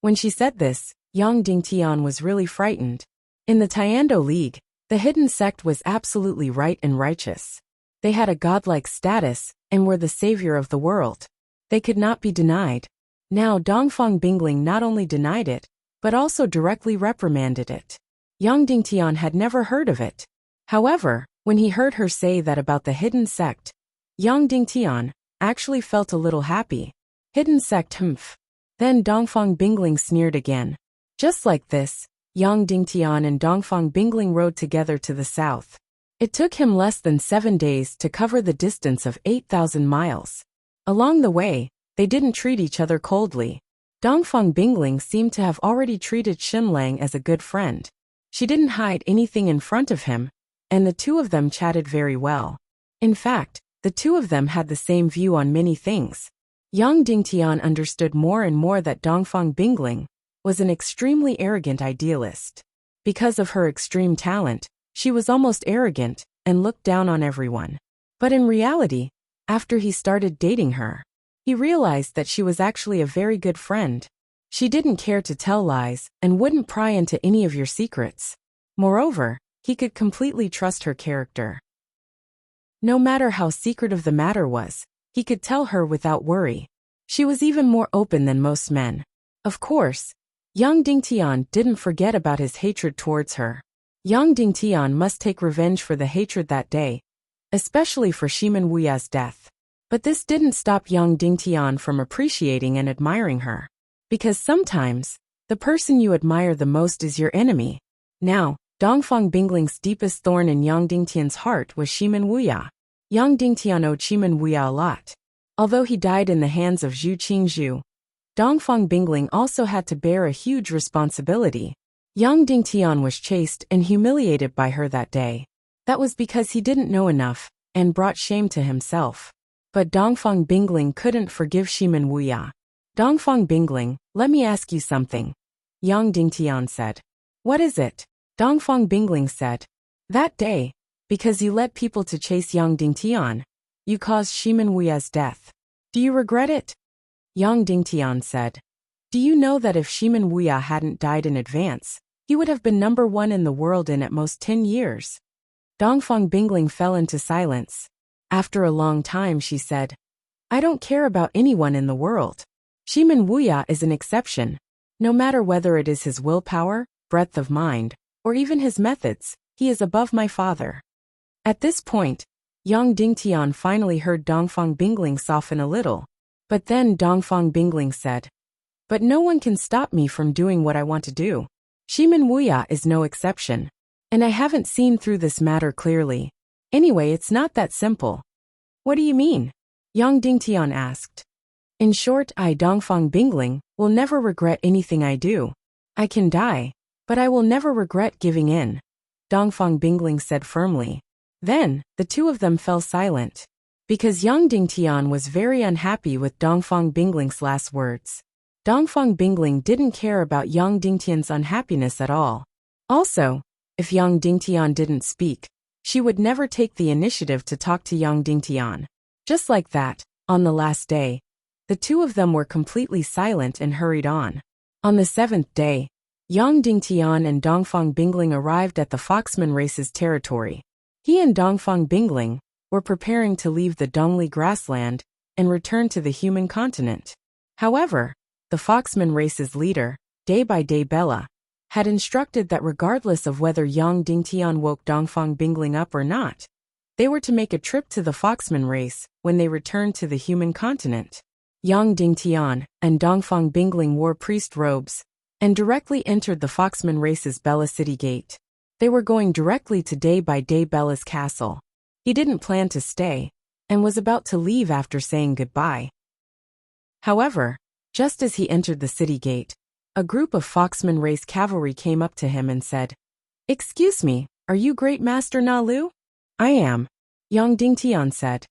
When she said this, Yang Dingtian was really frightened. In the Tiando League, the hidden sect was absolutely right and righteous. They had a godlike status and were the savior of the world. They could not be denied. Now Dongfang Bingling not only denied it, but also directly reprimanded it. Yang Dingtian had never heard of it. However, when he heard her say that about the hidden sect, Yang Dingtian actually felt a little happy. Hidden sect humph. Then Dongfang Bingling sneered again. Just like this, Yang Dingtian and Dongfang Bingling rode together to the south. It took him less than 7 days to cover the distance of 8,000 miles. Along the way, they didn't treat each other coldly. Dongfang Bingling seemed to have already treated Xinlang as a good friend. She didn't hide anything in front of him, and the two of them chatted very well. In fact, the two of them had the same view on many things. Yang Dingtian understood more and more that Dongfang Bingling was an extremely arrogant idealist. Because of her extreme talent, she was almost arrogant and looked down on everyone. But in reality, after he started dating her, he realized that she was actually a very good friend. She didn't care to tell lies and wouldn't pry into any of your secrets. Moreover, he could completely trust her character. No matter how secretive the matter was, he could tell her without worry. She was even more open than most men. Of course, Yang Dingtian didn't forget about his hatred towards her. Yang Dingtian must take revenge for the hatred that day, especially for Shimin Wuya's death. But this didn't stop Yang Dingtian from appreciating and admiring her. Because sometimes, the person you admire the most is your enemy. Now, Dongfang Bingling's deepest thorn in Yang Dingtian's heart was Shimin Wuya. Yang Dingtian owed Shimin Wuya a lot. Although he died in the hands of Zhu Qingzhu, Dongfang Bingling also had to bear a huge responsibility. Yang Dingtian was chased and humiliated by her that day. That was because he didn't know enough, and brought shame to himself. But Dongfang Bingling couldn't forgive Shimin Wuya. Dongfang Bingling, let me ask you something, Yang Dingtian said. What is it? Dongfang Bingling said. That day, because you led people to chase Yang Dingtian, you caused Shimin Wuya's death. Do you regret it? Yang Dingtian said. Do you know that if Shimin Wuya hadn't died in advance, he would have been #1 in the world in at most 10 years? Dongfang Bingling fell into silence. After a long time she said, I don't care about anyone in the world. Shimin Wuya is an exception. No matter whether it is his willpower, breadth of mind, or even his methods, he is above my father. At this point, Yang Dingtian finally heard Dongfang Bingling soften a little. But then Dongfang Bingling said, But no one can stop me from doing what I want to do. Shimin Wuya is no exception. And I haven't seen through this matter clearly. Anyway, it's not that simple. What do you mean? Yang Dingtian asked. In short, I, Dongfang Bingling, will never regret anything I do. I can die, but I will never regret giving in, Dongfang Bingling said firmly. Then, the two of them fell silent. Because Yang Dingtian was very unhappy with Dongfang Bingling's last words. Dongfang Bingling didn't care about Yang Dingtian's unhappiness at all. Also, if Yang Dingtian didn't speak, she would never take the initiative to talk to Yang Dingtian. Just like that, on the last day, the two of them were completely silent and hurried on. On the 7th day, Yang Dingtian and Dongfang Bingling arrived at the Foxman race's territory. He and Dongfang Bingling were preparing to leave the Dongli grassland and return to the human continent. However, the Foxman race's leader, Day by Day Bella, had instructed that regardless of whether Yang Dingtian woke Dongfang Bingling up or not, they were to make a trip to the Foxman race when they returned to the human continent. Yang Dingtian and Dongfang Bingling wore priest robes and directly entered the Foxman race's Bella City gate. They were going directly to Day by Day Bella's castle. He didn't plan to stay and was about to leave after saying goodbye. However, just as he entered the city gate, a group of Foxman race cavalry came up to him and said, "Excuse me, are you Great Master Nalu?" "I am," Yang Dingtian said.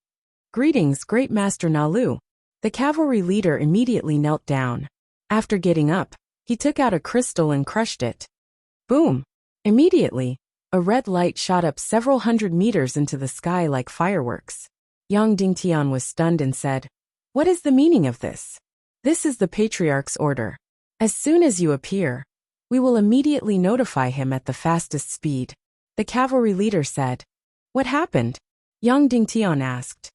"Greetings, Great Master Nalu." The cavalry leader immediately knelt down. After getting up, he took out a crystal and crushed it. Boom! Immediately, a red light shot up several hundred meters into the sky like fireworks. Yang Dingtian was stunned and said, "What is the meaning of this?" "This is the Patriarch's order. As soon as you appear, we will immediately notify him at the fastest speed." The cavalry leader said. "What happened?" Yang Dingtian asked.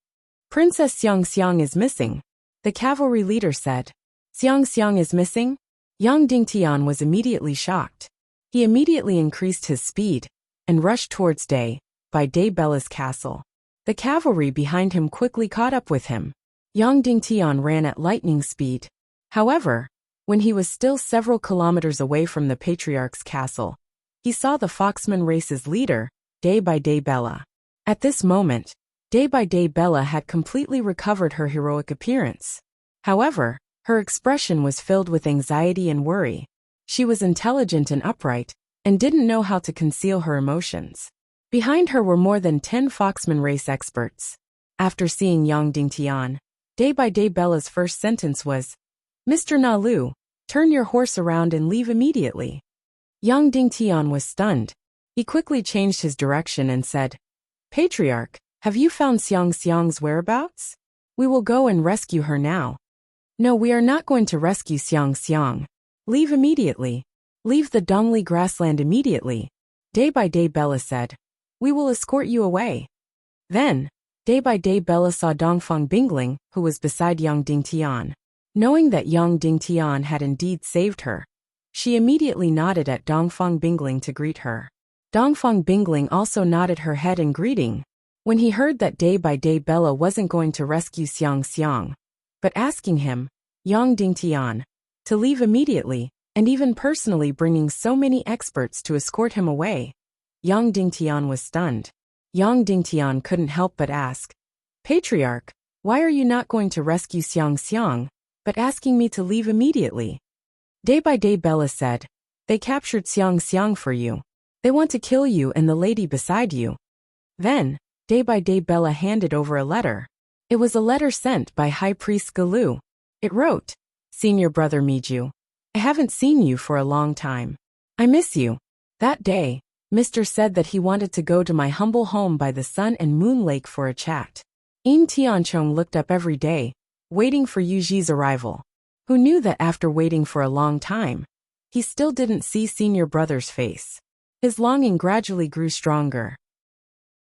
"Princess Xiang Xiang is missing," the cavalry leader said. "Xiang Xiang is missing?" Yang Dingtian was immediately shocked. He immediately increased his speed and rushed towards Day by Day Bella's castle. The cavalry behind him quickly caught up with him. Yang Dingtian ran at lightning speed. However, when he was still several kilometers away from the Patriarch's castle, he saw the Foxman race's leader, Day by Day Bella. At this moment, Day by Day Bella had completely recovered her heroic appearance. However, her expression was filled with anxiety and worry. She was intelligent and upright, and didn't know how to conceal her emotions. Behind her were more than 10 Foxman race experts. After seeing Yang Dingtian, Day by Day Bella's first sentence was, "Mr. Nalu, turn your horse around and leave immediately." Yang Dingtian was stunned. He quickly changed his direction and said, "Patriarch, have you found Xiang Xiang's whereabouts? We will go and rescue her now." "No, we are not going to rescue Xiang Xiang. Leave immediately. Leave the Dongli grassland immediately," Day by Day Bella said. "We will escort you away." Then, Day by Day Bella saw Dongfang Bingling, who was beside Yang Dingtian. Knowing that Yang Dingtian had indeed saved her, she immediately nodded at Dongfang Bingling to greet her. Dongfang Bingling also nodded her head in greeting. When he heard that Day by Day Bella wasn't going to rescue Xiang Xiang, but asking him, Yang Dingtian, to leave immediately, and even personally bringing so many experts to escort him away, Yang Dingtian was stunned. Yang Dingtian couldn't help but ask, "Patriarch, why are you not going to rescue Xiang Xiang, but asking me to leave immediately?" Day by Day Bella said, "They captured Xiang Xiang for you. They want to kill you and the lady beside you." Then, Day by Day Bella handed over a letter. It was a letter sent by High Priest Galu. It wrote, "Senior Brother Miju, I haven't seen you for a long time. I miss you." That day, Mr. said that he wanted to go to my humble home by the Sun and Moon Lake for a chat. Yin Tianchong looked up every day, waiting for Yuji's arrival. Who knew that after waiting for a long time, he still didn't see Senior Brother's face. His longing gradually grew stronger.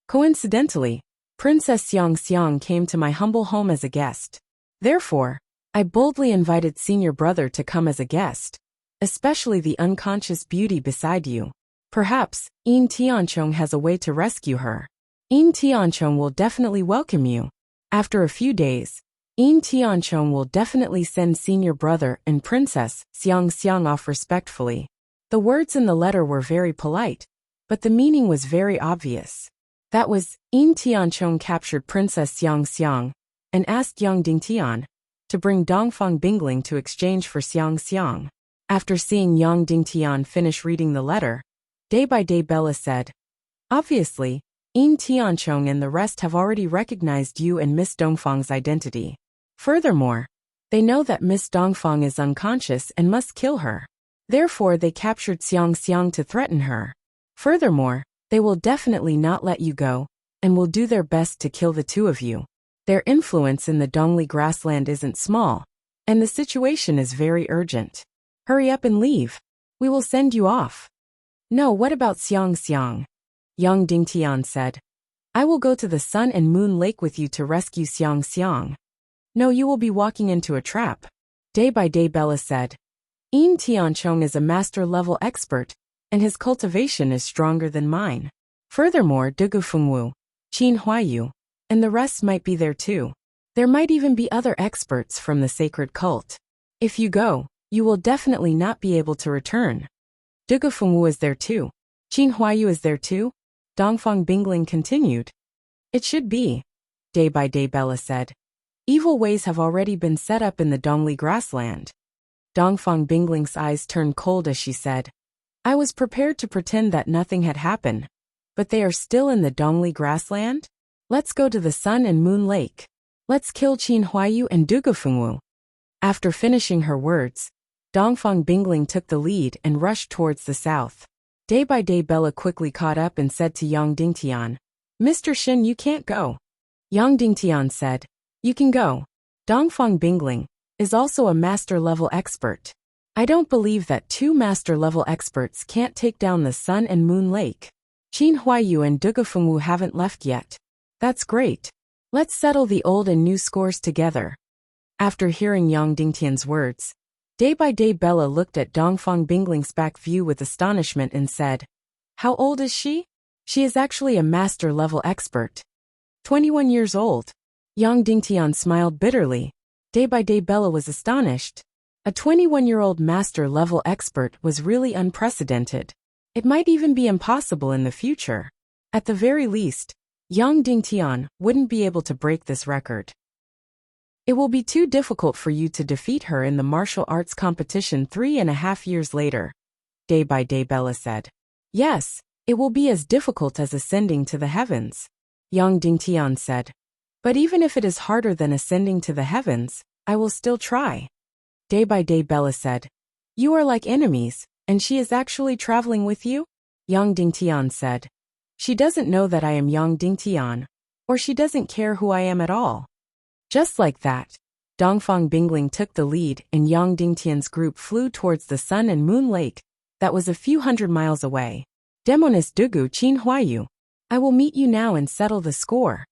Coincidentally, Princess Xiang Xiang came to my humble home as a guest. Therefore, I boldly invited Senior Brother to come as a guest, especially the unconscious beauty beside you. Perhaps, Yin Tianchong has a way to rescue her. Yin Tianchong will definitely welcome you. After a few days, Yin Tianchong will definitely send Senior Brother and Princess Xiang Xiang off respectfully. The words in the letter were very polite, but the meaning was very obvious. That was, Yin Tianchong captured Princess Xiang Xiang and asked Yang Dingtian to bring Dongfang Bingling to exchange for Xiang Xiang. After seeing Yang Dingtian finish reading the letter, Day by Day Bella said, "Obviously, Yin Tianchong and the rest have already recognized you and Miss Dongfang's identity. Furthermore, they know that Miss Dongfang is unconscious and must kill her. Therefore, they captured Xiang Xiang to threaten her. Furthermore, they will definitely not let you go, and will do their best to kill the two of you. Their influence in the Dongli grassland isn't small, and the situation is very urgent. Hurry up and leave. We will send you off." "No, what about Xiang Xiang?" Yang Dingtian said. "I will go to the Sun and Moon Lake with you to rescue Xiang Xiang." "No, you will be walking into a trap," Day by Day Bella said. Yin Tianchong is a master-level expert, and his cultivation is stronger than mine. Furthermore, Dugu Fengwu, Qin Huayu, and the rest might be there too. There might even be other experts from the sacred cult. If you go, you will definitely not be able to return. Dugu Fengwu is there too. Qin Huayu is there too? Dongfang Bingling continued. It should be. Day by day Bella said. Evil ways have already been set up in the Dongli grassland. Dongfang Bingling's eyes turned cold as she said. I was prepared to pretend that nothing had happened. But they are still in the Dongli grassland? Let's go to the Sun and Moon Lake. Let's kill Qin Huayu and Dugu Fengwu. After finishing her words, Dongfang Bingling took the lead and rushed towards the south. Day by day Bella quickly caught up and said to Yang Dingtian, Mr. Shin, you can't go. Yang Dingtian said, You can go. Dongfang Bingling is also a master-level expert. I don't believe that two master-level experts can't take down the Sun and Moon Lake. Qin Huayu and Dugu Fengwu haven't left yet. That's great. Let's settle the old and new scores together. After hearing Yang Dingtian's words, day by day Bella looked at Dongfang Bingling's back view with astonishment and said, How old is she? She is actually a master-level expert. 21 years old. Yang Dingtian smiled bitterly. Day by day Bella was astonished. A 21-year-old master-level expert was really unprecedented. It might even be impossible in the future. At the very least, Yang Dingtian wouldn't be able to break this record. It will be too difficult for you to defeat her in the martial arts competition 3.5 years later. Day by day Bella said. Yes, it will be as difficult as ascending to the heavens. Yang Dingtian said. But even if it is harder than ascending to the heavens, I will still try. Day by day Bella said. You are like enemies, and she is actually traveling with you? Yang Dingtian said. She doesn't know that I am Yang Dingtian, or she doesn't care who I am at all. Just like that, Dongfang Bingling took the lead and Yang Dingtian's group flew towards the Sun and Moon Lake that was a few hundred miles away. Demoness Dugu Qin Huayu. I will meet you now and settle the score.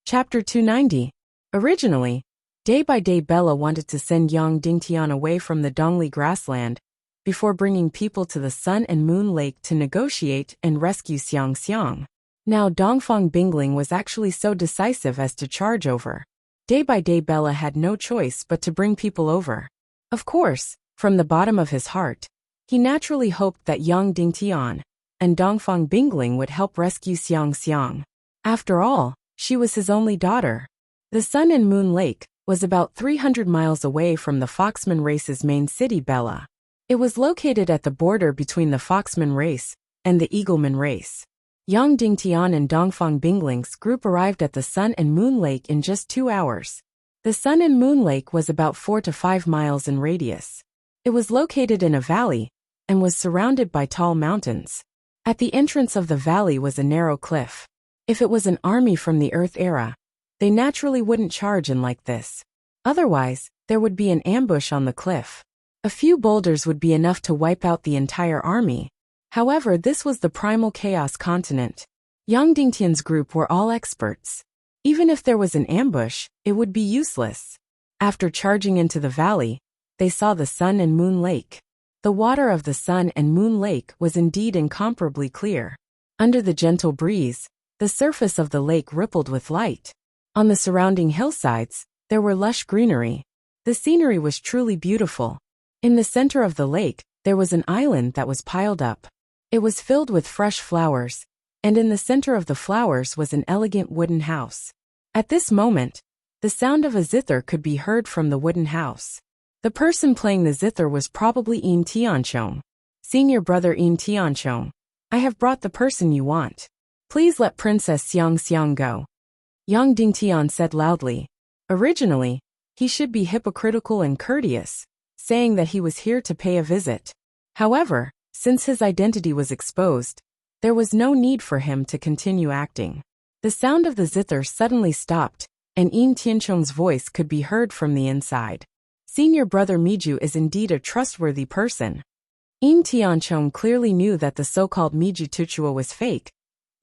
Chapter 290. Originally, day by day Bella wanted to send Yang Dingtian away from the Dongli grassland before bringing people to the Sun and Moon Lake to negotiate and rescue Xiang Xiang. Now Dongfang Bingling was actually so decisive as to charge over. Day by day Bella had no choice but to bring people over. Of course, from the bottom of his heart, he naturally hoped that Yang Dingtian and Dongfang Bingling would help rescue Xiang Xiang. After all, she was his only daughter. The Sun and Moon Lake was about 300 miles away from the Foxman race's main city, Bella. It was located at the border between the Foxman race and the Eagleman race. Yang Dingtian and Dongfang Bingling's group arrived at the Sun and Moon Lake in just 2 hours. The Sun and Moon Lake was about 4 to 5 miles in radius. It was located in a valley and was surrounded by tall mountains. At the entrance of the valley was a narrow cliff. If it was an army from the Earth era, they naturally wouldn't charge in like this. Otherwise, there would be an ambush on the cliff. A few boulders would be enough to wipe out the entire army. However, this was the primal chaos continent. Yang Dingtian's group were all experts. Even if there was an ambush, it would be useless. After charging into the valley, they saw the Sun and Moon Lake. The water of the Sun and Moon Lake was indeed incomparably clear. Under the gentle breeze, the surface of the lake rippled with light. On the surrounding hillsides, there were lush greenery. The scenery was truly beautiful. In the center of the lake, there was an island that was piled up. It was filled with fresh flowers, and in the center of the flowers was an elegant wooden house. At this moment, the sound of a zither could be heard from the wooden house. The person playing the zither was probably Yin Tianchong. Senior brother Yin Tianchong, I have brought the person you want. Please let Princess Xiang Xiang go. Yang Dingtian said loudly. Originally, he should be hypocritical and courteous, saying that he was here to pay a visit. However, since his identity was exposed, there was no need for him to continue acting. The sound of the zither suddenly stopped, and Yin Tianchong's voice could be heard from the inside. Senior brother Miju is indeed a trustworthy person. Yin Tianchong clearly knew that the so-called Miju Tuchua was fake,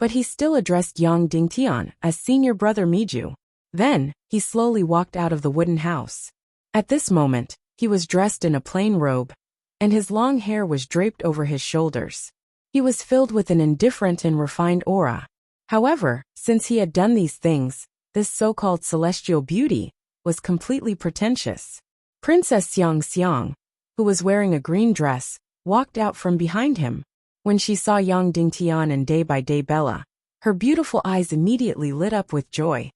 but he still addressed Yang Dingtian as senior brother Miju. Then, he slowly walked out of the wooden house. At this moment, He was dressed in a plain robe, and his long hair was draped over his shoulders. He was filled with an indifferent and refined aura. However, since he had done these things, this so-called celestial beauty was completely pretentious. Princess Xiang, who was wearing a green dress, walked out from behind him. When she saw Yang Dingtian and Day by Day Bella, her beautiful eyes immediately lit up with joy.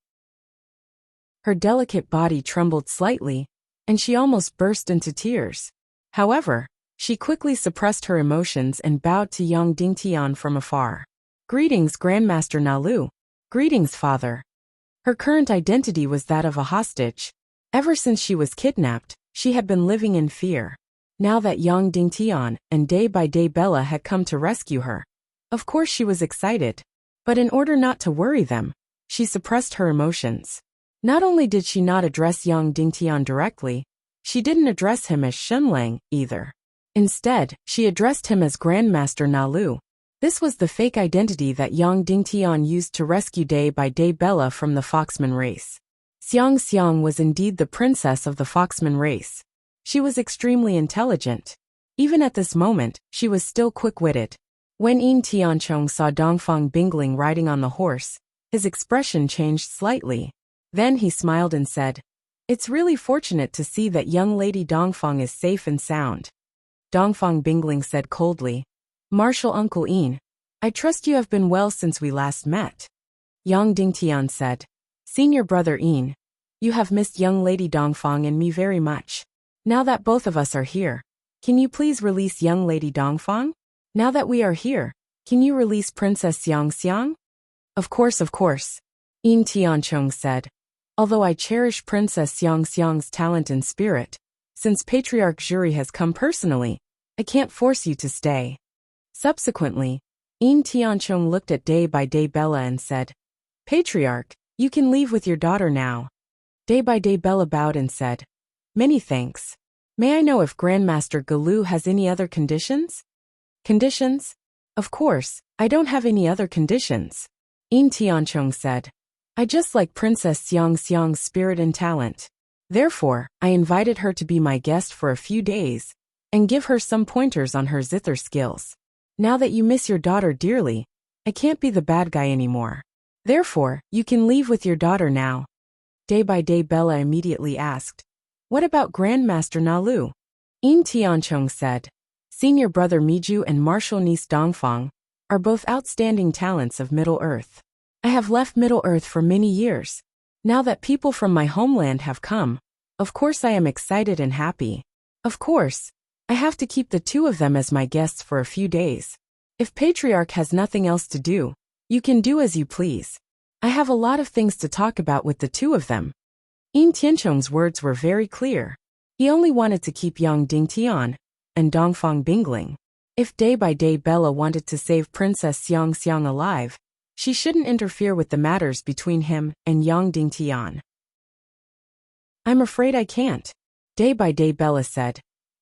Her delicate body trembled slightly, and she almost burst into tears. However, she quickly suppressed her emotions and bowed to Yang Dingtian from afar. "Greetings, Grandmaster Nalu." "Greetings, father." Her current identity was that of a hostage. Ever since she was kidnapped, she had been living in fear. Now that Yang Dingtian and Day by Day Bella had come to rescue her, of course she was excited. But in order not to worry them, she suppressed her emotions. Not only did she not address Yang Dingtian directly, she didn't address him as Shenlang either. Instead, she addressed him as Grandmaster Nalu. This was the fake identity that Yang Dingtian used to rescue Day by Day Bella from the Foxman race. Xiang was indeed the princess of the Foxman race. She was extremely intelligent. Even at this moment, she was still quick-witted. When Yin Tianchong saw Dongfang Bingling riding on the horse, his expression changed slightly. Then he smiled and said, "It's really fortunate to see that young lady Dongfang is safe and sound." Dongfang Bingling said coldly, "Martial Uncle Yin, I trust you have been well since we last met." Yang Dingtian said, "Senior brother Yin, you have missed young lady Dongfang and me very much. Now that both of us are here, can you please release young lady Dongfang? Now that we are here, can you release Princess Xiang?" Of course. Yin Tianchong said, "Although I cherish Princess Xiang's talent and spirit, since Patriarch Jury has come personally, I can't force you to stay." Subsequently, Yin Tianchong looked at Day by Day Bella and said, "Patriarch, you can leave with your daughter now." Day by Day Bella bowed and said, "Many thanks. May I know if Grandmaster Galu has any other conditions?" "Conditions? Of course, I don't have any other conditions." Yin Tianchong said, "I just like Princess Xiang's spirit and talent. Therefore, I invited her to be my guest for a few days, and give her some pointers on her zither skills. Now that you miss your daughter dearly, I can't be the bad guy anymore. Therefore, you can leave with your daughter now." Day by Day Bella immediately asked, "What about Grandmaster Nalu?" Yin Tianchong said, "Senior brother Miju and martial niece Dongfang are both outstanding talents of Middle Earth. I have left Middle Earth for many years. Now that people from my homeland have come, of course I am excited and happy. Of course, I have to keep the two of them as my guests for a few days. If Patriarch has nothing else to do, you can do as you please. I have a lot of things to talk about with the two of them." Yin Tianchong's words were very clear. He only wanted to keep Yang Dingtian and Dongfang Bingling. If Day by Day Bella wanted to save Princess Xiang alive, she shouldn't interfere with the matters between him and Yang Dingtian. "I'm afraid I can't," Day by Day Bella said.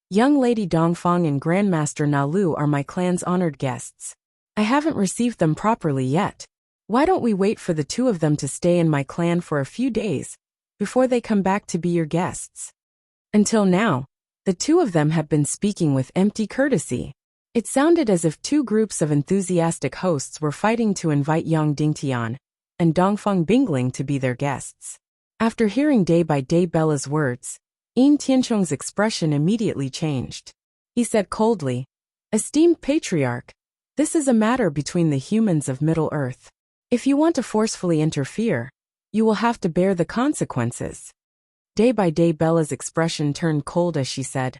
"Young lady Dongfang and Grandmaster Nalu are my clan's honored guests. I haven't received them properly yet. Why don't we wait for the two of them to stay in my clan for a few days, before they come back to be your guests?" Until now, the two of them had been speaking with empty courtesy. It sounded as if two groups of enthusiastic hosts were fighting to invite Yang Dingtian and Dongfang Bingling to be their guests. After hearing Day by Day Bella's words, Yin Tianchong's expression immediately changed. He said coldly, "Esteemed Patriarch, this is a matter between the humans of Middle Earth. If you want to forcefully interfere, you will have to bear the consequences." Day by Day Bella's expression turned cold as she said,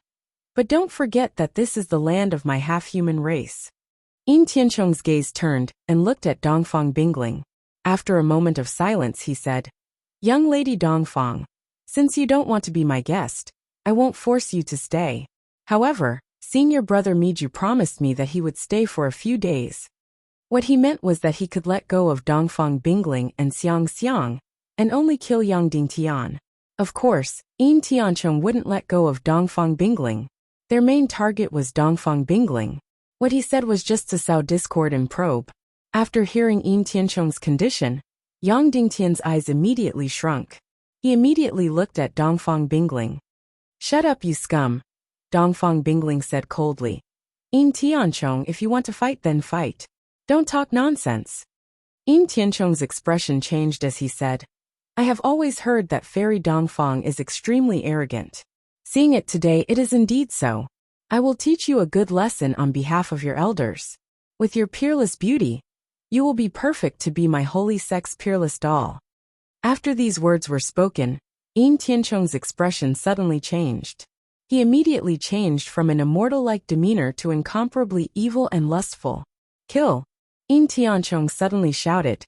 "But don't forget that this is the land of my half-human race." Yin Tianchong's gaze turned and looked at Dongfang Bingling. After a moment of silence he said, "Young lady Dongfang, since you don't want to be my guest, I won't force you to stay. However, senior brother Miju promised me that he would stay for a few days." What he meant was that he could let go of Dongfang Bingling and Xiang, and only kill Yang Dingtian. Of course, Yin Tianchong wouldn't let go of Dongfang Bingling. Their main target was Dongfang Bingling. What he said was just to sow discord and probe. After hearing Yin Tianchong's condition, Yang Dingtian's eyes immediately shrunk. He immediately looked at Dongfang Bingling. Shut up, you scum, Dongfang Bingling said coldly. In Tianchong, if you want to fight, then fight. Don't talk nonsense. In Tianchong's expression changed as he said, I have always heard that Fairy Dongfang is extremely arrogant. Seeing it today, it is indeed so. I will teach you a good lesson on behalf of your elders. With your peerless beauty, you will be perfect to be my holy sex peerless doll. After these words were spoken, In Tianchong's expression suddenly changed. He immediately changed from an immortal-like demeanor to incomparably evil and lustful. Kill! In Tianchong suddenly shouted.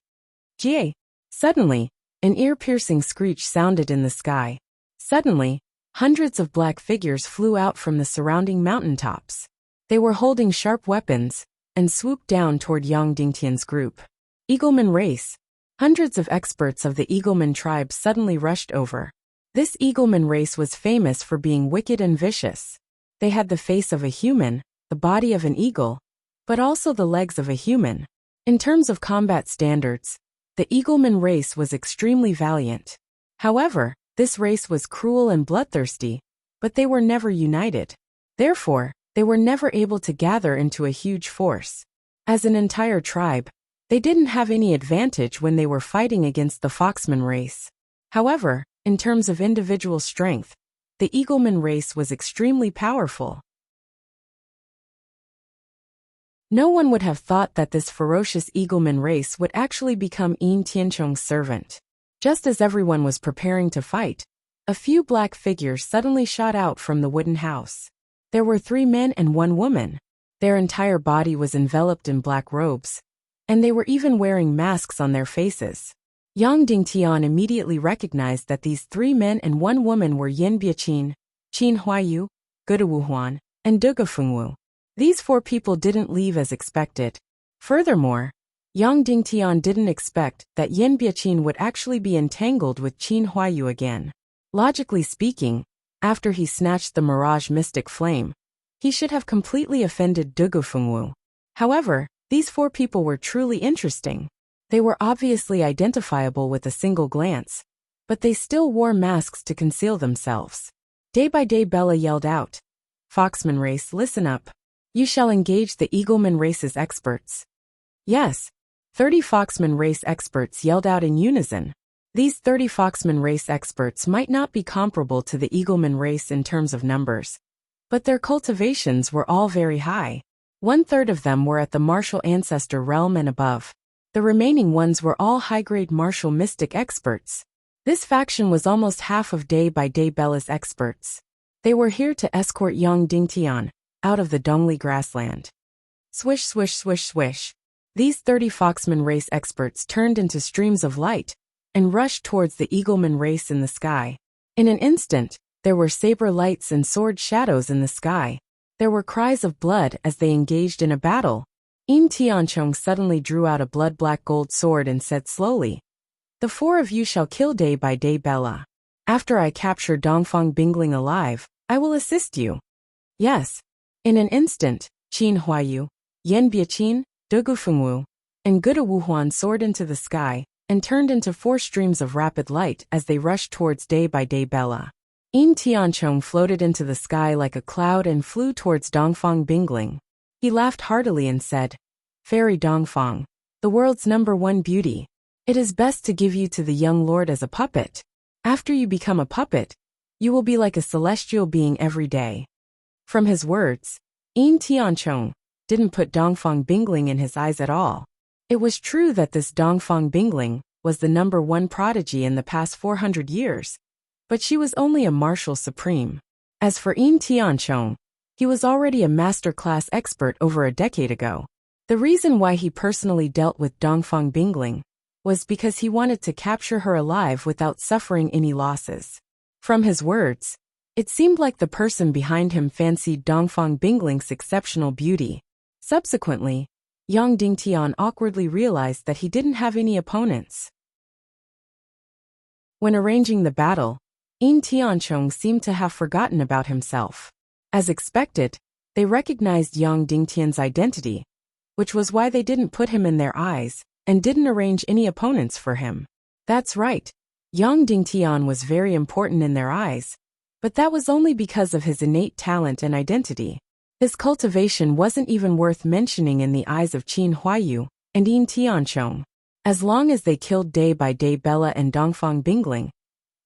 Jie! Suddenly, an ear-piercing screech sounded in the sky. Suddenly, hundreds of black figures flew out from the surrounding mountaintops. They were holding sharp weapons and swooped down toward Yang Dingtian's group. Eagleman race. Hundreds of experts of the Eagleman tribe suddenly rushed over. This Eagleman race was famous for being wicked and vicious. They had the face of a human, the body of an eagle, but also the legs of a human. In terms of combat standards, the Eagleman race was extremely valiant. However, this race was cruel and bloodthirsty, but they were never united. Therefore, they were never able to gather into a huge force. As an entire tribe, they didn't have any advantage when they were fighting against the Foxman race. However, in terms of individual strength, the Eagleman race was extremely powerful. No one would have thought that this ferocious Eagleman race would actually become In Tianchong's servant. Just as everyone was preparing to fight, a few black figures suddenly shot out from the wooden house. There were 3 men and 1 woman. Their entire body was enveloped in black robes, and they were even wearing masks on their faces. Yang Dingtian immediately recognized that these 3 men and 1 woman were Yin Biaqin, Qin Huayu, Gudawu Huan, and Duga Fengwu. These 4 people didn't leave as expected. Furthermore, Yang Dingtian didn't expect that Yin Biaqin would actually be entangled with Qin Huayu again. Logically speaking, after he snatched the Mirage Mystic Flame, he should have completely offended Dugu Fengwu. However, these 4 people were truly interesting. They were obviously identifiable with a single glance, but they still wore masks to conceal themselves. Day by day Bella yelled out, Foxman race, listen up. You shall engage the Eagleman race's experts. Yes, 30 Foxman race experts yelled out in unison. These 30 Foxman race experts might not be comparable to the Eagleman race in terms of numbers, but their cultivations were all very high. 1/3 of them were at the martial ancestor realm and above. The remaining ones were all high-grade martial mystic experts. This faction was almost half of Day by Day Bella's experts. They were here to escort Yang Dingtian out of the Dongli grassland. Swish, swish, swish, swish. These 30 Foxman race experts turned into streams of light and rushed towards the Eagleman race in the sky. In an instant, there were saber lights and sword shadows in the sky. There were cries of blood as they engaged in a battle. In Tianchong suddenly drew out a blood-black gold sword and said slowly, The 4 of you shall kill Day by Day Bella. After I capture Dongfang Bingling alive, I will assist you. Yes. In an instant, Qin Huayu, Yen Biaqin, Dugu Fengwu, and Gudawu Huan soared into the sky and turned into 4 streams of rapid light as they rushed towards Day by Day Bella. In Tianchong floated into the sky like a cloud and flew towards Dongfang Bingling. He laughed heartily and said, Fairy Dongfang, the world's #1 beauty. It is best to give you to the young lord as a puppet. After you become a puppet, you will be like a celestial being every day. From his words, In Tianchong didn't put Dongfang Bingling in his eyes at all. It was true that this Dongfang Bingling was the #1 prodigy in the past 400 years, but she was only a martial supreme. As for In Tianchong, he was already a master-class expert over a decade ago. The reason why he personally dealt with Dongfang Bingling was because he wanted to capture her alive without suffering any losses. From his words, it seemed like the person behind him fancied Dongfang Bingling's exceptional beauty. Subsequently, Yang Dingtian awkwardly realized that he didn't have any opponents. When arranging the battle, In Tianchong seemed to have forgotten about himself. As expected, they recognized Yang Dingtian's identity, which was why they didn't put him in their eyes and didn't arrange any opponents for him. That's right, Yang Dingtian was very important in their eyes, But that was only because of his innate talent and identity. His cultivation wasn't even worth mentioning in the eyes of Qin Huayu and Yin Tianchong. As long as they killed day by day Bella and Dongfang Bingling,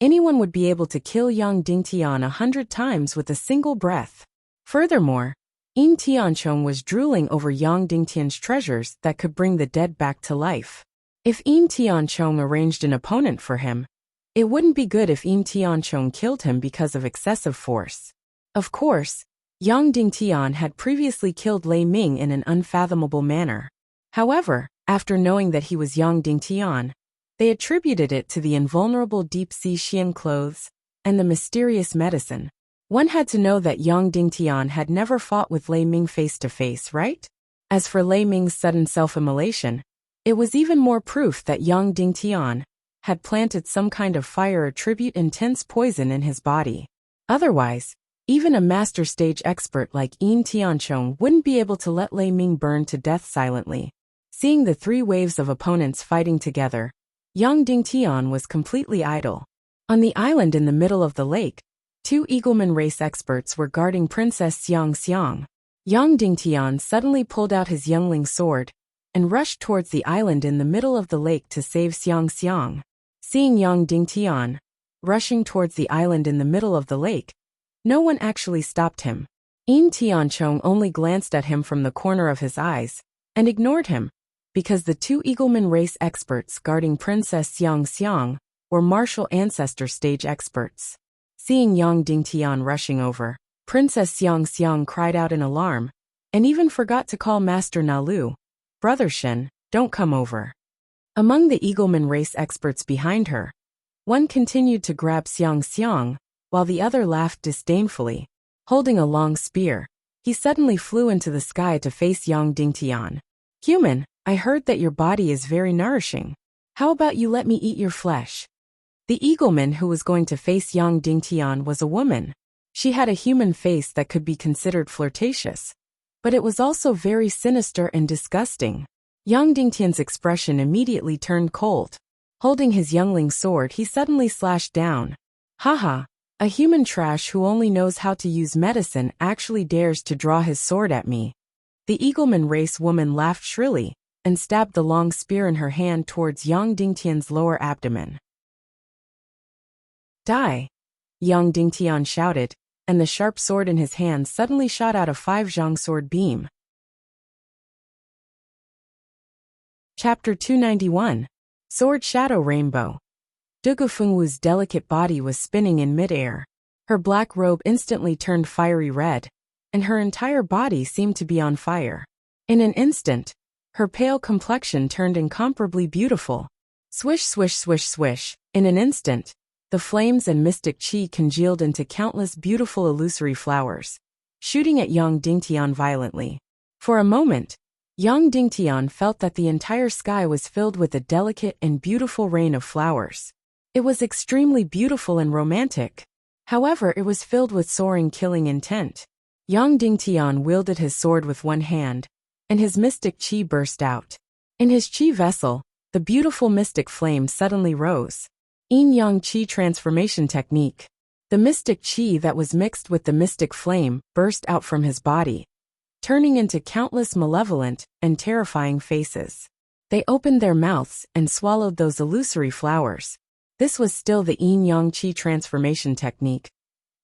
anyone would be able to kill Yang Dingtian 100 times with a single breath. Furthermore, Yin Tianchong was drooling over Yang Dingtian's treasures that could bring the dead back to life. If Yin Tianchong arranged an opponent for him, it wouldn't be good if Yin Tianchong killed him because of excessive force. Of course, Yang Dingtian had previously killed Lei Ming in an unfathomable manner. However, after knowing that he was Yang Dingtian, they attributed it to the invulnerable deep-sea Xian clothes and the mysterious medicine. One had to know that Yang Dingtian had never fought with Lei Ming face-to-face, right? As for Lei Ming's sudden self-immolation, it was even more proof that Yang Dingtian had planted some kind of fire attribute intense poison in his body. Otherwise, even a master stage expert like Yin Tianchong wouldn't be able to let Lei Ming burn to death silently. Seeing the three waves of opponents fighting together, Yang Dingtian was completely idle. On the island in the middle of the lake, two Eagleman race experts were guarding Princess Xiang Xiang. Yang Dingtian suddenly pulled out his youngling sword and rushed towards the island in the middle of the lake to save Xiang Xiang. Seeing Yang Dingtian rushing towards the island in the middle of the lake, no one actually stopped him. Yin Tianchong only glanced at him from the corner of his eyes and ignored him, because the two Eagleman race experts guarding Princess Xiang Xiang were martial ancestor stage experts. Seeing Yang Dingtian rushing over, Princess Xiang Xiang cried out in alarm, and even forgot to call Master Nalu. "Brother Shen, don't come over." Among the Eagleman race experts behind her, one continued to grab Xiang Xiang, while the other laughed disdainfully. Holding a long spear, he suddenly flew into the sky to face Yang Dingtian. "Human, I heard that your body is very nourishing. How about you let me eat your flesh?" The Eagleman who was going to face Yang Dingtian was a woman. She had a human face that could be considered flirtatious, but it was also very sinister and disgusting. Yang Dingtian's expression immediately turned cold. Holding his youngling sword, he suddenly slashed down. "Haha, a human trash who only knows how to use medicine actually dares to draw his sword at me." The Eagleman race woman laughed shrilly and stabbed the long spear in her hand towards Yang Dingtian's lower abdomen. "Die!" Yang Dingtian shouted, and the sharp sword in his hand suddenly shot out a 5-zhang sword beam. Chapter 291. Sword Shadow Rainbow. Dugu Fengwu's delicate body was spinning in midair. Her black robe instantly turned fiery red, and her entire body seemed to be on fire. In an instant, her pale complexion turned incomparably beautiful. Swish, swish, swish, swish. In an instant, the flames and mystic qi congealed into countless beautiful illusory flowers, shooting at Yang Dingtian violently. For a moment, Yang Dingtian felt that the entire sky was filled with a delicate and beautiful rain of flowers. It was extremely beautiful and romantic. However, it was filled with soaring killing intent. Yang Dingtian wielded his sword with one hand, and his mystic qi burst out. In his qi vessel, the beautiful mystic flame suddenly rose. Yin Yang Qi transformation technique. The mystic qi that was mixed with the mystic flame burst out from his body, turning into countless malevolent and terrifying faces. They opened their mouths and swallowed those illusory flowers. This was still the Yin Yang Qi transformation technique.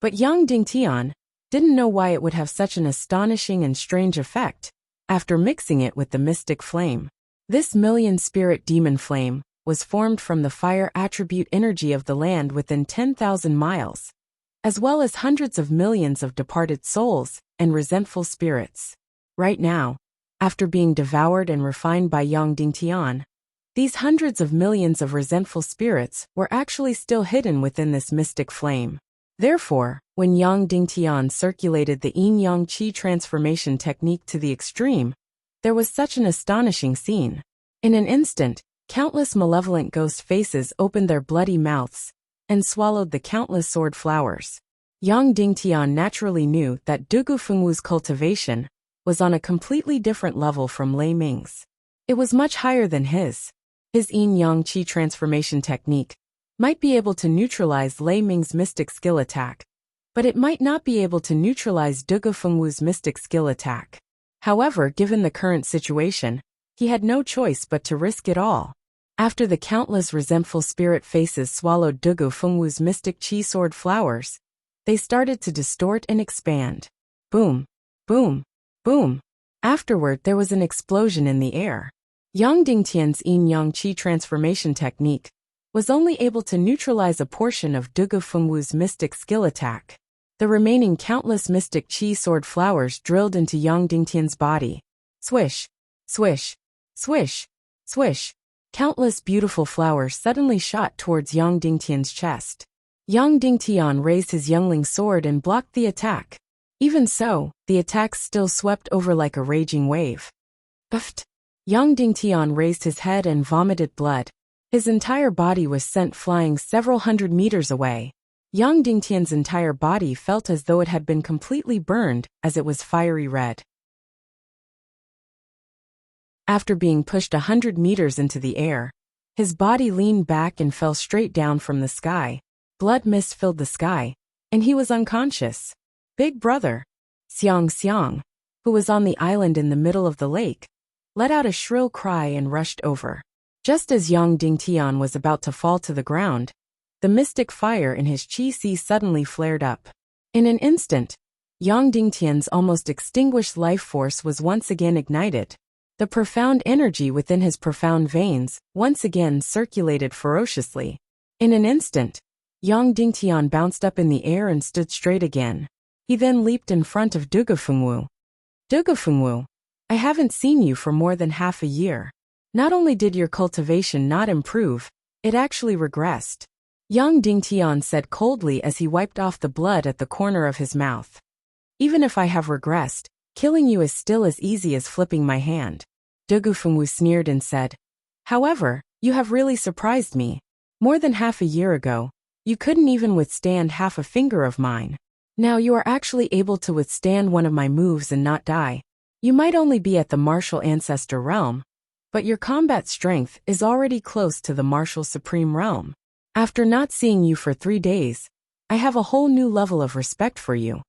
But Yang Dingtian didn't know why it would have such an astonishing and strange effect after mixing it with the mystic flame. This million-spirit demon flame was formed from the fire attribute energy of the land within 10,000 miles, as well as hundreds of millions of departed souls and resentful spirits. Right now, after being devoured and refined by Yang Dingtian, these hundreds of millions of resentful spirits were actually still hidden within this mystic flame. Therefore, when Yang Dingtian circulated the Yin Yang Qi transformation technique to the extreme, there was such an astonishing scene. In an instant, countless malevolent ghost faces opened their bloody mouths and swallowed the countless sword flowers. Yang Dingtian naturally knew that Dugu Fengwu's cultivation was on a completely different level from Lei Ming's. It was much higher than his. His Yin Yang Qi transformation technique might be able to neutralize Lei Ming's mystic skill attack, but it might not be able to neutralize Dugu Fengwu's mystic skill attack. However, given the current situation, he had no choice but to risk it all. After the countless resentful spirit faces swallowed Dugu Fengwu's mystic chi sword flowers, they started to distort and expand. Boom, boom, boom. Afterward, there was an explosion in the air. Yang Dingtian's yin-yang qi transformation technique was only able to neutralize a portion of Dugu Fengwu's mystic skill attack. The remaining countless mystic chi sword flowers drilled into Yang Dingtian's body. Swish, swish, swish, swish. Countless beautiful flowers suddenly shot towards Yang Dingtian's chest. Yang Dingtian raised his youngling sword and blocked the attack. Even so, the attacks still swept over like a raging wave. Uft! Yang Dingtian raised his head and vomited blood. His entire body was sent flying several hundred meters away. Yang Dingtian's entire body felt as though it had been completely burned, as it was fiery red. After being pushed 100 meters into the air, his body leaned back and fell straight down from the sky. Blood mist filled the sky, and he was unconscious. Big Brother, Xiang Xiang, who was on the island in the middle of the lake, let out a shrill cry and rushed over. Just as Yang Dingtian was about to fall to the ground, the mystic fire in his chi si suddenly flared up. In an instant, Yang Dingtian's almost extinguished life force was once again ignited. The profound energy within his profound veins once again circulated ferociously. In an instant, Yang Dingtian bounced up in the air and stood straight again. He then leaped in front of Dugu Fengwu. Dugu Fengwu, I haven't seen you for more than half a year. Not only did your cultivation not improve, it actually regressed. Yang Dingtian said coldly as he wiped off the blood at the corner of his mouth. Even if I have regressed, killing you is still as easy as flipping my hand. Dugu Fengwu sneered and said, however, you have really surprised me. More than half a year ago, you couldn't even withstand half a finger of mine. Now you are actually able to withstand one of my moves and not die. You might only be at the martial ancestor realm, but your combat strength is already close to the martial supreme realm. After not seeing you for 3 days, I have a whole new level of respect for you.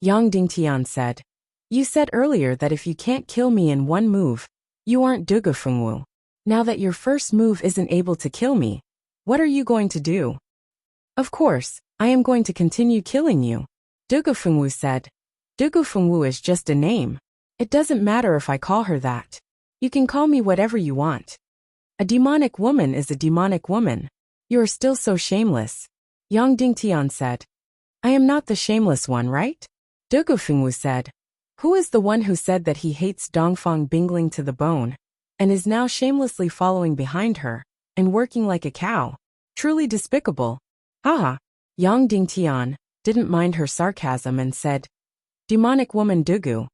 Yang Dingtian said, you said earlier that if you can't kill me in one move, you aren't Dugu Fengwu. Now that your first move isn't able to kill me, what are you going to do? Of course, I am going to continue killing you. Dugu Fengwu said, Dugu Fengwu is just a name. It doesn't matter if I call her that. You can call me whatever you want. A demonic woman is a demonic woman. You are still so shameless. Yang Dingtian said, I am not the shameless one, right? Dugu Fengwu said, who is the one who said that he hates Dongfang Bingling to the bone, and is now shamelessly following behind her, and working like a cow? Truly despicable. Haha. Yang Dingtian didn't mind her sarcasm and said, demonic woman Dugu,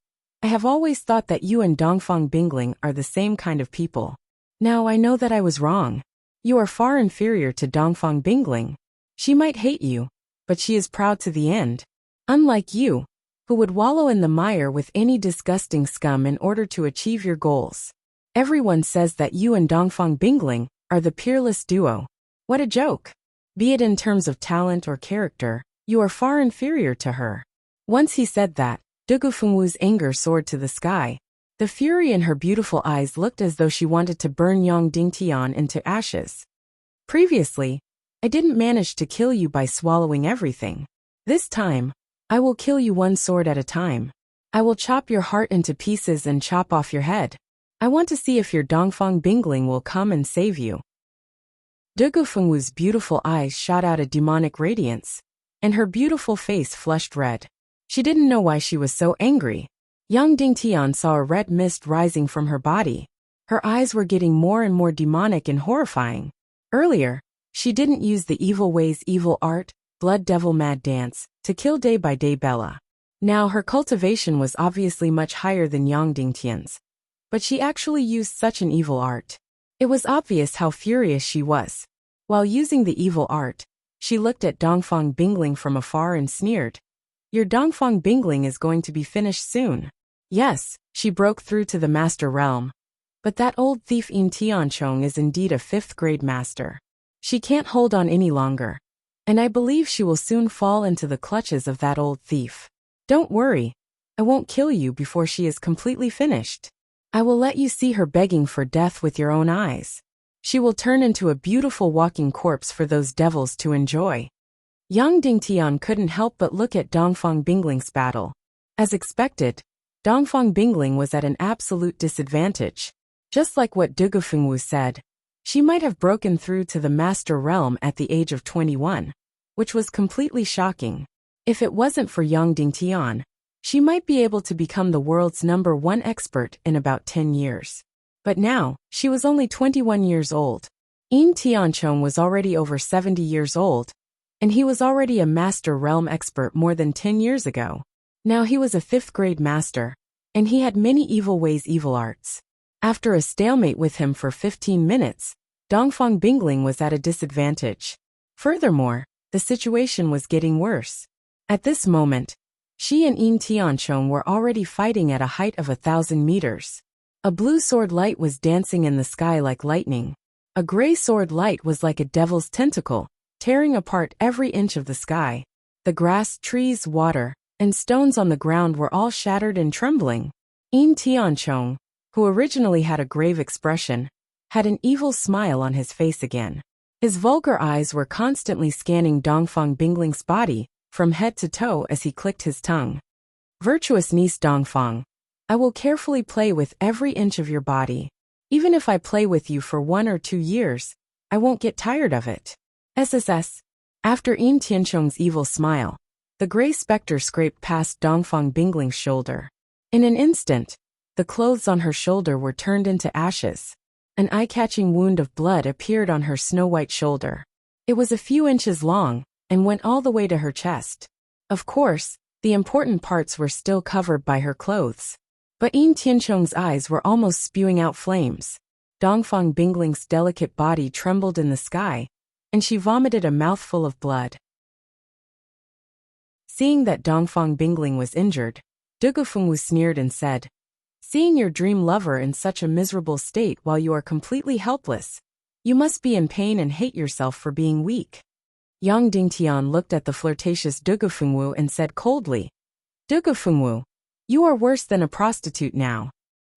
I have always thought that you and Dongfang Bingling are the same kind of people. Now I know that I was wrong. You are far inferior to Dongfang Bingling. She might hate you, but she is proud to the end. Unlike you, who would wallow in the mire with any disgusting scum in order to achieve your goals. Everyone says that you and Dongfang Bingling are the peerless duo. What a joke! Be it in terms of talent or character, you are far inferior to her. Once he said that, Dugu Fengwu's anger soared to the sky. The fury in her beautiful eyes looked as though she wanted to burn Yang Dingtian into ashes. Previously, I didn't manage to kill you by swallowing everything. This time, I will kill you one sword at a time. I will chop your heart into pieces and chop off your head. I want to see if your Dongfang Bingling will come and save you. Dugu Fengwu's beautiful eyes shot out a demonic radiance, and her beautiful face flushed red. She didn't know why she was so angry. Yang Dingtian saw a red mist rising from her body. Her eyes were getting more and more demonic and horrifying. Earlier, she didn't use the evil ways evil art, blood devil mad dance, to kill day by day Bella. Now her cultivation was obviously much higher than Yang Dingtian's. But she actually used such an evil art. It was obvious how furious she was. While using the evil art, she looked at Dongfang Bingling from afar and sneered. Your Dongfang Bingling is going to be finished soon. Yes, she broke through to the master realm. But that old thief Yin Tianchong is indeed a 5th grade master. She can't hold on any longer. and I believe she will soon fall into the clutches of that old thief. Don't worry, I won't kill you before she is completely finished. I will let you see her begging for death with your own eyes. She will turn into a beautiful walking corpse for those devils to enjoy." Yang Dingtian couldn't help but look at Dongfang Bingling's battle. As expected, Dongfang Bingling was at an absolute disadvantage. Just like what Dugufengwu said, she might have broken through to the Master Realm at the age of 21, which was completely shocking. If it wasn't for Yang Dingtian, she might be able to become the world's #1 expert in about 10 years. But now, she was only 21 years old. Yin Tianchong was already over 70 years old, and he was already a Master Realm expert more than 10 years ago. Now he was a 5th grade master, and he had many evil ways, evil arts. After a stalemate with him for 15 minutes, Dongfang Bingling was at a disadvantage. Furthermore, the situation was getting worse. At this moment, she and Yin Tianchong were already fighting at a height of 1,000 meters. A blue sword light was dancing in the sky like lightning. A gray sword light was like a devil's tentacle, tearing apart every inch of the sky. The grass, trees, water, and stones on the ground were all shattered and trembling. Yin Tianchong, who originally had a grave expression, had an evil smile on his face again. His vulgar eyes were constantly scanning Dongfang Bingling's body, from head to toe as he clicked his tongue. "Virtuous niece Dongfang, I will carefully play with every inch of your body. Even if I play with you for 1 or 2 years, I won't get tired of it." SSS. After Yin Tianchong's evil smile, the gray specter scraped past Dongfang Bingling's shoulder. In an instant, the clothes on her shoulder were turned into ashes. An eye-catching wound of blood appeared on her snow-white shoulder. It was a few inches long, and went all the way to her chest. Of course, the important parts were still covered by her clothes. But Yin Tianchong's eyes were almost spewing out flames. Dongfang Bingling's delicate body trembled in the sky, and she vomited a mouthful of blood. Seeing that Dongfang Bingling was injured, Dugufengwu sneered and said, "Seeing your dream lover in such a miserable state while you are completely helpless, you must be in pain and hate yourself for being weak." Yang Dingtian looked at the flirtatious Dugufengwu and said coldly, "Dugufengwu, you are worse than a prostitute now."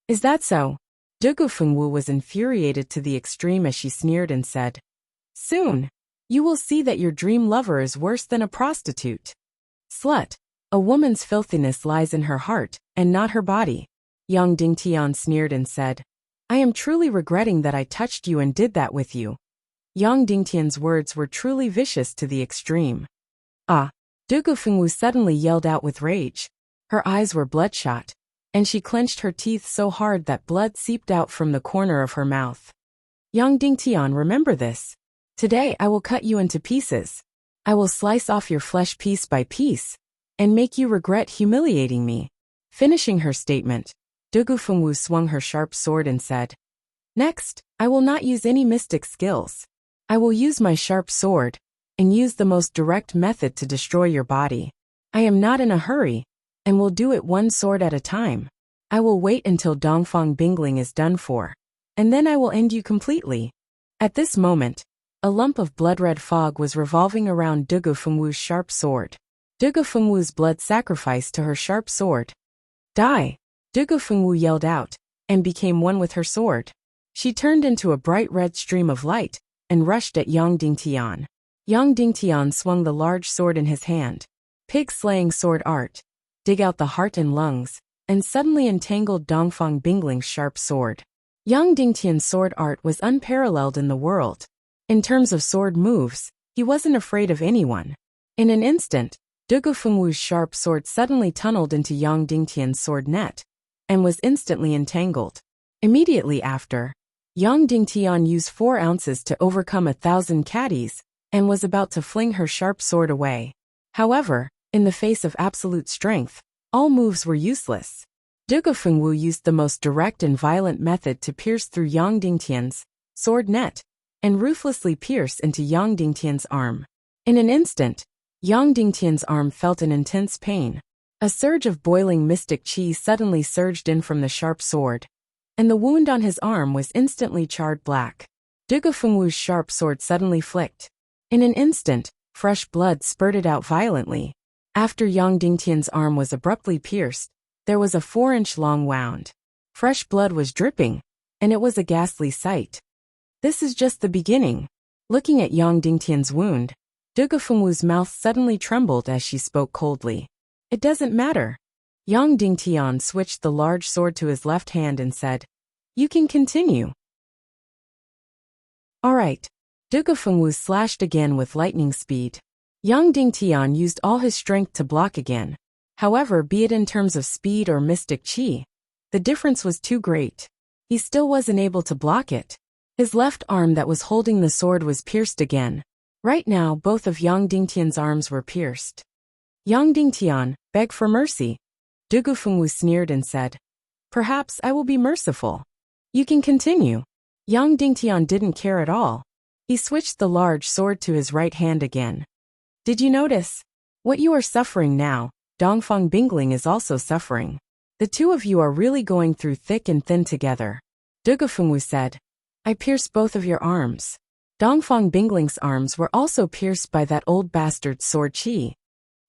"Is that so?" Dugufengwu was infuriated to the extreme as she sneered and said, "Soon, you will see that your dream lover is worse than a prostitute. Slut, a woman's filthiness lies in her heart, and not her body." Yang Dingtian sneered and said, "I am truly regretting that I touched you and did that with you." Yang Dingtian's words were truly vicious to the extreme. "Ah!" Dugufengwu suddenly yelled out with rage. Her eyes were bloodshot, and she clenched her teeth so hard that blood seeped out from the corner of her mouth. "Yang Dingtian, remember this. Today I will cut you into pieces. I will slice off your flesh piece by piece, and make you regret humiliating me." Finishing her statement, Dugufengwu swung her sharp sword and said, "Next, I will not use any mystic skills. I will use my sharp sword, and use the most direct method to destroy your body. I am not in a hurry, and will do it one sword at a time. I will wait until Dongfang Bingling is done for, and then I will end you completely." At this moment, a lump of blood-red fog was revolving around Dugufengwu's sharp sword. Dugufengwu's blood sacrificed to her sharp sword. "Die!" Dugufengwu yelled out, and became one with her sword. She turned into a bright red stream of light, and rushed at Yang Dingtian. Yang Dingtian swung the large sword in his hand. Pig-slaying sword art. Dig out the heart and lungs, and suddenly entangled Dongfang Bingling's sharp sword. Yang Dingtian's sword art was unparalleled in the world. In terms of sword moves, he wasn't afraid of anyone. In an instant, Dugufengwu's sharp sword suddenly tunneled into Yang Dingtian's sword net, and was instantly entangled. Immediately after, Yang Dingtian used 4 ounces to overcome 1,000 caddies, and was about to fling her sharp sword away. However, in the face of absolute strength, all moves were useless. Dugufengwu used the most direct and violent method to pierce through Yang Dingtian's sword net, and ruthlessly pierce into Yang Dingtian's arm. In an instant, Yang Dingtian's arm felt an intense pain. A surge of boiling mystic qi suddenly surged in from the sharp sword, and the wound on his arm was instantly charred black. Dugufengwu's sharp sword suddenly flicked. In an instant, Fresh blood spurted out violently. After Yang Dingtian's arm was abruptly pierced, there was a 4-inch-long wound. Fresh blood was dripping, and it was a ghastly sight. This is just the beginning. Looking at Yang Dingtian's wound, Dugafengwu's mouth suddenly trembled as she spoke coldly. It doesn't matter. Yang Dingtian switched the large sword to his left hand and said, "You can continue." All right. Dugafengwu slashed again with lightning speed. Yang Dingtian used all his strength to block again. However, be it in terms of speed or mystic qi, the difference was too great. He still wasn't able to block it. His left arm that was holding the sword was pierced again. Right now, both of Yang Dingtian's arms were pierced. Yang Dingtian, beg for mercy. Dugafengwu sneered and said, "Perhaps I will be merciful. You can continue." Yang Dingtian didn't care at all. He switched the large sword to his right hand again. Did you notice? What you are suffering now, Dongfang Bingling is also suffering. The two of you are really going through thick and thin together. Dugafengwu said, "I pierced both of your arms." Dongfang Bingling's arms were also pierced by that old bastard's sword qi.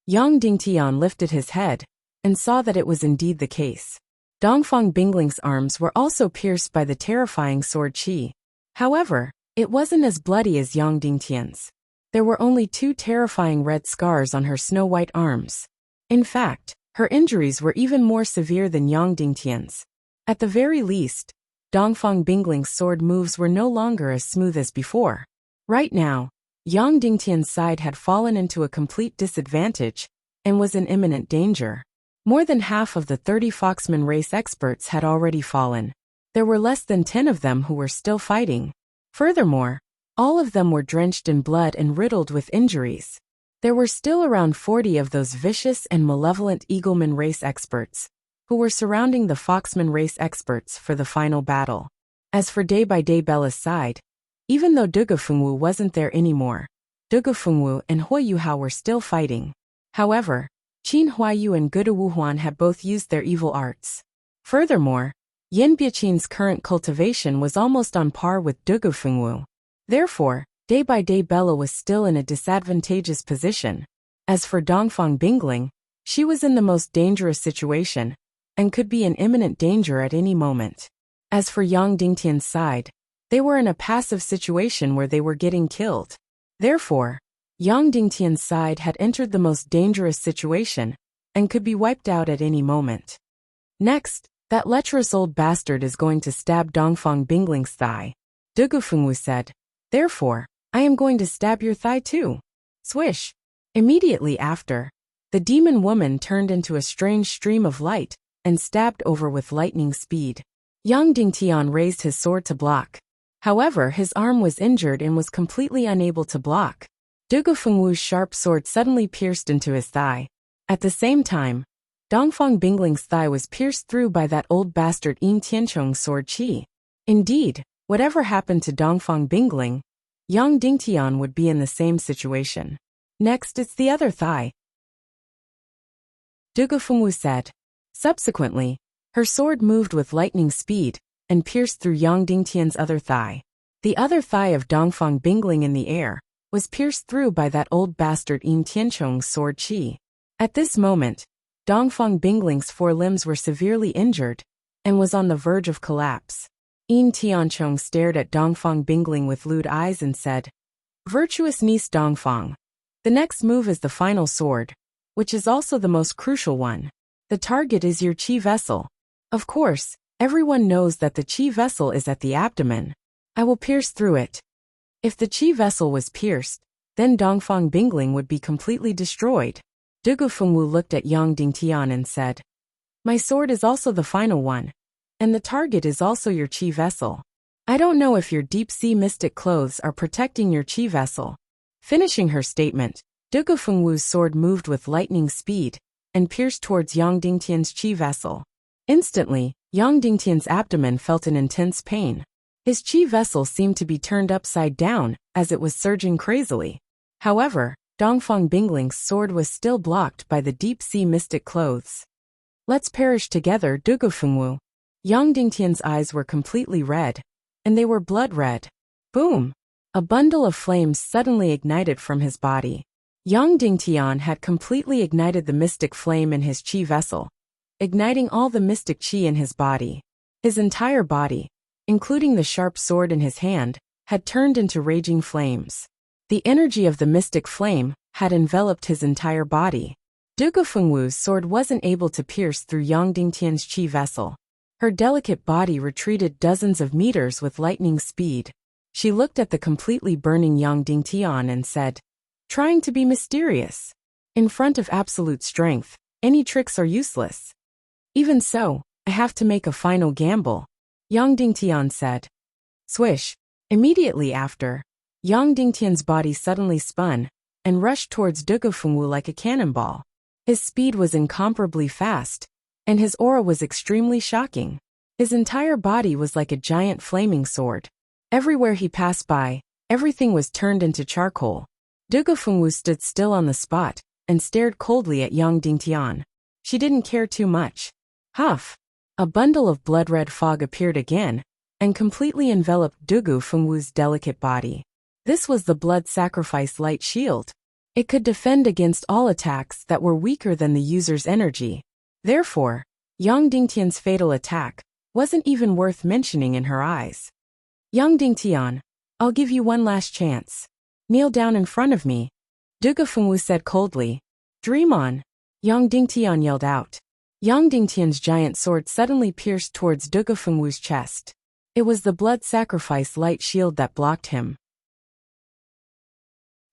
Yang Dingtian lifted his head and saw that it was indeed the case. Dongfang Bingling's arms were also pierced by the terrifying sword qi. However, it wasn't as bloody as Yang Dingtian's. There were only 2 terrifying red scars on her snow-white arms. In fact, her injuries were even more severe than Yang Dingtian's. At the very least, Dongfang Bingling's sword moves were no longer as smooth as before. Right now, Yang Dingtian's side had fallen into a complete disadvantage and was in imminent danger. More than half of the 30 Foxman race experts had already fallen. There were less than 10 of them who were still fighting. Furthermore, all of them were drenched in blood and riddled with injuries. There were still around 40 of those vicious and malevolent Eagleman race experts, who were surrounding the Foxman race experts for the final battle. As for Day by Day Bella's side, even though Dugafengwu wasn't there anymore, Dugafengwu and Huayuhao were still fighting. However, Qin Huayu and Guduwuhuan had both used their evil arts. Furthermore, Yin Biaqin's current cultivation was almost on par with Dugafengwu. Therefore, Day by Day Bella was still in a disadvantageous position. As for Dongfang Bingling, she was in the most dangerous situation, and could be in imminent danger at any moment. As for Yang Dingtian's side, they were in a passive situation where they were getting killed. Therefore, Yang Dingtian's side had entered the most dangerous situation, and could be wiped out at any moment. Next, that lecherous old bastard is going to stab Dongfang Bingling's thigh. Dugafengwu said, "Therefore, I am going to stab your thigh too." Swish! Immediately after, the demon woman turned into a strange stream of light and stabbed over with lightning speed. Yang Dingtian raised his sword to block. However, his arm was injured and was completely unable to block. Dugafengwu's sharp sword suddenly pierced into his thigh. At the same time, Dongfang Bingling's thigh was pierced through by that old bastard Yin Tianchong's sword qi. Indeed, whatever happened to Dongfang Bingling, Yang Dingtian would be in the same situation. Next, it's the other thigh, Dugafengwu said. Subsequently, her sword moved with lightning speed and pierced through Yang Dingtian's other thigh. The other thigh of Dongfang Bingling in the air was pierced through by that old bastard Yin Tianchong's sword qi. At this moment, Dongfang Bingling's 4 limbs were severely injured and was on the verge of collapse. Yin Tianchong stared at Dongfang Bingling with lewd eyes and said, "Virtuous niece Dongfang. The next move is the final sword, which is also the most crucial one. The target is your qi vessel. Of course, everyone knows that the qi vessel is at the abdomen. I will pierce through it." If the qi vessel was pierced, then Dongfang Bingling would be completely destroyed. Dugafengwu looked at Yang Dingtian and said, "My sword is also the final one, and the target is also your qi vessel. I don't know if your deep-sea mystic clothes are protecting your qi vessel." Finishing her statement, Dugafengwu's sword moved with lightning speed and pierced towards Yang Dingtian's qi vessel. Instantly, Yang Dingtian's abdomen felt an intense pain. His qi vessel seemed to be turned upside down as it was surging crazily. However, Dongfang Bingling's sword was still blocked by the deep-sea mystic clothes. "Let's perish together, Dugafengwu." Yang Dingtian's eyes were completely red, and they were blood red. Boom! A bundle of flames suddenly ignited from his body. Yang Dingtian had completely ignited the mystic flame in his qi vessel, igniting all the mystic qi in his body. His entire body, including the sharp sword in his hand, had turned into raging flames. The energy of the mystic flame had enveloped his entire body. Dugu Fengwu's sword wasn't able to pierce through Yang Dingtian's qi vessel. Her delicate body retreated dozens of meters with lightning speed. She looked at the completely burning Yang Dingtian and said, trying to be mysterious. In front of absolute strength, any tricks are useless. Even so, I have to make a final gamble, Yang Dingtian said. Swish. Immediately after, Yang Dingtian's body suddenly spun and rushed towards Dugu Fengwu like a cannonball. His speed was incomparably fast, and his aura was extremely shocking. His entire body was like a giant flaming sword. Everywhere he passed by, everything was turned into charcoal. Dugu Fengwu stood still on the spot and stared coldly at Yang Dingtian. She didn't care too much. Huff! A bundle of blood-red fog appeared again and completely enveloped Dugu Fengwu's delicate body. This was the blood sacrifice light shield. It could defend against all attacks that were weaker than the user's energy. Therefore, Yang Dingtian's fatal attack wasn't even worth mentioning in her eyes. Yang Dingtian, I'll give you one last chance. Kneel down in front of me, Dugu Fengwu said coldly. Dream on, Yang Dingtian yelled out. Yang Dingtian's giant sword suddenly pierced towards Dugu Fengwu's chest. It was the blood sacrifice light shield that blocked him.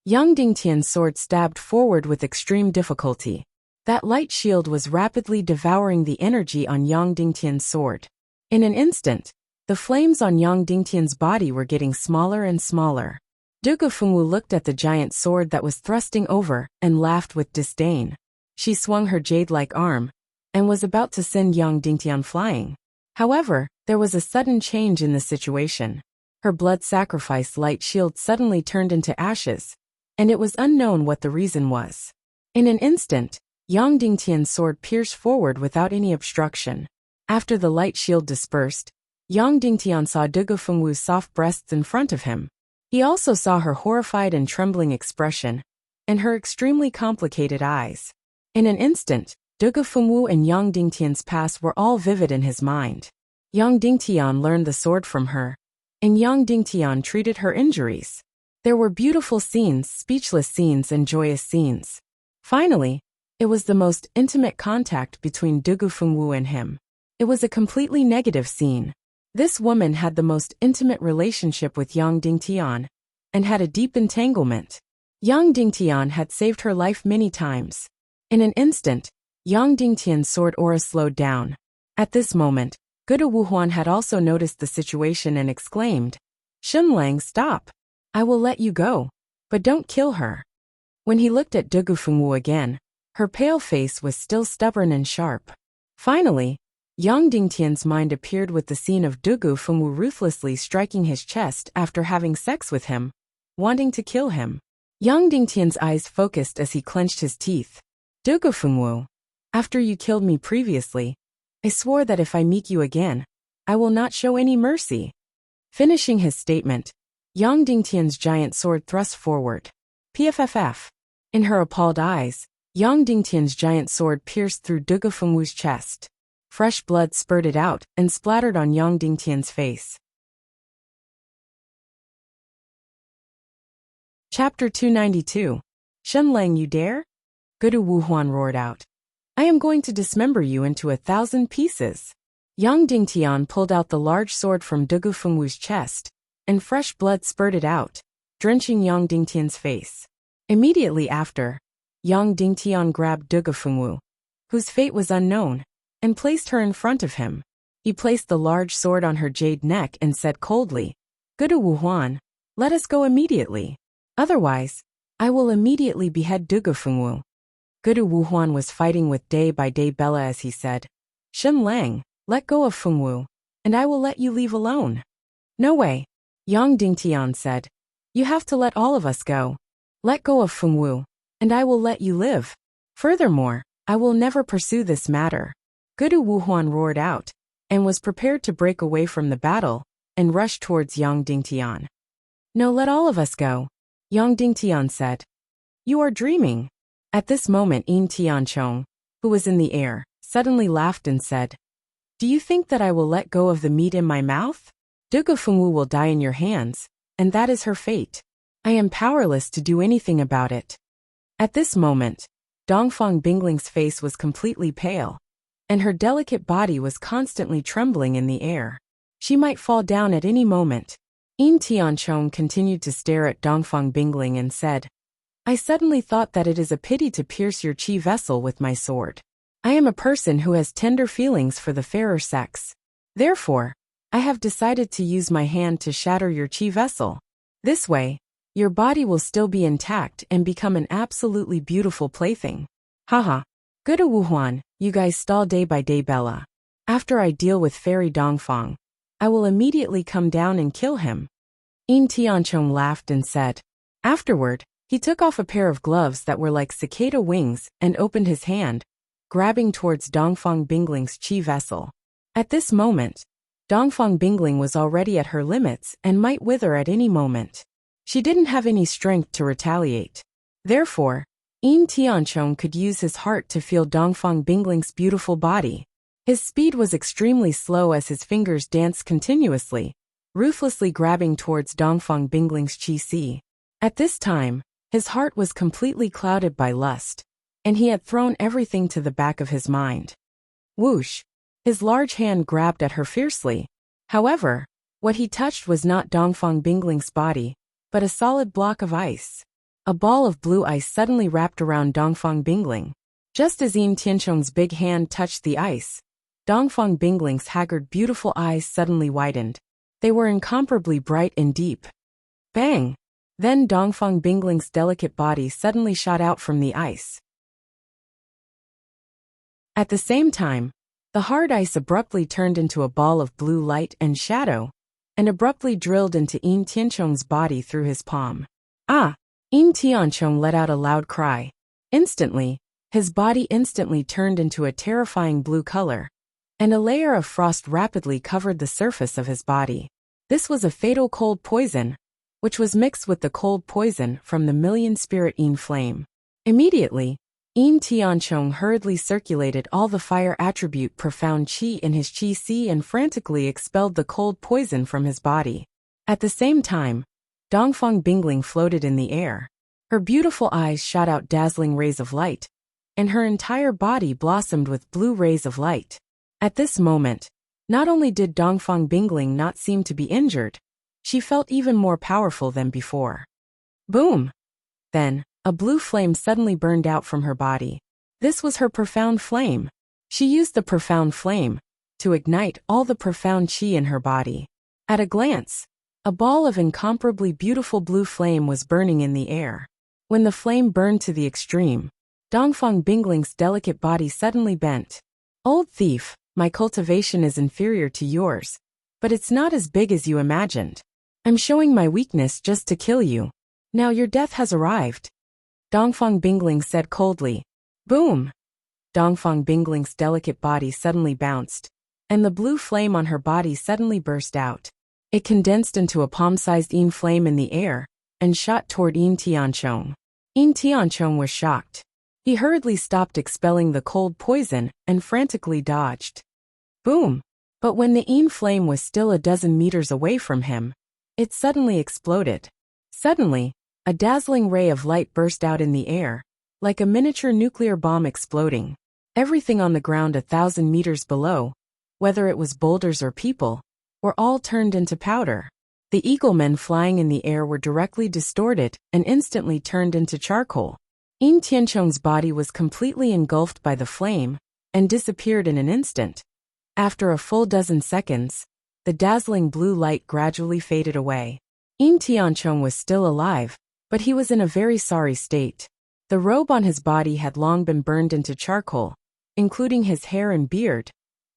Yang Dingtian's sword stabbed forward with extreme difficulty. That light shield was rapidly devouring the energy on Yang Dingtian's sword. In an instant, the flames on Yang Dingtian's body were getting smaller and smaller. Dugu Fengwu looked at the giant sword that was thrusting over and laughed with disdain. She swung her jade-like arm and was about to send Yang Dingtian flying. However, there was a sudden change in the situation. Her blood sacrifice light shield suddenly turned into ashes, and it was unknown what the reason was. In an instant, Yang Dingtian's sword pierced forward without any obstruction. After the light shield dispersed, Yang Dingtian saw Dugu Fengwu's soft breasts in front of him. He also saw her horrified and trembling expression, and her extremely complicated eyes. In an instant, Dugu Fengwu and Yang Dingtian's past were all vivid in his mind. Yang Dingtian learned the sword from her, and Yang Dingtian treated her injuries. There were beautiful scenes, speechless scenes, and joyous scenes. Finally, it was the most intimate contact between Dugu Fengwu and him. It was a completely negative scene. This woman had the most intimate relationship with Yang Dingtian, and had a deep entanglement. Yang Dingtian had saved her life many times. In an instant, Yang Dingtian's sword aura slowed down. At this moment, Gudu Wuhuan had also noticed the situation and exclaimed, Shunlang, stop! I will let you go, but don't kill her. When he looked at Dugu Fengwu again, her pale face was still stubborn and sharp. Finally, Yang Dingtian's mind appeared with the scene of Dugu Fengwu ruthlessly striking his chest after having sex with him, wanting to kill him. Yang Dingtian's eyes focused as he clenched his teeth. Dugu Fengwu, after you killed me previously, I swore that if I meet you again, I will not show any mercy. Finishing his statement, Yang Dingtian's giant sword thrust forward. PFFF. In her appalled eyes, Yang Dingtian's giant sword pierced through Dugu Fengwu's chest. Fresh blood spurted out and splattered on Yang Dingtian's face. Chapter 292. Shunlang, you dare? Gudu Wuhuan roared out. I am going to dismember you into 1,000 pieces. Yang Dingtian pulled out the large sword from Dugu Fengwu's chest, and fresh blood spurted out, drenching Yang Dingtian's face. Immediately after, Yang Dingtian grabbed Dugu Fengwu, whose fate was unknown, and placed her in front of him. He placed the large sword on her jade neck and said coldly, Gudu Wuhuan, let us go immediately. Otherwise, I will immediately behead Dugu Fengwu. Gudu Wuhuan was fighting with day-by-day Bella as he said, Shunlang, let go of Fengwu, and I will let you leave alone. No way, Yang Dingtian said. You have to let all of us go. Let go of Fengwu, and I will let you live. Furthermore, I will never pursue this matter. Gudu Wuhuan roared out, and was prepared to break away from the battle, and rush towards Yang Dingtian. No, let all of us go, Yang Dingtian said. You are dreaming. At this moment Yin Tianchong, who was in the air, suddenly laughed and said, Do you think that I will let go of the meat in my mouth? Duge Fengwu will die in your hands, and that is her fate. I am powerless to do anything about it. At this moment, Dongfang Bingling's face was completely pale, and her delicate body was constantly trembling in the air. She might fall down at any moment. Yin Tianchong continued to stare at Dongfang Bingling and said, I suddenly thought that it is a pity to pierce your chi vessel with my sword. I am a person who has tender feelings for the fairer sex. Therefore, I have decided to use my hand to shatter your chi vessel. This way, your body will still be intact and become an absolutely beautiful plaything. Haha. Good Wuhuan, you guys stall day by day Bella. After I deal with Fairy Dongfang, I will immediately come down and kill him. Yin Tianchong laughed and said. Afterward, he took off a pair of gloves that were like cicada wings and opened his hand, grabbing towards Dongfang Bingling's chi vessel. At this moment, Dongfang Bingling was already at her limits and might wither at any moment. She didn't have any strength to retaliate. Therefore, Yin Tianchong could use his heart to feel Dongfang Bingling's beautiful body. His speed was extremely slow as his fingers danced continuously, ruthlessly grabbing towards Dongfang Bingling's chi. At this time, his heart was completely clouded by lust, and he had thrown everything to the back of his mind. Whoosh! His large hand grabbed at her fiercely. However, what he touched was not Dongfang Bingling's body, but a solid block of ice. A ball of blue ice suddenly wrapped around Dongfang Bingling. Just as Yin Tianchong's big hand touched the ice, Dongfang Bingling's haggard beautiful eyes suddenly widened. They were incomparably bright and deep. Bang! Then Dongfang Bingling's delicate body suddenly shot out from the ice. At the same time, the hard ice abruptly turned into a ball of blue light and shadow, and abruptly drilled into Yin Tianchong's body through his palm. Ah! Yin Tianchong let out a loud cry. Instantly, his body instantly turned into a terrifying blue color, and a layer of frost rapidly covered the surface of his body. This was a fatal cold poison, which was mixed with the cold poison from the million spirit Yin flame. Immediately, Yin Tianchong hurriedly circulated all the fire attribute profound qi in his qi and frantically expelled the cold poison from his body. At the same time, Dongfang Bingling floated in the air. Her beautiful eyes shot out dazzling rays of light, and her entire body blossomed with blue rays of light. At this moment, not only did Dongfang Bingling not seem to be injured, she felt even more powerful than before. Boom! Then, a blue flame suddenly burned out from her body. This was her profound flame. She used the profound flame to ignite all the profound qi in her body. At a glance, a ball of incomparably beautiful blue flame was burning in the air. When the flame burned to the extreme, Dongfang Bingling's delicate body suddenly bent. Old thief, my cultivation is inferior to yours, but it's not as big as you imagined. I'm showing my weakness just to kill you. Now your death has arrived. Dongfang Bingling said coldly. Boom! Dongfang Bingling's delicate body suddenly bounced, and the blue flame on her body suddenly burst out. It condensed into a palm-sized Yin flame in the air, and shot toward Yin Tianchong. Yin Tianchong was shocked. He hurriedly stopped expelling the cold poison and frantically dodged. Boom! But when the Yin flame was still a dozen meters away from him, it suddenly exploded. Suddenly, a dazzling ray of light burst out in the air, like a miniature nuclear bomb exploding. Everything on the ground 1,000 meters below, whether it was boulders or people, were all turned into powder. The eaglemen flying in the air were directly distorted and instantly turned into charcoal. Yin Tianchong's body was completely engulfed by the flame and disappeared in an instant. After a full dozen seconds, the dazzling blue light gradually faded away. Yin Tianchong was still alive, but he was in a very sorry state. The robe on his body had long been burned into charcoal, including his hair and beard.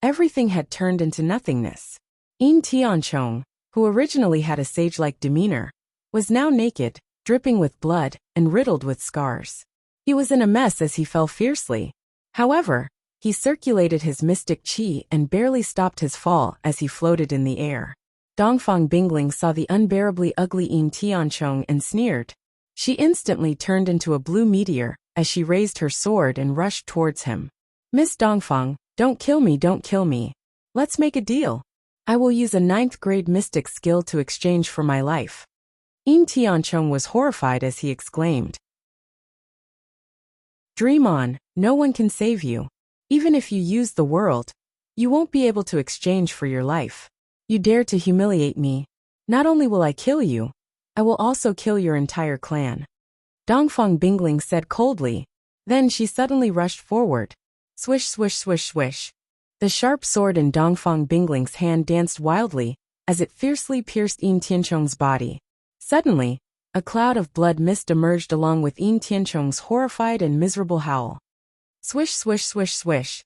Everything had turned into nothingness. Yin Tianchong, who originally had a sage-like demeanor, was now naked, dripping with blood, and riddled with scars. He was in a mess as he fell fiercely. However, he circulated his mystic qi and barely stopped his fall as he floated in the air. Dongfang Bingling saw the unbearably ugly Yin Tianchong and sneered. She instantly turned into a blue meteor as she raised her sword and rushed towards him. Miss Dongfang, don't kill me, don't kill me. Let's make a deal. I will use a 9th grade mystic skill to exchange for my life. Yin Tianchong was horrified as he exclaimed. Dream on, no one can save you. Even if you use the world, you won't be able to exchange for your life. You dare to humiliate me. Not only will I kill you, I will also kill your entire clan. Dongfang Bingling said coldly. Then she suddenly rushed forward. Swish, swish, swish, swish. The sharp sword in Dongfang Bingling's hand danced wildly as it fiercely pierced Yin Tianchong's body. Suddenly, a cloud of blood mist emerged along with Yin Tianchong's horrified and miserable howl. Swish, swish, swish, swish.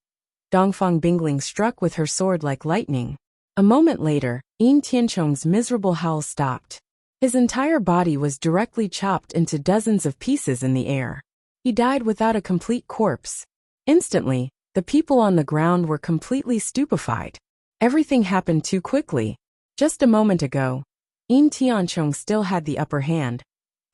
Dongfang Bingling struck with her sword like lightning. A moment later, Yin Tianchong's miserable howl stopped. His entire body was directly chopped into dozens of pieces in the air. He died without a complete corpse. Instantly, the people on the ground were completely stupefied. Everything happened too quickly. Just a moment ago, Yin Tianchong still had the upper hand,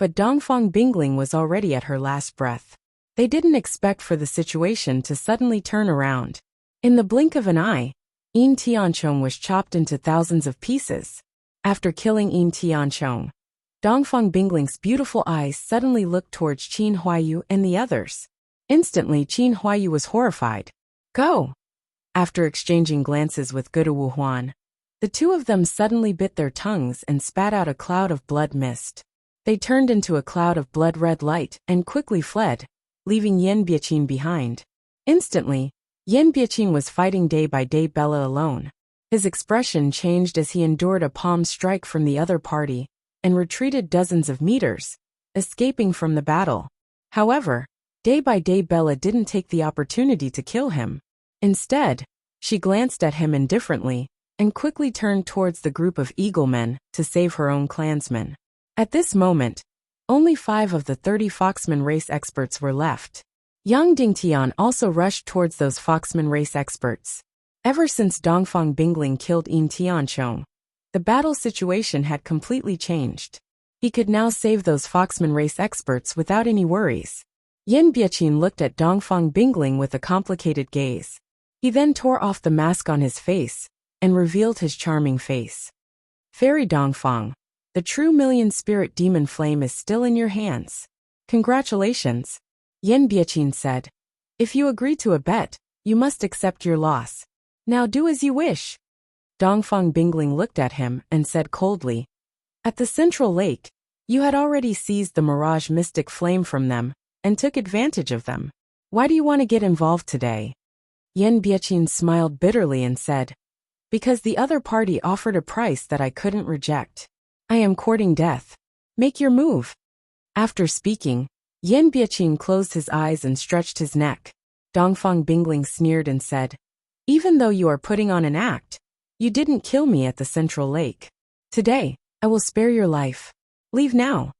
but Dongfang Bingling was already at her last breath. They didn't expect for the situation to suddenly turn around. In the blink of an eye, Yin Tianchong was chopped into thousands of pieces. After killing Yin Tianchong, Dongfang Bingling's beautiful eyes suddenly looked towards Qin Huayu and the others. Instantly Qin Huayu was horrified. Go! After exchanging glances with Gudu Wuhuan, the two of them suddenly bit their tongues and spat out a cloud of blood mist. They turned into a cloud of blood-red light and quickly fled, leaving Yan Biaqin behind. Instantly, Yan Biaqin was fighting day by day Bella alone. His expression changed as he endured a palm strike from the other party and retreated dozens of meters, escaping from the battle. However, day by day Bella didn't take the opportunity to kill him. Instead, she glanced at him indifferently and quickly turned towards the group of eaglemen to save her own clansmen. At this moment, only 5 of the 30 Foxman race experts were left. Yang Dingtian also rushed towards those Foxman race experts. Ever since Dongfang Bingling killed Yin Tianchong, the battle situation had completely changed. He could now save those Foxman race experts without any worries. Yan Biaqin looked at Dongfang Bingling with a complicated gaze. He then tore off the mask on his face and revealed his charming face. Fairy Dongfang, the true million-spirit demon flame is still in your hands. Congratulations, Yan Biaqin said. If you agree to a bet, you must accept your loss. Now do as you wish. Dongfang Bingling looked at him and said coldly. At the central lake, you had already seized the mirage mystic flame from them and took advantage of them. Why do you want to get involved today? Yan Biaqin smiled bitterly and said, because the other party offered a price that I couldn't reject. I am courting death. Make your move. After speaking, Yan Biaqin closed his eyes and stretched his neck. Dongfang Bingling sneered and said, even though you are putting on an act, you didn't kill me at the central lake. Today, I will spare your life. Leave now.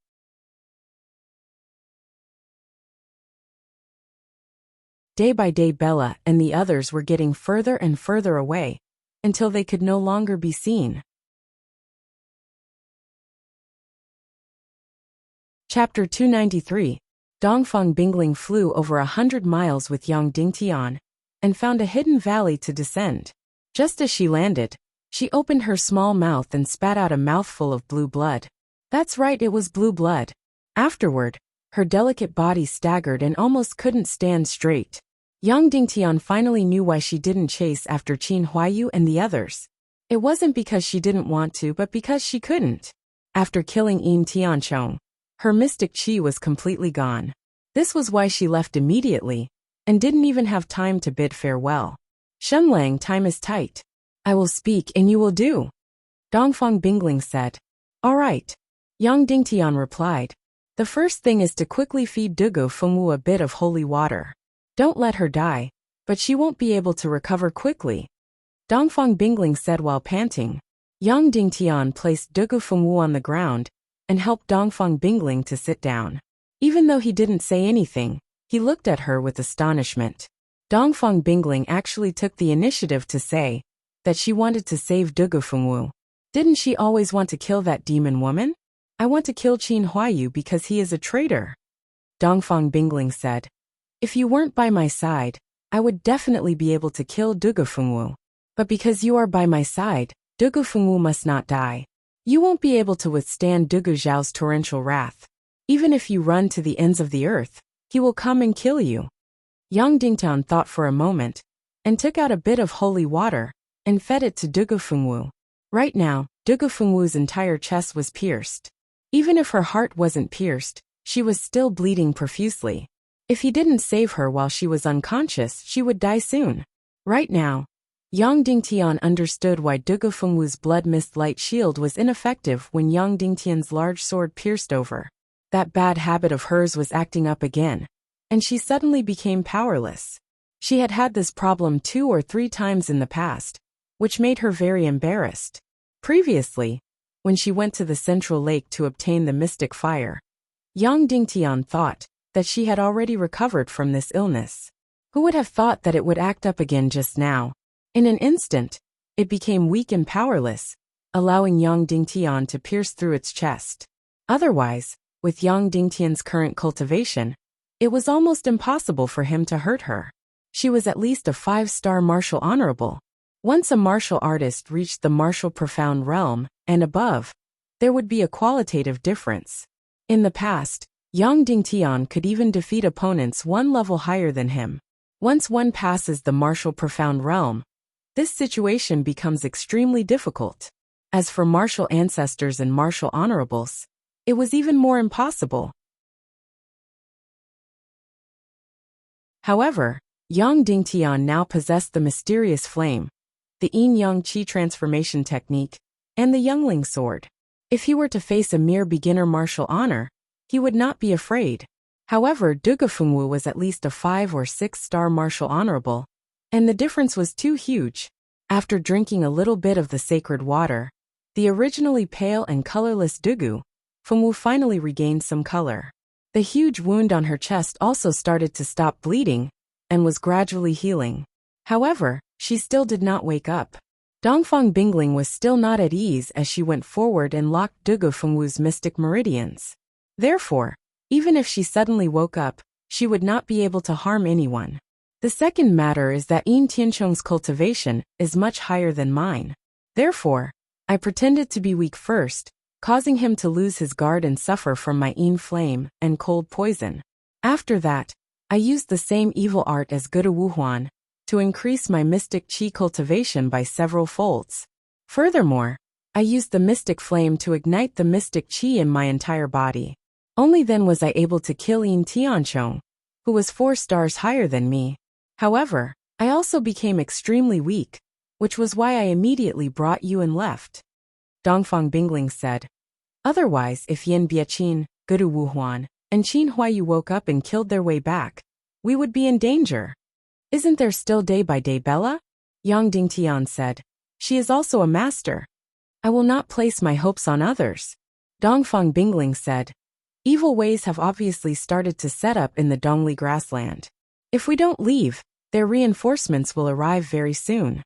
Day by day Bella and the others were getting further and further away, until they could no longer be seen. Chapter 293. Dongfang Bingling flew over 100 miles with Yang Dingtian, and found a hidden valley to descend. Just as she landed, she opened her small mouth and spat out a mouthful of blue blood. That's right, it was blue blood. Afterward, her delicate body staggered and almost couldn't stand straight. Yang Dingtian finally knew why she didn't chase after Qin Huayu and the others. It wasn't because she didn't want to, but because she couldn't. After killing Yin Tianchong, her mystic qi was completely gone. This was why she left immediately, and didn't even have time to bid farewell. Shenlang, time is tight. I will speak and you will do. Dongfang Bingling said. All right. Yang Dingtian replied. The first thing is to quickly feed Dugu Fengwu a bit of holy water. Don't let her die, but she won't be able to recover quickly. Dongfang Bingling said while panting. Yang Dingtian placed Dugu Fengwu on the ground and helped Dongfang Bingling to sit down. Even though he didn't say anything, he looked at her with astonishment. Dongfang Bingling actually took the initiative to say that she wanted to save Dugu Fengwu. Didn't she always want to kill that demon woman? I want to kill Qin Huayu because he is a traitor. Dongfang Bingling said. If you weren't by my side, I would definitely be able to kill Dugufengwu. But because you are by my side, Dugufengwu must not die. You won't be able to withstand Dugu Zhao's torrential wrath. Even if you run to the ends of the earth, he will come and kill you. Yang Dingtian thought for a moment, and took out a bit of holy water, and fed it to Dugufengwu. Right now, Dugufengwu's entire chest was pierced. Even if her heart wasn't pierced, she was still bleeding profusely. If he didn't save her while she was unconscious, she would die soon. Right now, Yang Dingtian understood why Dugufengwu's blood mist light shield was ineffective when Yang Dingtian's large sword pierced over. That bad habit of hers was acting up again, and she suddenly became powerless. She had had this problem 2 or 3 times in the past, which made her very embarrassed. Previously, when she went to the central lake to obtain the mystic fire, Yang Dingtian thought that she had already recovered from this illness. Who would have thought that it would act up again just now? In an instant, it became weak and powerless, allowing Yang Dingtian to pierce through its chest. Otherwise, with Yang Dingtian's current cultivation, it was almost impossible for him to hurt her. She was at least a 5-star martial honorable. Once a martial artist reached the martial profound realm, and above, there would be a qualitative difference. In the past, Yang Dingtian could even defeat opponents 1 level higher than him. Once one passes the martial profound realm, this situation becomes extremely difficult. As for martial ancestors and martial honorables, it was even more impossible. However, Yang Dingtian now possessed the mysterious flame, the Yin-Yang Qi transformation technique, and the Youngling sword. If he were to face a mere beginner martial honor, he would not be afraid. However, Dugufengwu was at least a 5 or 6-star martial honorable, and the difference was too huge. After drinking a little bit of the sacred water, the originally pale and colorless Dugufengwu finally regained some color. The huge wound on her chest also started to stop bleeding, and was gradually healing. However, she still did not wake up. Dongfang Bingling was still not at ease as she went forward and locked Dugufengwu's mystic meridians. Therefore, even if she suddenly woke up, she would not be able to harm anyone. The second matter is that Yin Tiancheng's cultivation is much higher than mine. Therefore, I pretended to be weak first, causing him to lose his guard and suffer from my Yin flame and cold poison. After that, I used the same evil art as Gudu Wuhuan to increase my mystic qi cultivation by several folds. Furthermore, I used the mystic flame to ignite the mystic qi in my entire body. Only then was I able to kill Yin Tiancheng, who was 4 stars higher than me. However, I also became extremely weak, which was why I immediately brought you and left. Dongfang Bingling said. Otherwise, if Yin Biaqin, Gudu Wuhuan, and Qin Huayu woke up and killed their way back, we would be in danger. Isn't there still day-by-day Bella? Yang Dingtian said. She is also a master. I will not place my hopes on others. Dongfang Bingling said. Evil ways have obviously started to set up in the Dongli grassland. If we don't leave, their reinforcements will arrive very soon.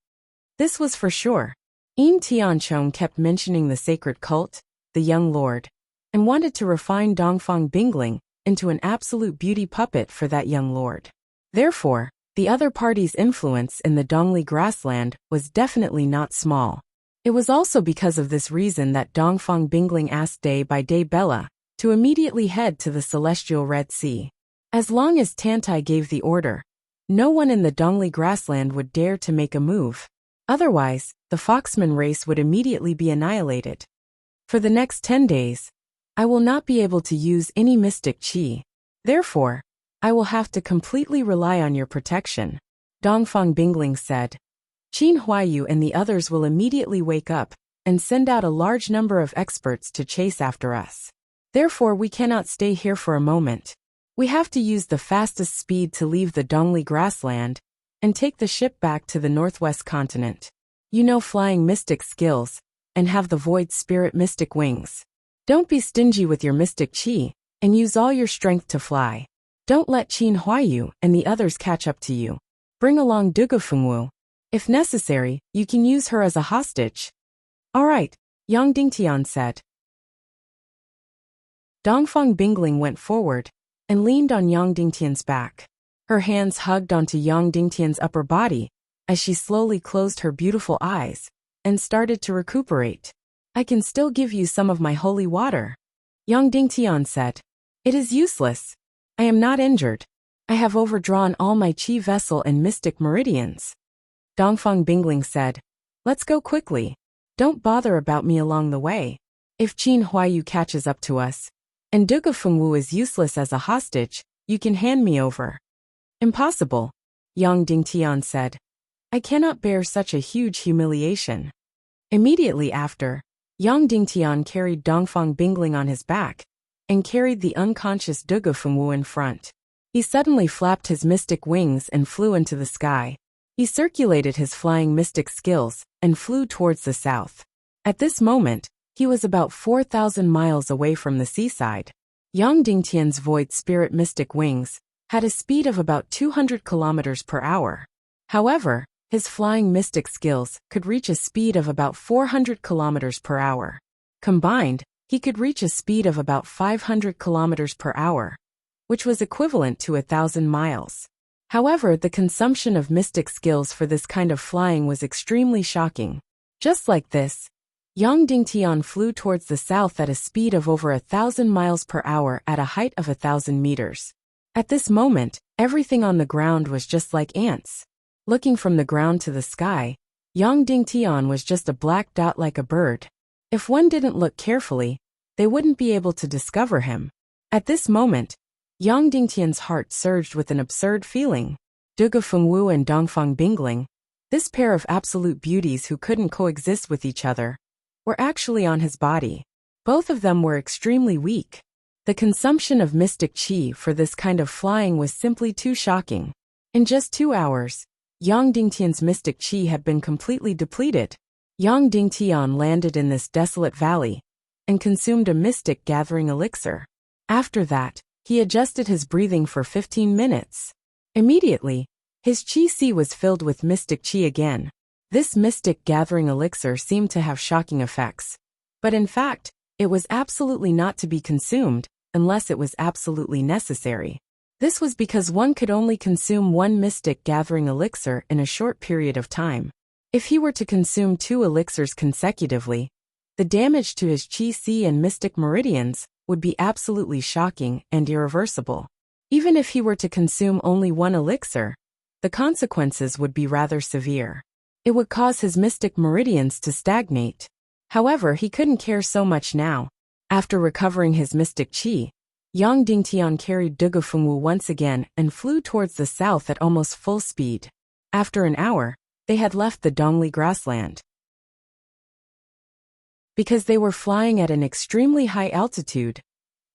This was for sure. Yin Tiancheng kept mentioning the sacred cult, the young lord, and wanted to refine Dongfang Bingling into an absolute beauty puppet for that young lord. Therefore, the other party's influence in the Dongli grassland was definitely not small. It was also because of this reason that Dongfang Bingling asked day-by-day Bella to immediately head to the celestial Red Sea. As long as Tantai gave the order, no one in the Dongli grassland would dare to make a move. Otherwise, the Foxman race would immediately be annihilated. For the next 10 days, I will not be able to use any mystic qi. Therefore, I will have to completely rely on your protection. Dongfang Bingling said. Qin Huayu and the others will immediately wake up and send out a large number of experts to chase after us. Therefore, we cannot stay here for a moment. We have to use the fastest speed to leave the Dongli grassland and take the ship back to the northwest continent. You know flying mystic skills and have the void spirit mystic wings. Don't be stingy with your mystic qi and use all your strength to fly. Don't let Qin Huayu and the others catch up to you. Bring along Dugufengwu. If necessary, you can use her as a hostage. All right, Yang Dingtian said. Dongfang Bingling went forward and leaned on Yang Dingtian's back. Her hands hugged onto Yang Dingtian's upper body as she slowly closed her beautiful eyes and started to recuperate. I can still give you some of my holy water, Yang Dingtian said. It is useless. I am not injured. I have overdrawn all my qi vessel and mystic meridians. Dongfang Bingling said, let's go quickly. Don't bother about me along the way. If Qin Huayu catches up to us, and Duge Fengwu is useless as a hostage, you can hand me over. Impossible, Yang Dingtian said. I cannot bear such a huge humiliation. Immediately after, Yang Dingtian carried Dongfang Bingling on his back and carried the unconscious Duge Fengwu in front. He suddenly flapped his mystic wings and flew into the sky. He circulated his flying mystic skills and flew towards the south. At this moment, he was about 4,000 miles away from the seaside. Yang Dingtian's void spirit mystic wings had a speed of about 200 kilometers per hour. However, his flying mystic skills could reach a speed of about 400 kilometers per hour. Combined, he could reach a speed of about 500 kilometers per hour, which was equivalent to 1,000 miles. However, the consumption of mystic skills for this kind of flying was extremely shocking. Just like this, Yang Dingtian flew towards the south at a speed of over 1,000 miles per hour at a height of 1,000 meters. At this moment, everything on the ground was just like ants. Looking from the ground to the sky, Yang Dingtian was just a black dot like a bird. If one didn't look carefully, they wouldn't be able to discover him. At this moment, Yang Dingtian's heart surged with an absurd feeling. Duge Fengwu and Dongfang Bingling, this pair of absolute beauties who couldn't coexist with each other, were actually on his body. Both of them were extremely weak. The consumption of mystic qi for this kind of flying was simply too shocking. In just 2 hours, Yang Dingtian's mystic qi had been completely depleted. Yang Dingtian landed in this desolate valley and consumed a mystic gathering elixir. After that, he adjusted his breathing for 15 minutes. Immediately, his qi sea was filled with mystic qi again. This mystic gathering elixir seemed to have shocking effects. But in fact, it was absolutely not to be consumed unless it was absolutely necessary. This was because one could only consume one mystic gathering elixir in a short period of time. If he were to consume 2 elixirs consecutively, the damage to his qi sea and mystic meridians would be absolutely shocking and irreversible. Even if he were to consume only 1 elixir, the consequences would be rather severe. It would cause his mystic meridians to stagnate. However, he couldn't care so much now. After recovering his mystic qi, Yang Dingtian carried Duge Fengwu once again and flew towards the south at almost full speed. After an hour, they had left the Dongli grassland. Because they were flying at an extremely high altitude,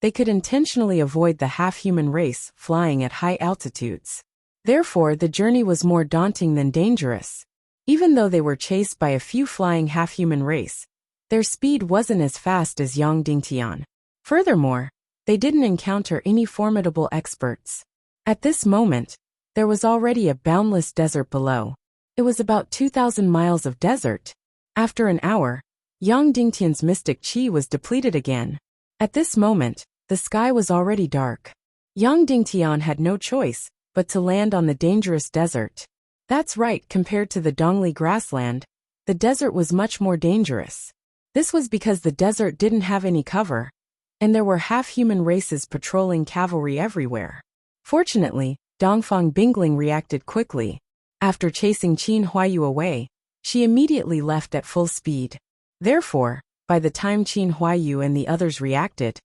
they could intentionally avoid the half-human race flying at high altitudes. Therefore, the journey was more daunting than dangerous. Even though they were chased by a few flying half-human race, their speed wasn't as fast as Yang Dingtian. Furthermore, they didn't encounter any formidable experts. At this moment, there was already a boundless desert below. It was about 2,000 miles of desert. After an hour, Yang Dingtian's mystic qi was depleted again. At this moment, the sky was already dark. Yang Dingtian had no choice but to land on the dangerous desert. That's right, compared to the Dongli grassland, the desert was much more dangerous. This was because the desert didn't have any cover, and there were half-human races patrolling cavalry everywhere. Fortunately, Dongfang Bingling reacted quickly. After chasing Qin Huayu away, she immediately left at full speed. Therefore, by the time Qin Huayu and the others reacted,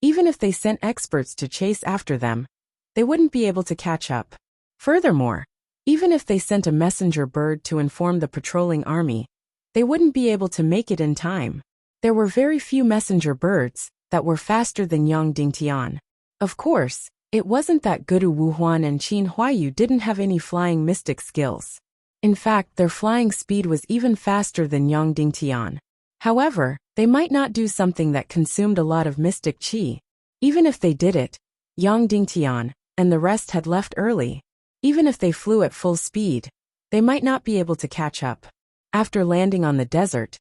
even if they sent experts to chase after them, they wouldn't be able to catch up. Furthermore, even if they sent a messenger bird to inform the patrolling army, they wouldn't be able to make it in time. There were very few messenger birds that were faster than Yang Dingtian. Of course, it wasn't that Gudu Wuhuan and Qin Huayu didn't have any flying mystic skills. In fact, their flying speed was even faster than Yang Dingtian. However, they might not do something that consumed a lot of mystic qi. Even if they did it, Yang Dingtian and the rest had left early. Even if they flew at full speed, they might not be able to catch up. After landing on the desert,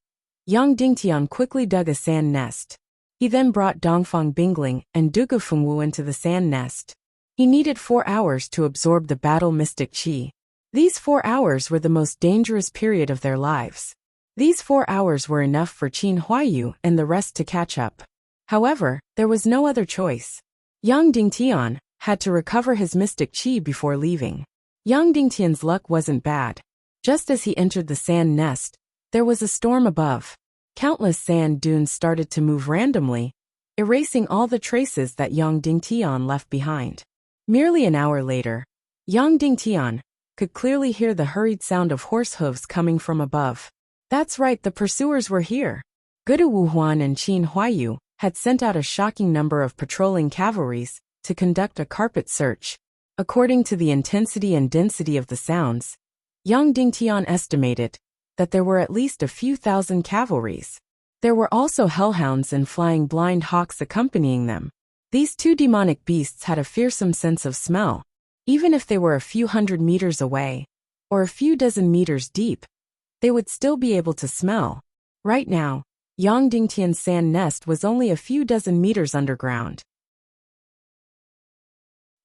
Yang Dingtian quickly dug a sand nest. He then brought Dongfang Bingling and Dugu Fengwu into the sand nest. He needed 4 hours to absorb the battle mystic qi. These 4 hours were the most dangerous period of their lives. These 4 hours were enough for Qin Huayu and the rest to catch up. However, there was no other choice. Yang Dingtian had to recover his mystic qi before leaving. Yang Dingtian's luck wasn't bad. Just as he entered the sand nest, there was a storm above. Countless sand dunes started to move randomly, erasing all the traces that Yang Dingtian left behind. Merely an hour later, Yang Dingtian could clearly hear the hurried sound of horse hooves coming from above. That's right, the pursuers were here. Gudu Wuhuan and Qin Huayu had sent out a shocking number of patrolling cavalries to conduct a carpet search. According to the intensity and density of the sounds, Yang Dingtian estimated that there were at least a few thousand cavalries. There were also hellhounds and flying blind hawks accompanying them. These two demonic beasts had a fearsome sense of smell. Even if they were a few hundred meters away, or a few dozen meters deep, they would still be able to smell. Right now, Yang Dingtian's sand nest was only a few dozen meters underground.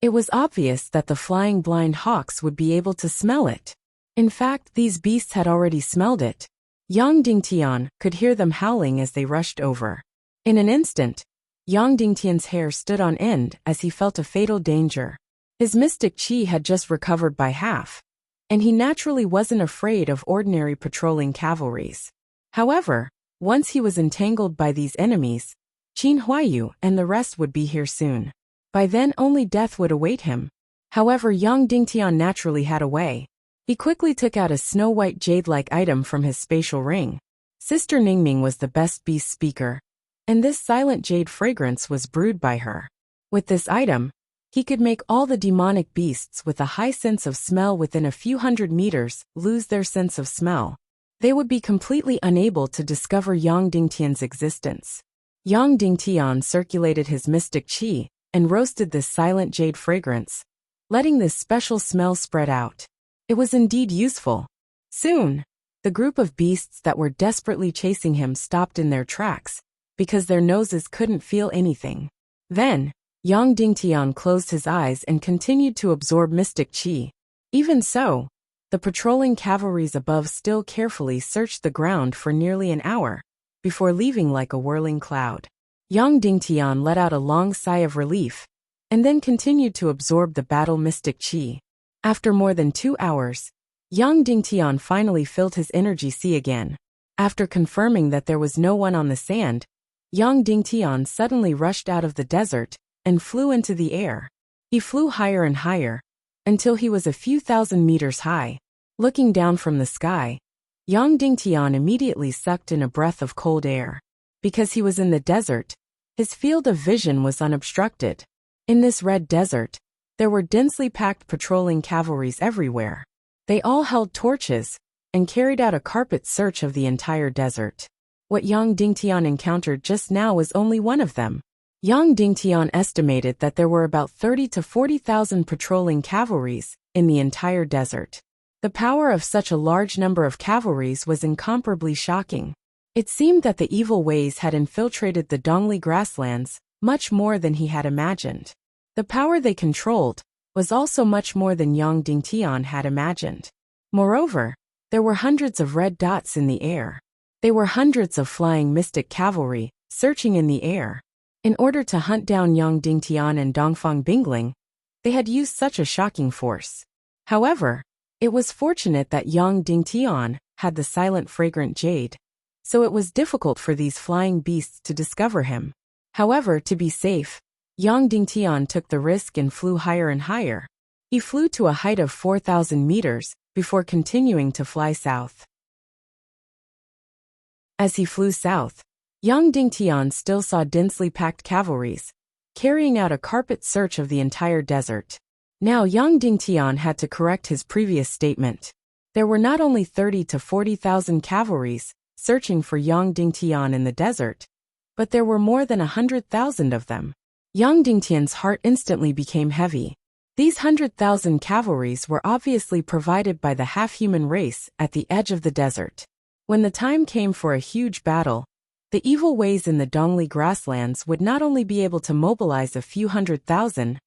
It was obvious that the flying blind hawks would be able to smell it. In fact, these beasts had already smelled it. Yang Dingtian could hear them howling as they rushed over. In an instant, Yang Dingtian's hair stood on end as he felt a fatal danger. His mystic qi had just recovered by half, and he naturally wasn't afraid of ordinary patrolling cavalries. However, once he was entangled by these enemies, Qin Huayu and the rest would be here soon. By then only death would await him. However, Yang Dingtian naturally had a way. He quickly took out a snow-white jade-like item from his spatial ring. Sister Ningming was the best beast speaker, and this silent jade fragrance was brewed by her. With this item, he could make all the demonic beasts with a high sense of smell within a few hundred meters lose their sense of smell. They would be completely unable to discover Yang Dingtian's existence. Yang Dingtian circulated his mystic qi and roasted this silent jade fragrance, letting this special smell spread out. It was indeed useful. Soon, the group of beasts that were desperately chasing him stopped in their tracks, because their noses couldn't feel anything. Then, Yang Dingtian closed his eyes and continued to absorb mystic qi. Even so, the patrolling cavalries above still carefully searched the ground for nearly an hour, before leaving like a whirling cloud. Yang Dingtian let out a long sigh of relief, and then continued to absorb the battle mystic qi. After more than 2 hours, Yang Dingtian finally filled his energy sea again. After confirming that there was no one on the sand, Yang Dingtian suddenly rushed out of the desert and flew into the air. He flew higher and higher, until he was a few thousand meters high. Looking down from the sky, Yang Dingtian immediately sucked in a breath of cold air. Because he was in the desert, his field of vision was unobstructed. In this red desert, there were densely packed patrolling cavalries everywhere. They all held torches and carried out a carpet search of the entire desert. What Yang Dingtian encountered just now was only one of them. Yang Dingtian estimated that there were about 30 to 40,000 patrolling cavalries in the entire desert. The power of such a large number of cavalries was incomparably shocking. It seemed that the evil ways had infiltrated the Dongli grasslands much more than he had imagined. The power they controlled was also much more than Yang Dingtian had imagined. Moreover, there were hundreds of red dots in the air. They were hundreds of flying mystic cavalry, searching in the air. In order to hunt down Yang Dingtian and Dongfang Bingling, they had used such a shocking force. However, it was fortunate that Yang Dingtian had the silent fragrant jade, so it was difficult for these flying beasts to discover him. However, to be safe, Yang Dingtian took the risk and flew higher and higher. He flew to a height of 4,000 meters before continuing to fly south. As he flew south, Yang Dingtian still saw densely packed cavalries, carrying out a carpet search of the entire desert. Now Yang Dingtian had to correct his previous statement. There were not only 30 to 40,000 cavalries searching for Yang Dingtian in the desert, but there were more than 100,000 of them. Yang Dingtian's heart instantly became heavy. These 100,000 cavalries were obviously provided by the half-human race at the edge of the desert. When the time came for a huge battle, The evil ways in the Dongli grasslands would not only be able to mobilize a few 100,000,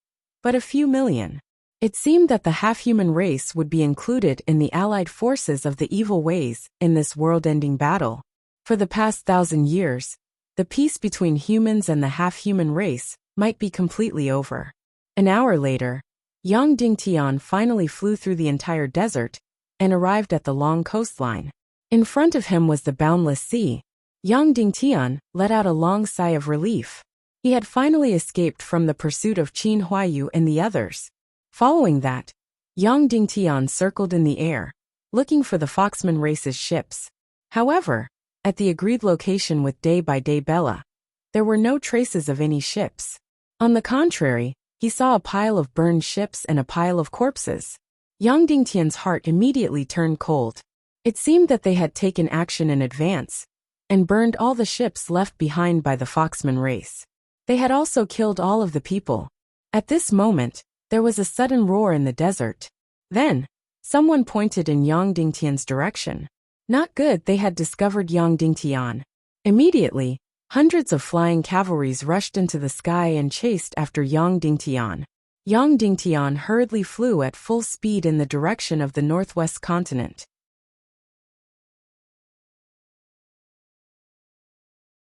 but a few million. It seemed that the half-human race would be included in the allied forces of the evil ways in this world-ending battle. For the past 1,000 years, the peace between humans and the half-human race might be completely over. An hour later, Yang Dingtian finally flew through the entire desert and arrived at the long coastline. In front of him was the boundless sea. Yang Dingtian let out a long sigh of relief. He had finally escaped from the pursuit of Qin Huayu and the others. Following that, Yang Dingtian circled in the air, looking for the Foxman race's ships. However, at the agreed location with Day-by-Day Bella, there were no traces of any ships. On the contrary, he saw a pile of burned ships and a pile of corpses. Yang Dingtian's heart immediately turned cold. It seemed that they had taken action in advance and burned all the ships left behind by the Foxman race. They had also killed all of the people. At this moment, there was a sudden roar in the desert. Then, someone pointed in Yang Dingtian's direction. Not good, they had discovered Yang Dingtian. Immediately, hundreds of flying cavalries rushed into the sky and chased after Yang Dingtian. Yang Dingtian hurriedly flew at full speed in the direction of the northwest continent.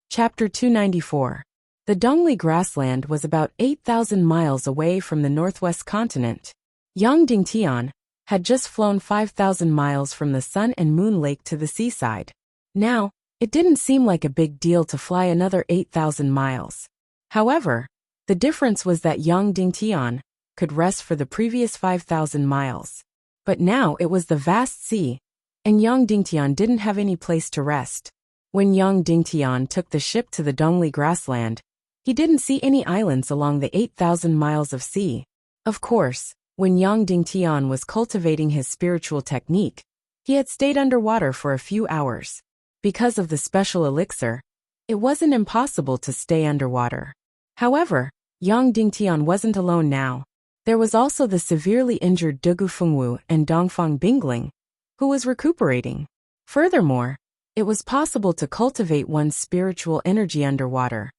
Chapter 294. The Dongli grassland was about 8,000 miles away from the northwest continent. Yang Dingtian had just flown 5,000 miles from the Sun and Moon Lake to the seaside. Now, it didn't seem like a big deal to fly another 8,000 miles. However, the difference was that Yang Dingtian could rest for the previous 5,000 miles. But now it was the vast sea, and Yang Dingtian didn't have any place to rest. When Yang Dingtian took the ship to the Dongli grassland, he didn't see any islands along the 8,000 miles of sea. Of course, when Yang Dingtian was cultivating his spiritual technique, he had stayed underwater for a few hours. Because of the special elixir, it wasn't impossible to stay underwater. However, Yang Dingtian wasn't alone now. There was also the severely injured Dugu Fengwu and Dongfang Bingling, who was recuperating. Furthermore, it was possible to cultivate one's spiritual energy underwater,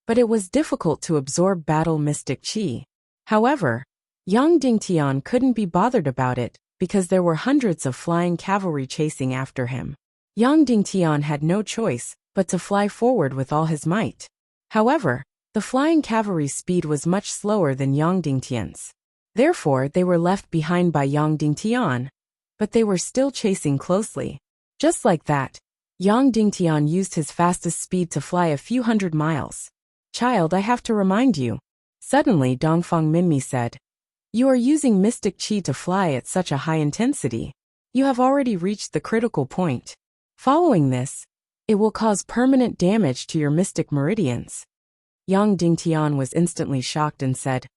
but it was difficult to absorb battle mystic qi. However, Yang Dingtian couldn't be bothered about it because there were hundreds of flying cavalry chasing after him. Yang Dingtian had no choice but to fly forward with all his might. However, the flying cavalry's speed was much slower than Yang Dingtian's. Therefore, they were left behind by Yang Dingtian, but they were still chasing closely. Just like that, Yang Dingtian used his fastest speed to fly a few hundred miles. "Child, I have to remind you." Suddenly Dongfang Minmi said, "You are using mystic qi to fly at such a high intensity. You have already reached the critical point. Following this, it will cause permanent damage to your mystic meridians." Yang Dingtian was instantly shocked and said,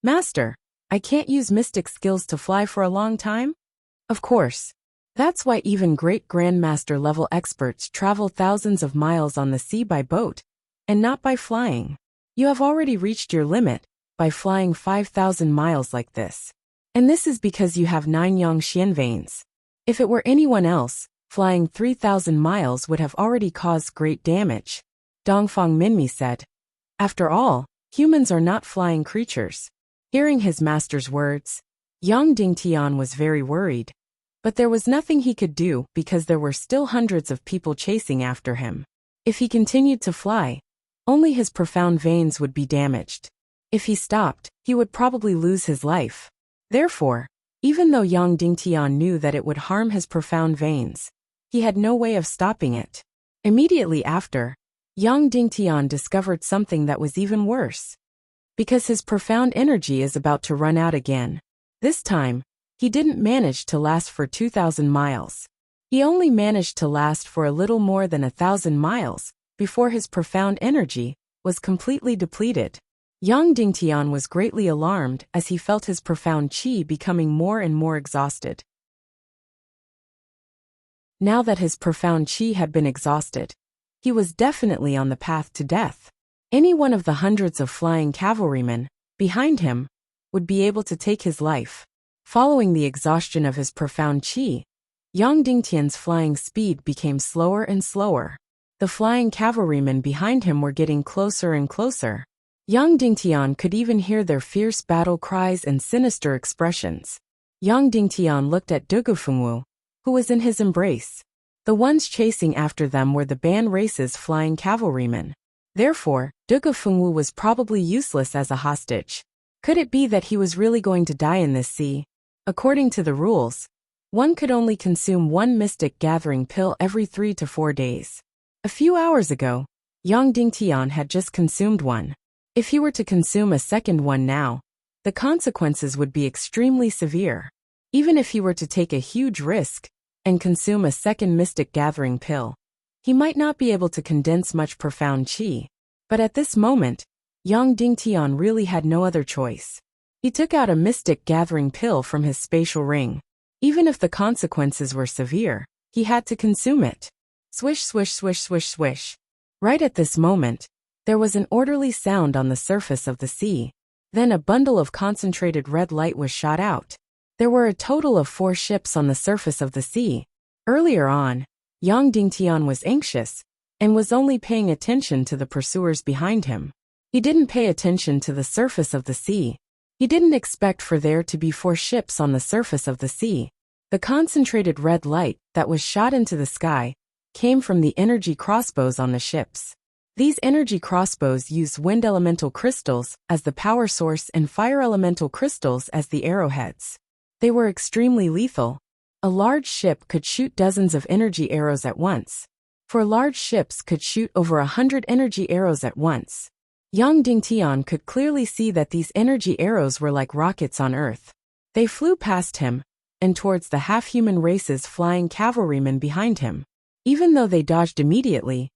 "Master, I can't use mystic skills to fly for a long time?" Of course. That's why even great grandmaster level experts travel thousands of miles on the sea by boat, and not by flying. You have already reached your limit by flying 5,000 miles like this. And this is because you have 9 Yang Xian veins. If it were anyone else, flying 3,000 miles would have already caused great damage. Dongfang Minmi said. After all, humans are not flying creatures. Hearing his master's words, Yang Dingtian was very worried. But there was nothing he could do because there were still hundreds of people chasing after him. If he continued to fly, only his profound veins would be damaged. If he stopped, he would probably lose his life. Therefore, even though Yang Dingtian knew that it would harm his profound veins, he had no way of stopping it. Immediately after, Yang Dingtian discovered something that was even worse. Because his profound energy is about to run out again. This time, he didn't manage to last for 2,000 miles. He only managed to last for a little more than 1,000 miles before his profound energy was completely depleted. Yang Dingtian was greatly alarmed as he felt his profound qi becoming more and more exhausted. Now that his profound qi had been exhausted, he was definitely on the path to death. Any one of the hundreds of flying cavalrymen behind him would be able to take his life. Following the exhaustion of his profound qi, Yang Dingtian's flying speed became slower and slower. The flying cavalrymen behind him were getting closer and closer. Yang Dingtian could even hear their fierce battle cries and sinister expressions. Yang Dingtian looked at Dugufengwu, who was in his embrace. The ones chasing after them were the Ban race's flying cavalrymen. Therefore, Dugufengwu was probably useless as a hostage. Could it be that he was really going to die in this sea? According to the rules, one could only consume one mystic gathering pill every 3 to 4 days. A few hours ago, Yang Dingtian had just consumed one. If he were to consume a second one now, the consequences would be extremely severe. Even if he were to take a huge risk and consume a second mystic gathering pill, he might not be able to condense much profound qi. But at this moment, Yang Dingtian really had no other choice. He took out a mystic gathering pill from his spatial ring. Even if the consequences were severe, he had to consume it. Swish, swish, swish, swish, swish. Right at this moment, there was an orderly sound on the surface of the sea. Then a bundle of concentrated red light was shot out. There were a total of 4 ships on the surface of the sea. Earlier on, Yang Dingtian was anxious and was only paying attention to the pursuers behind him. He didn't pay attention to the surface of the sea. He didn't expect for there to be 4 ships on the surface of the sea. The concentrated red light that was shot into the sky came from the energy crossbows on the ships. These energy crossbows use wind elemental crystals as the power source and fire elemental crystals as the arrowheads. They were extremely lethal. A large ship could shoot dozens of energy arrows at once. For large ships could shoot over 100 energy arrows at once. Yang Dingtian could clearly see that these energy arrows were like rockets on Earth. They flew past him and towards the half-human race's flying cavalrymen behind him. Even though they dodged immediately,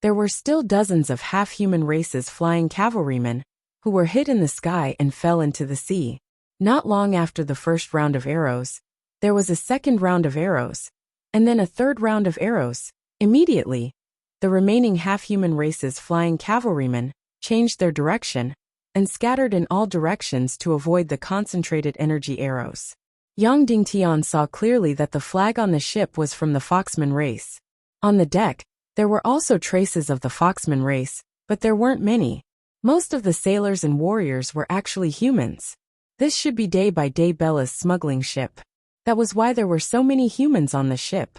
there were still dozens of half-human race's flying cavalrymen who were hit in the sky and fell into the sea. Not long after the first round of arrows, there was a second round of arrows, and then a third round of arrows. Immediately, the remaining half-human race's flying cavalrymen changed their direction and scattered in all directions to avoid the concentrated energy arrows. Yang Dingtian saw clearly that the flag on the ship was from the Foxman race. On the deck, there were also traces of the Foxman race, but there weren't many. Most of the sailors and warriors were actually humans. This should be Day by Day Bella's smuggling ship. That was why there were so many humans on the ship.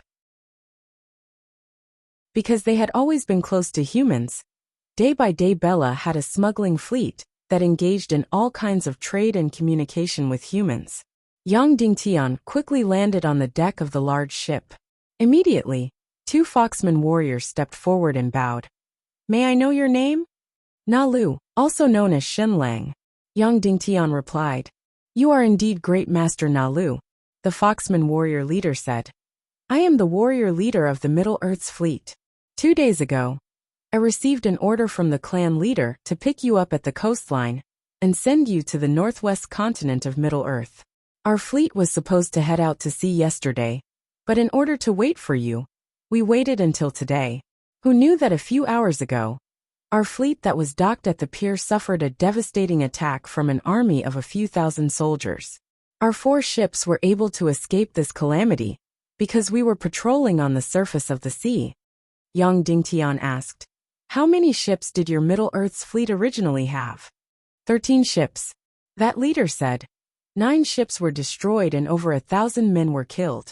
Because they had always been close to humans, Day by Day Bella had a smuggling fleet that engaged in all kinds of trade and communication with humans. Yang Dingtian quickly landed on the deck of the large ship. Immediately, 2 Foxman warriors stepped forward and bowed. "May I know your name?" "Na Lu, also known as Shen Lang." Yang Dingtian replied. "You are indeed great Master Na Lu," the Foxman warrior leader said. "I am the warrior leader of the Middle Earth's fleet. 2 days ago, I received an order from the clan leader to pick you up at the coastline and send you to the northwest continent of Middle Earth. Our fleet was supposed to head out to sea yesterday, but in order to wait for you, we waited until today. Who knew that a few hours ago, our fleet that was docked at the pier suffered a devastating attack from an army of a few thousand soldiers. Our 4 ships were able to escape this calamity because we were patrolling on the surface of the sea." Yang Dingtian asked. "How many ships did your Middle Earth's fleet originally have?" 13 ships. That leader said. 9 ships were destroyed and over 1,000 men were killed.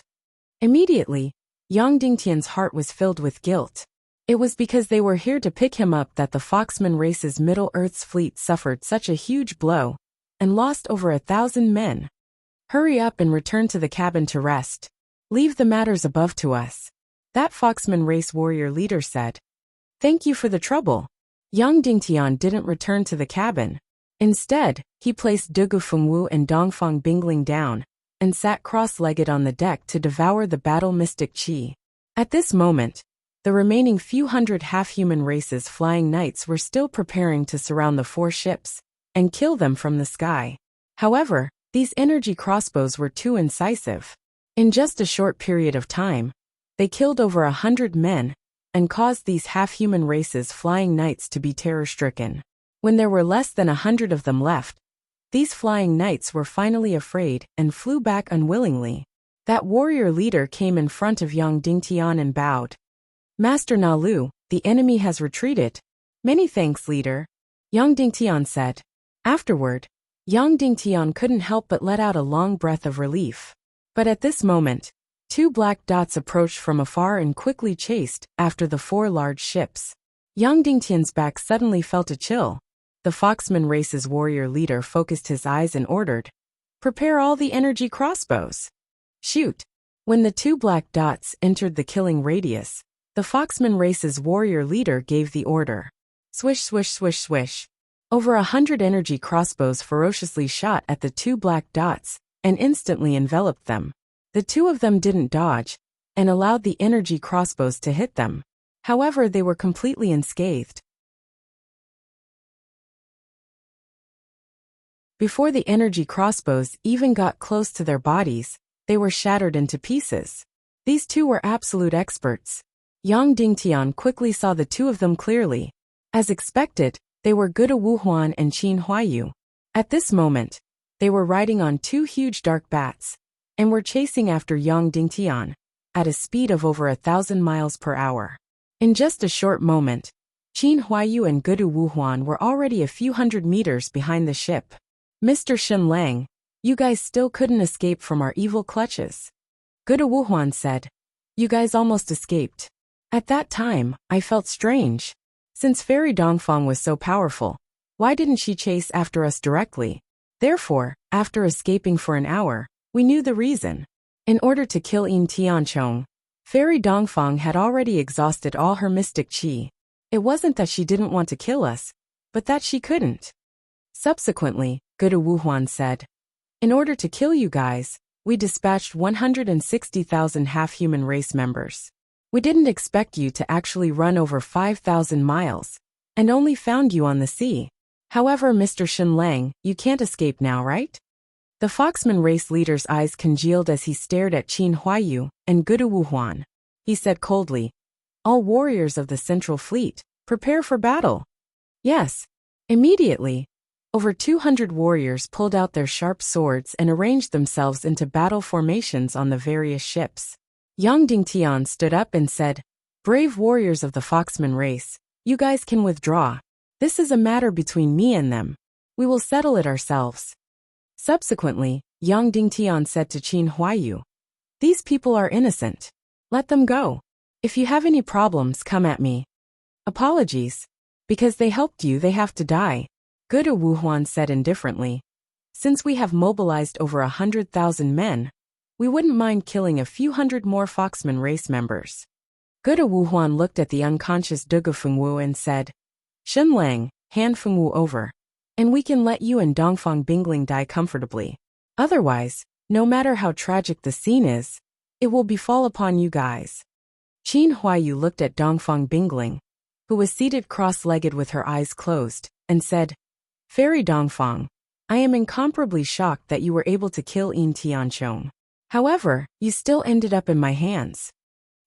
Immediately, Yang Dingtian's heart was filled with guilt. It was because they were here to pick him up that the Foxman race's Middle Earth's fleet suffered such a huge blow and lost over 1,000 men. "Hurry up and return to the cabin to rest. Leave the matters above to us," that Foxman race warrior leader said. "Thank you for the trouble." Yang Dingtian didn't return to the cabin. Instead, he placed Dugufengwu and Dongfang Bingling down and sat cross-legged on the deck to devour the battle mystic qi. At this moment, the remaining few hundred half-human race's flying knights were still preparing to surround the 4 ships and kill them from the sky. However, these energy crossbows were too incisive. In just a short period of time, they killed over 100 men and caused these half-human race's flying knights to be terror-stricken. When there were less than 100 of them left, these flying knights were finally afraid and flew back unwillingly. That warrior leader came in front of Yang Dingtian and bowed. "Master Na Lu, the enemy has retreated. Many thanks, leader, Yang Dingtian said. Afterward, Yang Dingtian couldn't help but let out a long breath of relief. But at this moment, 2 black dots approached from afar and quickly chased after the 4 large ships. Yang Dingtian's back suddenly felt a chill. The Foxman race's warrior leader focused his eyes and ordered, "Prepare all the energy crossbows. Shoot." When the 2 black dots entered the killing radius, the Foxman race's warrior leader gave the order. Swish, swish, swish, swish. Over 100 energy crossbows ferociously shot at the 2 black dots and instantly enveloped them. The 2 of them didn't dodge and allowed the energy crossbows to hit them. However, they were completely unscathed. Before the energy crossbows even got close to their bodies, they were shattered into pieces. These 2 were absolute experts. Yang Dingtian quickly saw the 2 of them clearly. As expected, they were Guda Wuhuan and Qin Huayu. At this moment, they were riding on 2 huge dark bats and were chasing after Yang Dingtian at a speed of over 1,000 miles per hour. In just a short moment, Qin Huayu and Gudu Wuhuan were already a few hundred meters behind the ship. "Mr. Shen Lang, you guys still couldn't escape from our evil clutches," Gudu Wuhuan said. "You guys almost escaped. At that time, I felt strange. Since Fairy Dongfang was so powerful, why didn't she chase after us directly? Therefore, after escaping for an hour, we knew the reason. In order to kill Yin Tianchong, Fairy Dongfang had already exhausted all her mystic qi. It wasn't that she didn't want to kill us, but that she couldn't." Subsequently, Gudu Wuhuan said, "In order to kill you guys, we dispatched 160,000 half-human race members. We didn't expect you to actually run over 5,000 miles, and only found you on the sea. However, Mr. Shen Lang, you can't escape now, right?" The Foxman race leader's eyes congealed as he stared at Qin Huayu and Gudu Wuhuan. He said coldly, "All warriors of the Central Fleet, prepare for battle." Yes. Immediately, over 200 warriors pulled out their sharp swords and arranged themselves into battle formations on the various ships. Yang Dingtian stood up and said, "Brave warriors of the Foxman race, you guys can withdraw. This is a matter between me and them. We will settle it ourselves." Subsequently, Yang Dingtian said to Qin Huayu, "These people are innocent. Let them go. If you have any problems, come at me." "Apologies. Because they helped you, they have to die," Gudu Wuhuan said indifferently. "Since we have mobilized over 100,000 men, we wouldn't mind killing a few hundred more Foxman race members." Gudu Wuhuan looked at the unconscious Dugu Fengwu and said, "Shen Lang, hand Fengwu over, and we can let you and Dongfang Bingling die comfortably. Otherwise, no matter how tragic the scene is, it will befall upon you guys." Qin Huayu looked at Dongfang Bingling, who was seated cross-legged with her eyes closed, and said, "Fairy Dongfang, I am incomparably shocked that you were able to kill Yin Tianchong. However, you still ended up in my hands.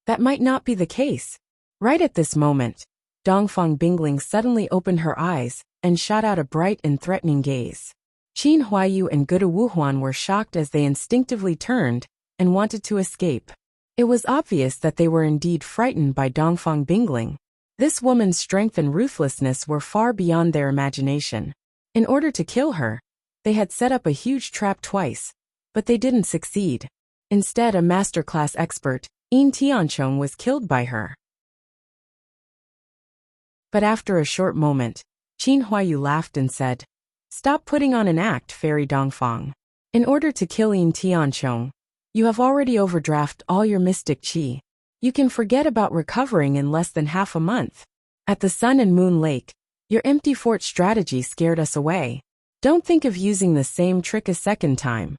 That might not be the case." Right at this moment, Dongfang Bingling suddenly opened her eyes and shot out a bright and threatening gaze. Qin Huayu and Gudu Wuhuan were shocked as they instinctively turned and wanted to escape. It was obvious that they were indeed frightened by Dongfang Bingling. This woman's strength and ruthlessness were far beyond their imagination. In order to kill her, they had set up a huge trap twice, but they didn't succeed. Instead, a masterclass expert, Yin Tianchong, was killed by her. But after a short moment, Qin Huayu laughed and said, "Stop putting on an act, Fairy Dongfang. In order to kill Yin Tianchong, you have already overdrafted all your mystic qi. You can forget about recovering in less than half a month. At the Sun and Moon Lake, your empty fort strategy scared us away. Don't think of using the same trick a second time."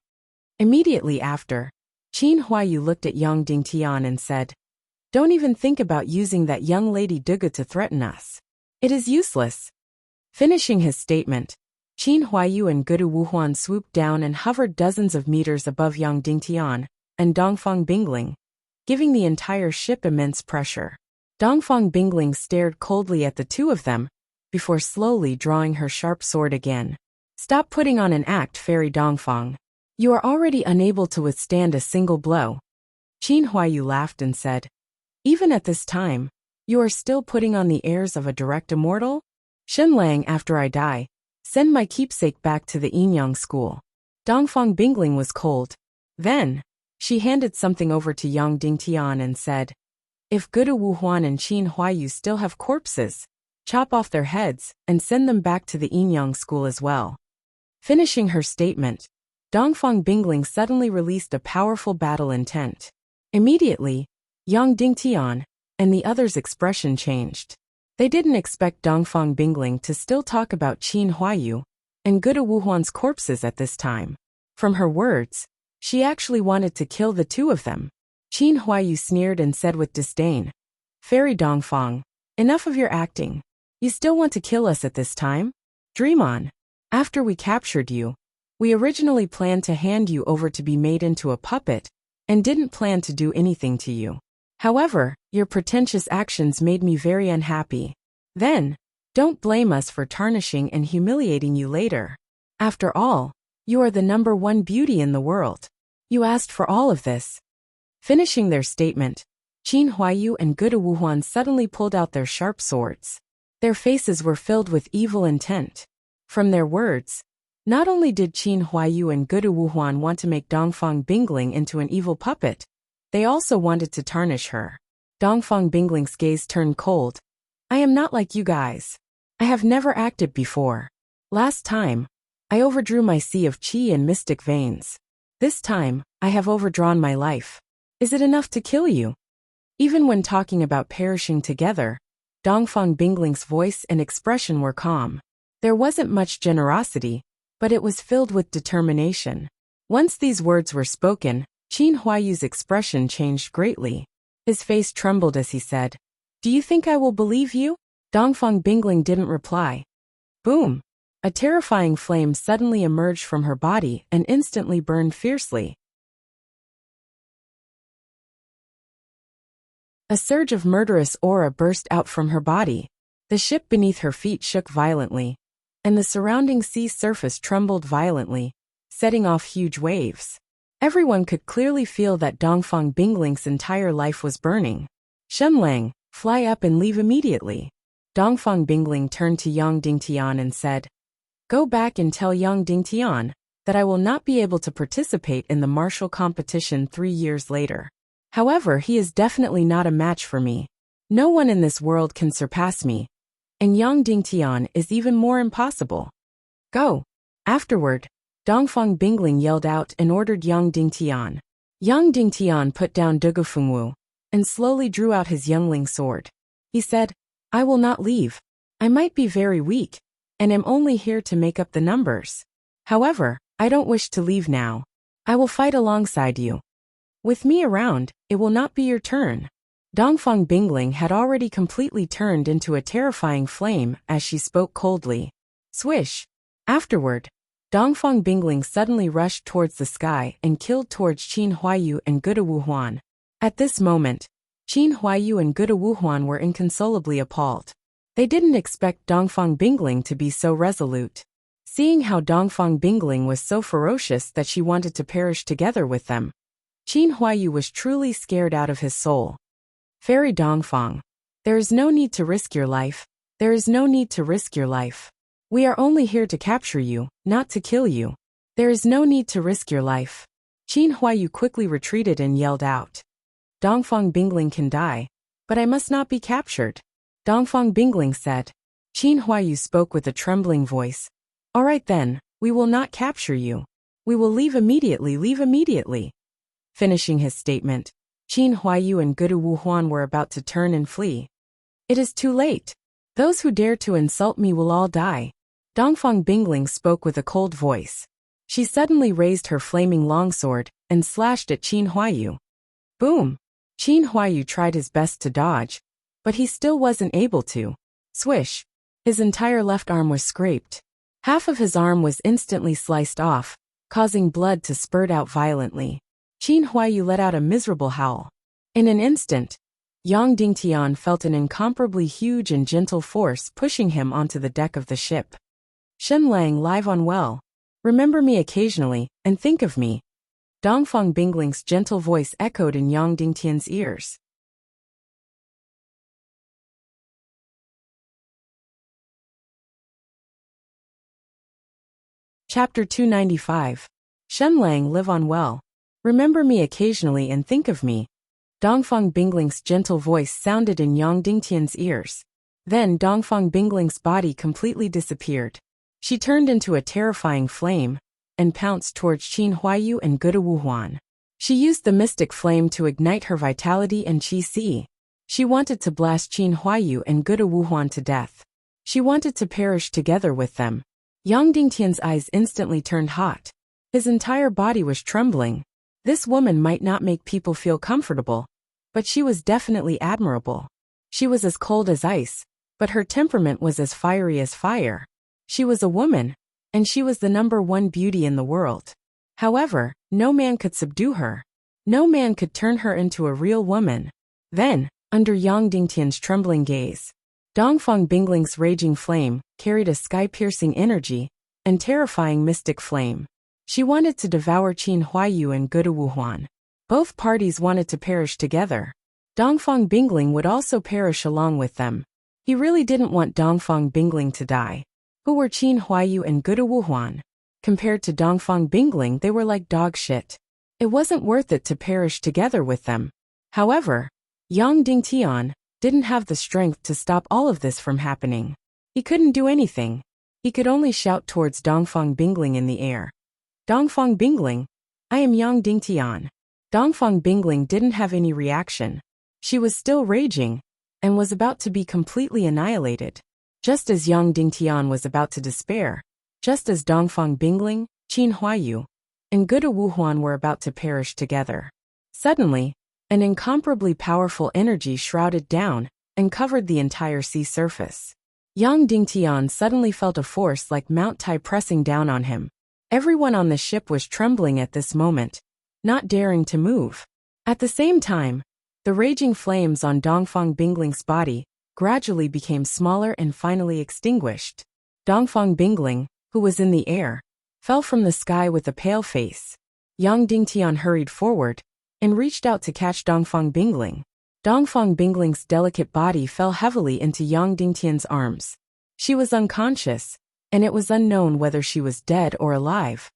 Immediately after, Qin Huayu looked at Yang Dingtian and said, "Don't even think about using that young lady Dugu to threaten us. It is useless." Finishing his statement, Qin Huayu and Gudu Wuhuan swooped down and hovered dozens of meters above Yang Dingtian and Dongfang Bingling, giving the entire ship immense pressure. Dongfang Bingling stared coldly at the 2 of them, before slowly drawing her sharp sword again. "Stop putting on an act, Fairy Dongfang. You are already unable to withstand a single blow." Qin Huayu laughed and said, "Even at this time, You are still putting on the airs of a direct immortal? Shenlang, after I die, send my keepsake back to the Yinyang school. Dongfang Bingling was cold. Then, she handed something over to Yang Dingtian and said, if Gudu Wuhuan and Qin Huayu still have corpses, chop off their heads and send them back to the Yinyang school as well. Finishing her statement, Dongfang Bingling suddenly released a powerful battle intent. Immediately, Yang Dingtian and the others' expression changed. They didn't expect Dongfang Bingling to still talk about Qin Huayu and Gudu Wuhuan's corpses at this time. From her words, she actually wanted to kill the two of them. Qin Huayu sneered and said with disdain, Fairy Dongfang, enough of your acting. You still want to kill us at this time? Dream on. After we captured you, we originally planned to hand you over to be made into a puppet and didn't plan to do anything to you. However, your pretentious actions made me very unhappy. Then, don't blame us for tarnishing and humiliating you later. After all, you are the #1 beauty in the world. You asked for all of this. Finishing their statement, Qin Huayu and Gudu Wuhuan suddenly pulled out their sharp swords. Their faces were filled with evil intent. From their words, not only did Qin Huayu and Gudu Wuhuan want to make Dongfang Bingling into an evil puppet, they also wanted to tarnish her. Dongfang Bingling's gaze turned cold. I am not like you guys. I have never acted before. Last time, I overdrew my sea of qi and mystic veins. This time, I have overdrawn my life. Is it enough to kill you? Even when talking about perishing together, Dongfang Bingling's voice and expression were calm. There wasn't much generosity, but it was filled with determination. Once these words were spoken, Qin Huayu's expression changed greatly. His face trembled as he said, Do you think I will believe you? Dongfang Bingling didn't reply. Boom! A terrifying flame suddenly emerged from her body and instantly burned fiercely. A surge of murderous aura burst out from her body. The ship beneath her feet shook violently, and the surrounding sea surface trembled violently, setting off huge waves. Everyone could clearly feel that Dongfang Bingling's entire life was burning. Shenlang, fly up and leave immediately. Dongfang Bingling turned to Yang Dingtian and said, Go back and tell Yang Dingtian that I will not be able to participate in the martial competition 3 years later. However, he is definitely not a match for me. No one in this world can surpass me, and Yang Dingtian is even more impossible. Go. Afterward, Dongfang Bingling yelled out and ordered Yang Dingtian. Yang Dingtian put down Dugufengwu and slowly drew out his youngling sword. He said, I will not leave. I might be very weak, and am only here to make up the numbers. However, I don't wish to leave now. I will fight alongside you. With me around, it will not be your turn. Dongfang Bingling had already completely turned into a terrifying flame as she spoke coldly. Swish! Afterward, Dongfang Bingling suddenly rushed towards the sky and killed towards Qin Huayu and Gudu Wuhuan. At this moment, Qin Huayu and Gudu Wuhuan were inconsolably appalled. They didn't expect Dongfang Bingling to be so resolute. Seeing how Dongfang Bingling was so ferocious that she wanted to perish together with them, Qin Huayu was truly scared out of his soul. Fairy Dongfang, there is no need to risk your life. There is no need to risk your life. We are only here to capture you, not to kill you. There is no need to risk your life. Qin Huayu quickly retreated and yelled out. Dongfang Bingling can die, but I must not be captured. Dongfang Bingling said. Qin Huayu spoke with a trembling voice. All right then, we will not capture you. We will leave immediately, leave immediately. Finishing his statement, Qin Huayu and Gudu Wuhuan were about to turn and flee. It is too late. Those who dare to insult me will all die. Dongfang Bingling spoke with a cold voice. She suddenly raised her flaming longsword and slashed at Qin Huayu. Boom! Qin Huayu tried his best to dodge, but he still wasn't able to. Swish! His entire left arm was scraped. Half of his arm was instantly sliced off, causing blood to spurt out violently. Qin Huayu let out a miserable howl. In an instant, Yang Dingtian felt an incomparably huge and gentle force pushing him onto the deck of the ship. Shenlang live on well. Remember me occasionally, and think of me. Dongfang Bingling's gentle voice echoed in Yang Dingtian's ears. Chapter 295. Shenlang live on well. Remember me occasionally and think of me. Dongfang Bingling's gentle voice sounded in Yang Dingtian's ears. Then Dongfang Bingling's body completely disappeared. She turned into a terrifying flame and pounced towards Qin Huayu and Guda Wuhuan. She used the mystic flame to ignite her vitality and qi si. She wanted to blast Qin Huayu and Guda Wuhuan to death. She wanted to perish together with them. Yang Dingtian's eyes instantly turned hot. His entire body was trembling. This woman might not make people feel comfortable, but she was definitely admirable. She was as cold as ice, but her temperament was as fiery as fire. She was a woman, and she was the #1 beauty in the world. However, no man could subdue her. No man could turn her into a real woman. Then, under Yang Dingtian's trembling gaze, Dongfang Bingling's raging flame carried a sky-piercing energy and terrifying mystic flame. She wanted to devour Qin Huayu and Guda Wuhuan. Both parties wanted to perish together. Dongfang Bingling would also perish along with them. He really didn't want Dongfang Bingling to die. Who were Qin Huayu and Guda Wuhuan? Compared to Dongfang Bingling, they were like dog shit. It wasn't worth it to perish together with them. However, Yang Dingtian didn't have the strength to stop all of this from happening. He couldn't do anything. He could only shout towards Dongfang Bingling in the air. Dongfang Bingling, I am Yang Dingtian. Dongfang Bingling didn't have any reaction. She was still raging and was about to be completely annihilated. Just as Yang Dingtian was about to despair, just as Dongfang Bingling, Qin Huayu, and Guda Wuhuan were about to perish together. Suddenly, an incomparably powerful energy shrouded down and covered the entire sea surface. Yang Dingtian suddenly felt a force like Mount Tai pressing down on him. Everyone on the ship was trembling at this moment, not daring to move. At the same time, the raging flames on Dongfang Bingling's body gradually became smaller and finally extinguished. Dongfang Bingling, who was in the air, fell from the sky with a pale face. Yang Dingtian hurried forward and reached out to catch Dongfang Bingling. Dongfang Bingling's delicate body fell heavily into Yang Dingtian's arms. She was unconscious, and it was unknown whether she was dead or alive.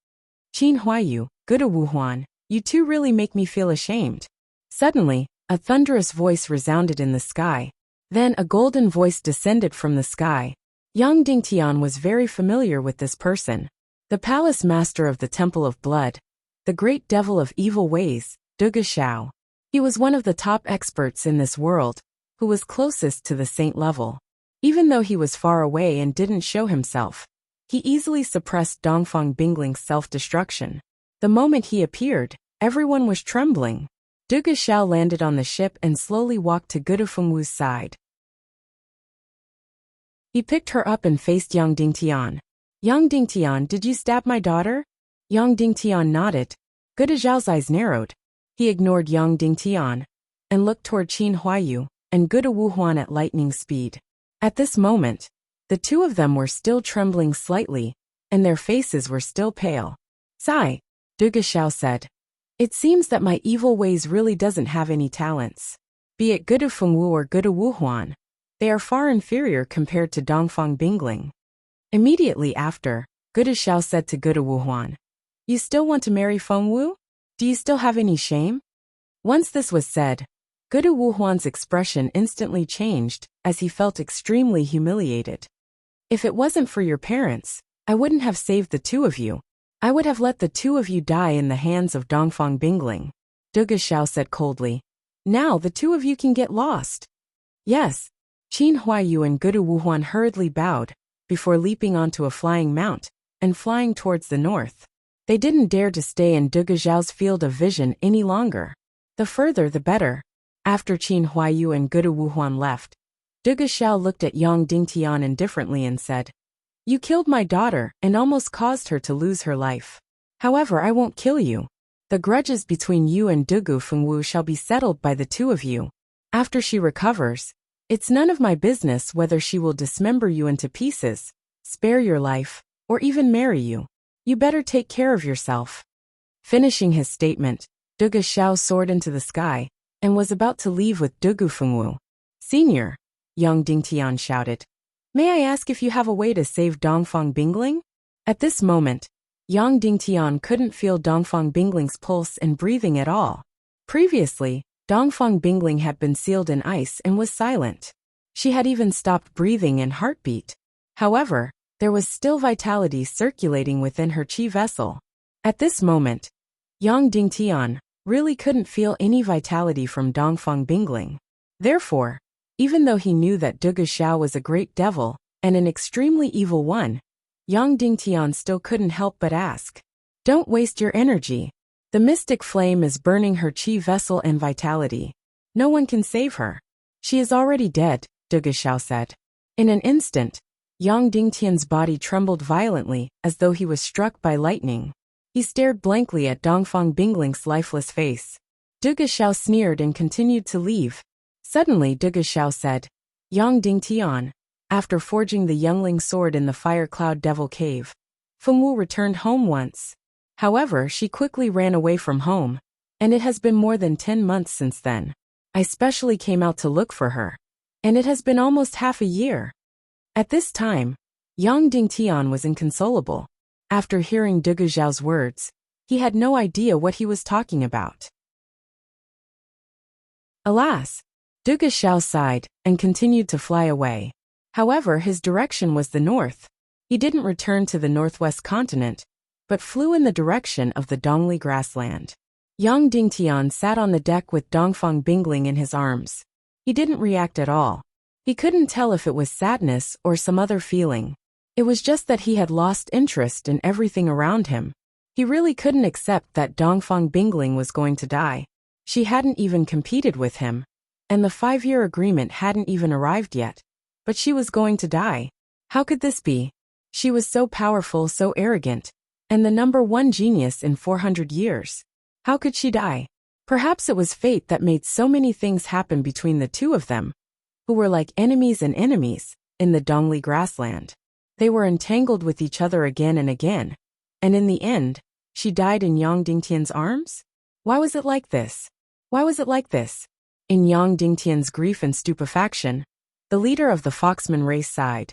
Qin Huayu, Guda Wuhuan, you two really make me feel ashamed. Suddenly, a thunderous voice resounded in the sky. Then a golden voice descended from the sky. Yang Dingtian was very familiar with this person. The palace master of the Temple of Blood, the great devil of evil ways, Duga Xiao. He was one of the top experts in this world, who was closest to the saint level. Even though he was far away and didn't show himself, he easily suppressed Dongfang Bingling's self-destruction. The moment he appeared, everyone was trembling. Duga Xiao landed on the ship and slowly walked to Guda Fengwu's side. He picked her up and faced Yang Dingtian. Yang Dingtian, did you stab my daughter? Yang Dingtian nodded. Guda Xiao's eyes narrowed. He ignored Yang Dingtian and looked toward Qin Huayu and Guda Wuhuan at lightning speed. At this moment, the two of them were still trembling slightly, and their faces were still pale. Sigh, Duga Xiao said. It seems that my evil ways really doesn't have any talents. Be it Guda Fengwu or Guda Wuhuan, they are far inferior compared to Dongfang Bingling. Immediately after, Guda Xiao said to Guda Wuhuan, you still want to marry Fengwu? Do you still have any shame? Once this was said, Guda Wuhuan's expression instantly changed as he felt extremely humiliated. If it wasn't for your parents, I wouldn't have saved the two of you. I would have let the two of you die in the hands of Dongfang Bingling. Duga Xiao said coldly. Now the two of you can get lost. Yes. Qin Huayu and Guda Wuhuan hurriedly bowed before leaping onto a flying mount and flying towards the north. They didn't dare to stay in Duga Xiao's field of vision any longer. The further the better. After Qin Huayu and Guda Wuhuan left, Duga Xiao looked at Yang Dingtian indifferently and said, you killed my daughter and almost caused her to lose her life. However, I won't kill you. The grudges between you and Dugu Fengwu shall be settled by the two of you. After she recovers, it's none of my business whether she will dismember you into pieces, spare your life, or even marry you. You better take care of yourself. Finishing his statement, Duga Xiao soared into the sky and was about to leave with Dugu Fengwu. Senior, Yang Dingtian shouted. May I ask if you have a way to save Dongfang Bingling? At this moment, Yang Dingtian couldn't feel Dongfang Bingling's pulse and breathing at all. Previously, Dongfang Bingling had been sealed in ice and was silent. She had even stopped breathing and heartbeat. However, there was still vitality circulating within her chi vessel. At this moment, Yang Dingtian really couldn't feel any vitality from Dongfang Bingling. Therefore, even though he knew that Duge Xiao was a great devil and an extremely evil one, Yang Dingtian still couldn't help but ask, "Don't waste your energy. The mystic flame is burning her chi vessel and vitality. No one can save her. She is already dead," Duge Xiao said. In an instant, Yang Dingtian's body trembled violently as though he was struck by lightning. He stared blankly at Dongfang Bingling's lifeless face. Duge Xiao sneered and continued to leave. Suddenly Duge Xiao said, "Yang Dingtian, after forging the youngling sword in the Fire Cloud Devil Cave, Fengwu returned home once. However, she quickly ran away from home, and it has been more than 10 months since then. I specially came out to look for her, and it has been almost half a year." At this time, Yang Dingtian was inconsolable. After hearing Duge Xiao's words, he had no idea what he was talking about. Alas, Duge Xiao sighed and continued to fly away. However, his direction was the north. He didn't return to the northwest continent, but flew in the direction of the Dongli grassland. Yang Dingtian sat on the deck with Dongfang Bingling in his arms. He didn't react at all. He couldn't tell if it was sadness or some other feeling. It was just that he had lost interest in everything around him. He really couldn't accept that Dongfang Bingling was going to die. She hadn't even competed with him, and the 5-year agreement hadn't even arrived yet. But she was going to die. How could this be? She was so powerful, so arrogant, and the #1 genius in 400 years. How could she die? Perhaps it was fate that made so many things happen between the two of them, who were like enemies and enemies, in the Dongli grassland. They were entangled with each other again and again, and in the end, she died in Yang Dingtian's arms? Why was it like this? Why was it like this? In Yang Dingtian's grief and stupefaction, the leader of the Foxman race sighed,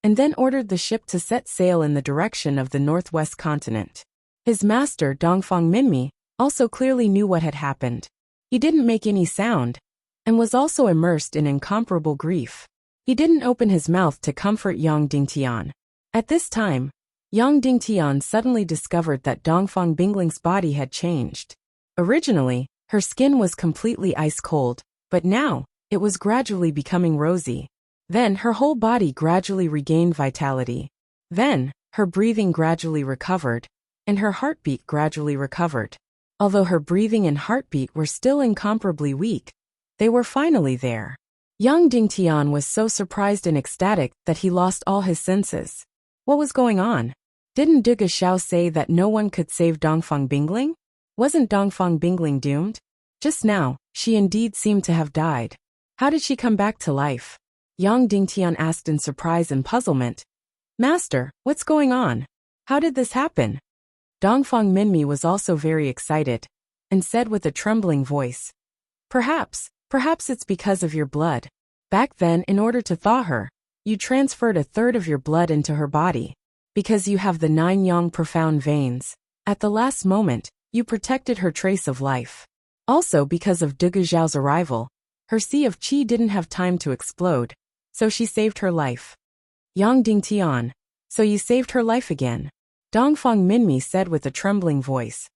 and then ordered the ship to set sail in the direction of the northwest continent. His master, Dongfang Minmi, also clearly knew what had happened. He didn't make any sound, and was also immersed in incomparable grief. He didn't open his mouth to comfort Yang Dingtian. At this time, Yang Dingtian suddenly discovered that Dongfang Bingling's body had changed. Originally, her skin was completely ice cold, but now, it was gradually becoming rosy. Then her whole body gradually regained vitality. Then, her breathing gradually recovered, and her heartbeat gradually recovered. Although her breathing and heartbeat were still incomparably weak, they were finally there. Yang Dingtian was so surprised and ecstatic that he lost all his senses. What was going on? Didn't Duge Xiao say that no one could save Dongfang Bingling? Wasn't Dongfang Bingling doomed? Just now, she indeed seemed to have died. How did she come back to life? Yang Dingtian asked in surprise and puzzlement. "Master, what's going on? How did this happen?" Dongfang Minmi was also very excited, and said with a trembling voice, Perhaps it's because of your blood. Back then, in order to thaw her, you transferred a third of your blood into her body. Because you have the 9 yang profound veins, at the last moment, you protected her trace of life. Also because of Duge Xiao's arrival, her sea of qi didn't have time to explode, so she saved her life. Yang Dingtian, so you saved her life again. Dongfang Minmi said with a trembling voice.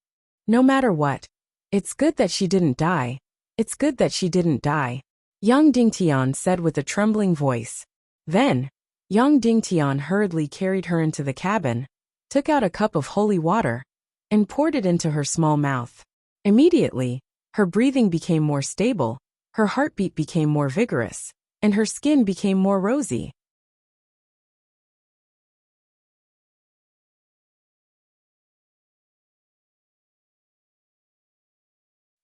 No matter what, it's good that she didn't die. It's good that she didn't die. Yang Dingtian said with a trembling voice. Then, Yang Dingtian hurriedly carried her into the cabin, took out a cup of holy water, and poured it into her small mouth. Immediately, her breathing became more stable, her heartbeat became more vigorous, and her skin became more rosy.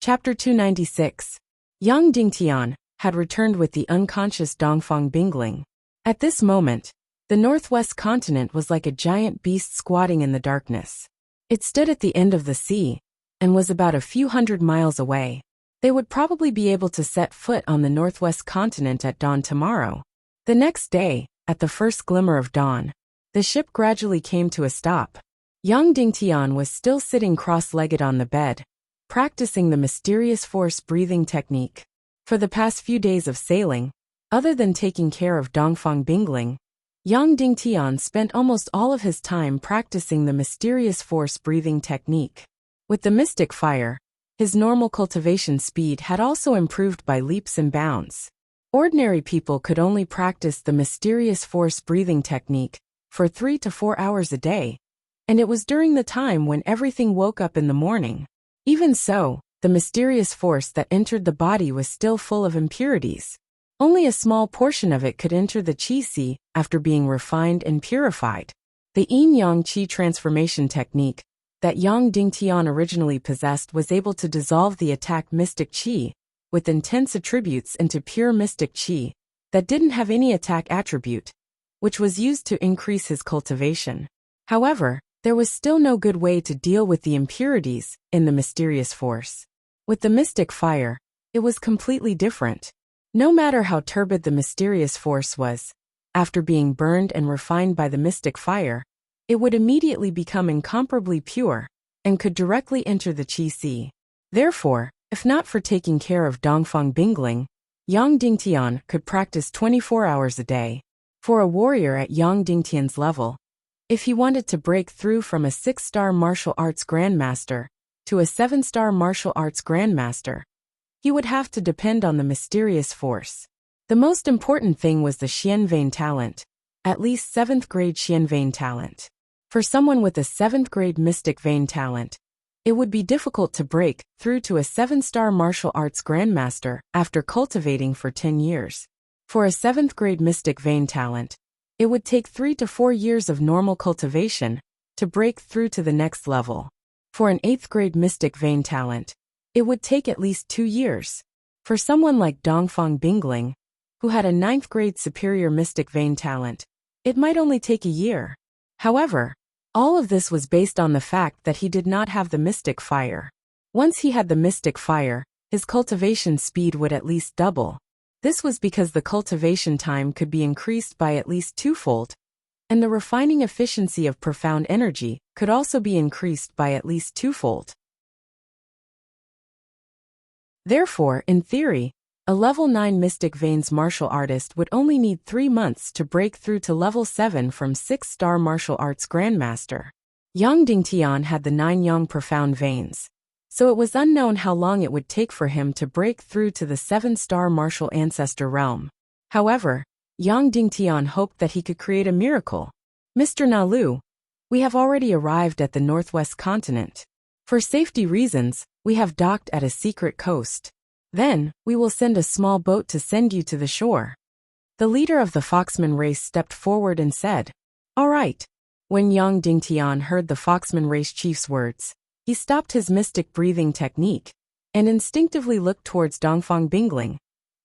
Chapter 296. Yang Dingtian had returned with the unconscious Dongfang Bingling. At this moment, the northwest continent was like a giant beast squatting in the darkness. It stood at the end of the sea, and was about a few hundred miles away. They would probably be able to set foot on the northwest continent at dawn tomorrow. The next day, at the first glimmer of dawn, the ship gradually came to a stop. Yang Dingtian was still sitting cross-legged on the bed, practicing the mysterious force breathing technique. For the past few days of sailing, other than taking care of Dongfang Bingling, Yang Dingtian spent almost all of his time practicing the mysterious force breathing technique. With the mystic fire, his normal cultivation speed had also improved by leaps and bounds. Ordinary people could only practice the mysterious force breathing technique for 3 to 4 hours a day, and it was during the time when everything woke up in the morning. Even so, the mysterious force that entered the body was still full of impurities. Only a small portion of it could enter the qi sea after being refined and purified. The yin-yang qi transformation technique that Yang Dingtian originally possessed was able to dissolve the attack mystic qi with intense attributes into pure mystic qi that didn't have any attack attribute, which was used to increase his cultivation. However, there was still no good way to deal with the impurities in the mysterious force. With the mystic fire, it was completely different. No matter how turbid the mysterious force was, after being burned and refined by the mystic fire, it would immediately become incomparably pure and could directly enter the qi sea. Therefore, if not for taking care of Dongfang Bingling, Yang Dingtian could practice 24 hours a day. For a warrior at Yang Dingtian's level, if he wanted to break through from a 6-star martial arts grandmaster to a 7-star martial arts grandmaster, he would have to depend on the mysterious force. The most important thing was the Xian Vein talent, at least 7th grade Xian Vein talent. For someone with a 7th grade Mystic Vein talent, it would be difficult to break through to a 7-star martial arts grandmaster after cultivating for 10 years. For a 7th grade Mystic Vein talent, it would take 3 to 4 years of normal cultivation to break through to the next level. For an 8th grade Mystic Vein talent, it would take at least 2 years. For someone like Dongfang Bingling, who had a 9th grade Superior Mystic Vein talent, it might only take a year. However, all of this was based on the fact that he did not have the mystic fire. Once he had the mystic fire, his cultivation speed would at least double. This was because the cultivation time could be increased by at least 2-fold, and the refining efficiency of profound energy could also be increased by at least 2-fold. Therefore, in theory, a level 9 Mystic Veins martial artist would only need 3 months to break through to level 7 from 6-star martial arts grandmaster. Yang Dingtian had the 9 Yang profound veins, so it was unknown how long it would take for him to break through to the 7-star martial ancestor realm. However, Yang Dingtian hoped that he could create a miracle. Mr. Nalu, we have already arrived at the northwest continent. For safety reasons, we have docked at a secret coast. Then, we will send a small boat to send you to the shore. The leader of the Foxman race stepped forward and said, "All right." When Yang Dingtian heard the Foxman race chief's words, he stopped his mystic breathing technique and instinctively looked towards Dongfang Bingling,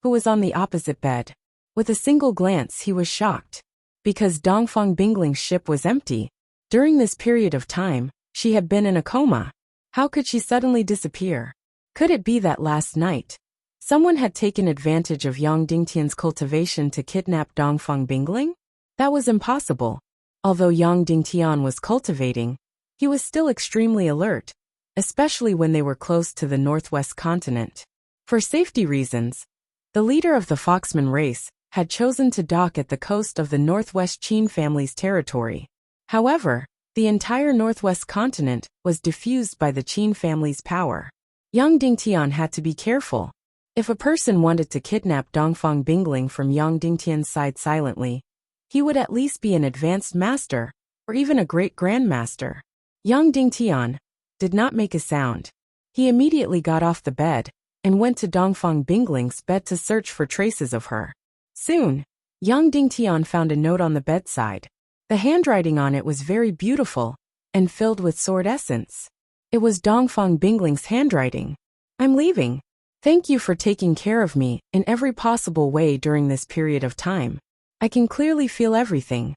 who was on the opposite bed. With a single glance he was shocked, because Dongfang Bingling's ship was empty. During this period of time, she had been in a coma. How could she suddenly disappear? Could it be that last night, someone had taken advantage of Yang Dingtian's cultivation to kidnap Dongfang Bingling? That was impossible. Although Yang Dingtian was cultivating, he was still extremely alert, especially when they were close to the northwest continent. For safety reasons, the leader of the Foxman race had chosen to dock at the coast of the northwest Qin family's territory. However, the entire northwest continent was diffused by the Qin family's power. Yang Dingtian had to be careful. If a person wanted to kidnap Dongfang Bingling from Yang Dingtian's side silently, he would at least be an advanced master, or even a great grandmaster. Yang Dingtian did not make a sound. He immediately got off the bed and went to Dongfang Bingling's bed to search for traces of her. Soon, Yang Dingtian found a note on the bedside. The handwriting on it was very beautiful and filled with sword essence. It was Dongfang Bingling's handwriting. "I'm leaving. Thank you for taking care of me in every possible way during this period of time. I can clearly feel everything."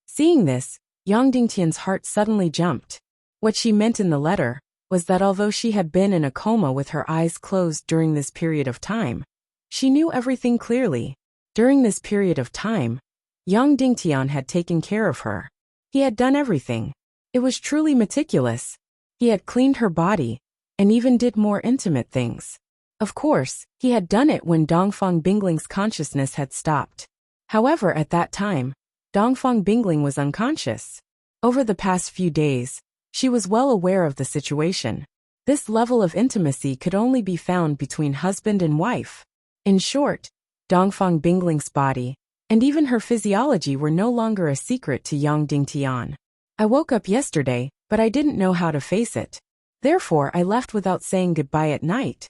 Seeing this, Yang Dingtian's heart suddenly jumped. What she meant in the letter was that although she had been in a coma with her eyes closed during this period of time, she knew everything clearly. During this period of time, Yang Dingtian had taken care of her. He had done everything. It was truly meticulous. He had cleaned her body, and even did more intimate things. Of course, he had done it when Dongfang Bingling's consciousness had stopped. However, at that time, Dongfang Bingling was unconscious. Over the past few days, she was well aware of the situation. This level of intimacy could only be found between husband and wife. In short, Dongfang Bingling's body, and even her physiology were no longer a secret to Yang Dingtian. I woke up yesterday, but I didn't know how to face it. Therefore, I left without saying goodbye at night.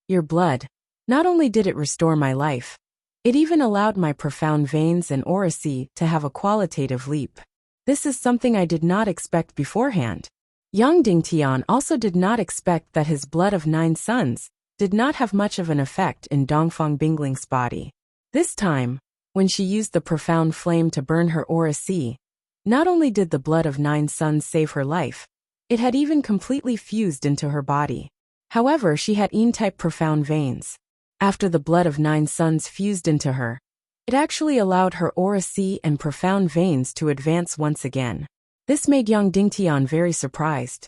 Your blood. Not only did it restore my life, it even allowed my profound veins and auracy to have a qualitative leap. This is something I did not expect beforehand. Yang Dingtian also did not expect that his blood of 9 sons did not have much of an effect in Dongfang Bingling's body. This time, when she used the profound flame to burn her auracy, not only did the blood of 9 sons save her life, it had even completely fused into her body. However, she had Yin-type profound veins. After the blood of 9 sons fused into her, it actually allowed her auracy and profound veins to advance once again. This made Yang Dingtian very surprised.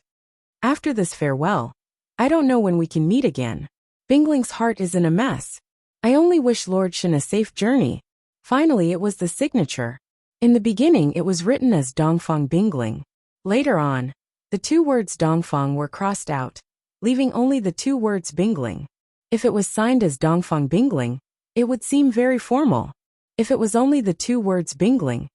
After this farewell, I don't know when we can meet again. Bingling's heart is in a mess. I only wish Lord Shen a safe journey. Finally, it was the signature. In the beginning, it was written as Dongfang Bingling. Later on, the 2 words Dongfang were crossed out, leaving only the 2 words Bingling. If it was signed as Dongfang Bingling, it would seem very formal. If it was only the 2 words Bingling,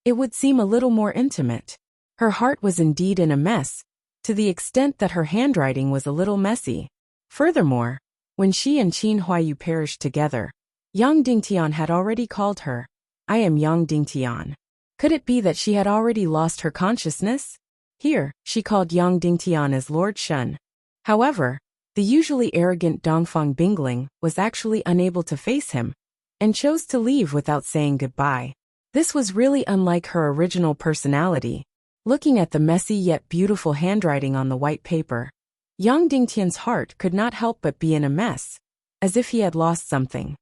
it would seem a little more intimate. Her heart was indeed in a mess, to the extent that her handwriting was a little messy. Furthermore, when she and Qin Huayu perished together, Yang Dingtian had already called her, I am Yang Dingtian. Could it be that she had already lost her consciousness? Here, she called Yang Dingtian as Lord Shen. However, the usually arrogant Dongfang Bingling was actually unable to face him, and chose to leave without saying goodbye. This was really unlike her original personality. Looking at the messy yet beautiful handwriting on the white paper, Yang Dingtian's heart could not help but be in a mess, as if he had lost something.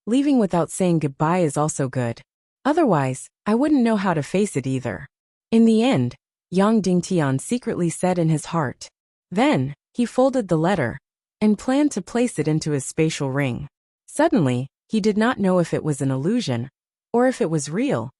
Leaving without saying goodbye is also good. Otherwise, I wouldn't know how to face it either. In the end, Yang Dingtian secretly said in his heart. Then, he folded the letter, and planned to place it into his spatial ring. Suddenly, he did not know if it was an illusion, or if it was real,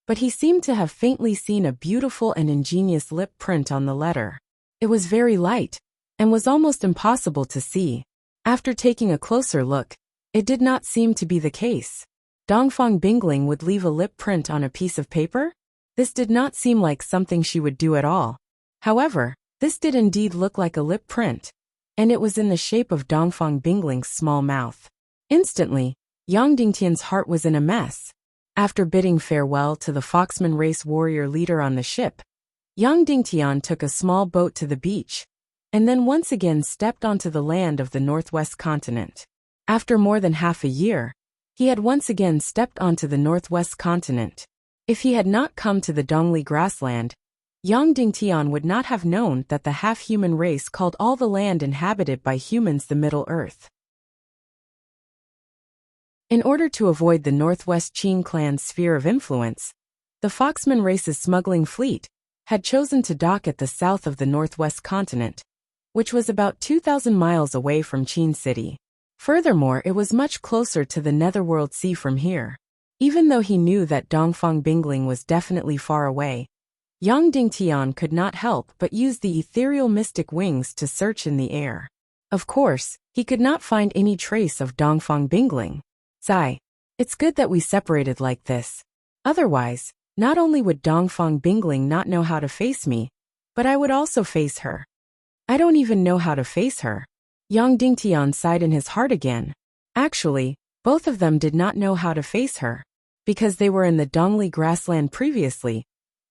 but he seemed to have faintly seen a beautiful and ingenious lip print on the letter. It was very light, and was almost impossible to see. After taking a closer look, it did not seem to be the case. Dongfang Bingling would leave a lip print on a piece of paper? This did not seem like something she would do at all. However, this did indeed look like a lip print, and it was in the shape of Dongfang Bingling's small mouth. Instantly, Yang Dingtian's heart was in a mess. After bidding farewell to the Foxman race warrior leader on the ship, Yang Dingtian took a small boat to the beach, and then once again stepped onto the land of the northwest continent. After more than half a year, he had once again stepped onto the northwest continent. If he had not come to the Dongli grassland, Yang Dingtian would not have known that the half-human race called all the land inhabited by humans the Middle Earth. In order to avoid the Northwest Qin clan's sphere of influence, the Foxman race's smuggling fleet had chosen to dock at the south of the northwest continent, which was about 2,000 miles away from Qin City. Furthermore, it was much closer to the Netherworld Sea from here. Even though he knew that Dongfang Bingling was definitely far away, Yang Dingtian could not help but use the ethereal mystic wings to search in the air. Of course, he could not find any trace of Dongfang Bingling. Sigh. It's good that we separated like this. Otherwise, not only would Dongfang Bingling not know how to face me, but I would also face her. I don't even know how to face her. Yang Dingtian sighed in his heart again. Actually, both of them did not know how to face her. Because they were in the Dongli grassland previously,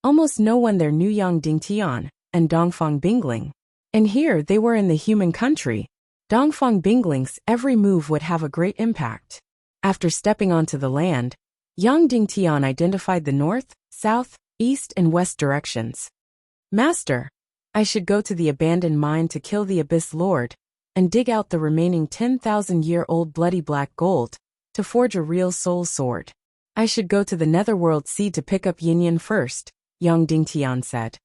almost no one there knew Yang Dingtian and Dongfang Bingling. And here they were in the human country. Dongfang Bingling's every move would have a great impact. After stepping onto the land, Yang Dingtian identified the north, south, east and west directions. Master, I should go to the abandoned mine to kill the Abyss Lord, and dig out the remaining 10,000-year-old bloody black gold, to forge a real soul sword. I should go to the Netherworld Sea to pick up Yin Yin first, young Dingtian said.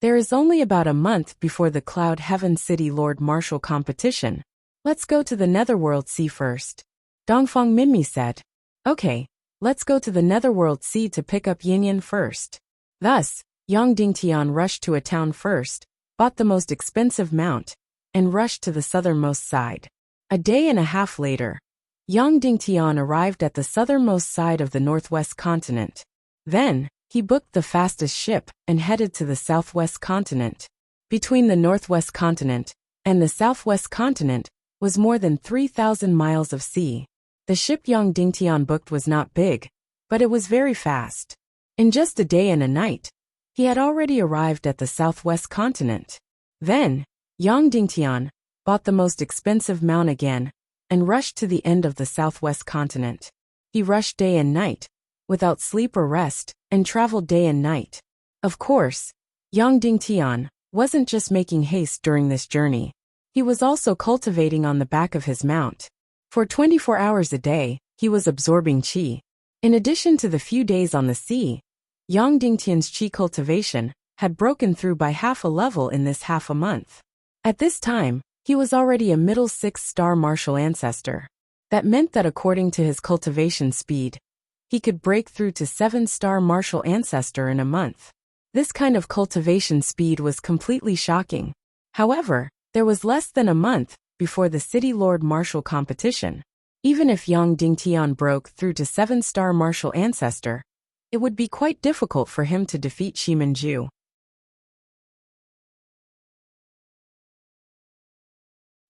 There is only about a month before the Cloud Heaven City Lord Martial competition. Let's go to the Netherworld Sea first. Dongfeng Minmi said. Okay, let's go to the Netherworld Sea to pick up Yin Yin first. Thus, young Dingtian rushed to a town first, bought the most expensive mount, and rushed to the southernmost side. A day and a half later, young Dingtian arrived at the southernmost side of the northwest continent. Then, he booked the fastest ship and headed to the southwest continent. Between the northwest continent and the southwest continent was more than 3,000 miles of sea. The ship young Dingtian booked was not big, but it was very fast. In just a day and a night, he had already arrived at the southwest continent. Then, young Dingtian bought the most expensive mount again and rushed to the end of the southwest continent. He rushed day and night, without sleep or rest, and traveled day and night. Of course, young Dingtian wasn't just making haste during this journey. He was also cultivating on the back of his mount. For 24 hours a day, he was absorbing qi. In addition to the few days on the sea, young Dingtian's qi cultivation had broken through by half a level in this half a month. At this time, he was already a middle 6-star martial ancestor. That meant that according to his cultivation speed, he could break through to 7-star martial ancestor in a month. This kind of cultivation speed was completely shocking. However, there was less than a month before the City Lord Martial competition. Even if young Dingtian broke through to 7-star martial ancestor, it would be quite difficult for him to defeat Shimanju.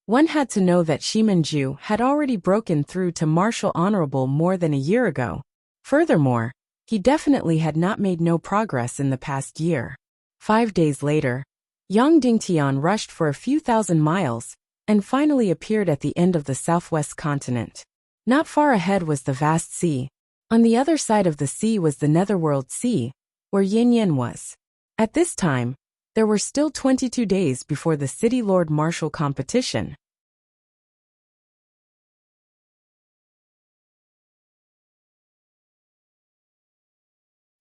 One had to know that Shimanju had already broken through to martial honorable more than a year ago. Furthermore, he definitely had not made no progress in the past year. 5 days later, young Dingtian rushed for a few thousand miles and finally appeared at the end of the southwest continent. Not far ahead was the vast sea. On the other side of the sea was the Netherworld Sea, where Yin Yin was. At this time, there were still 22 days before the City Lord Martial competition.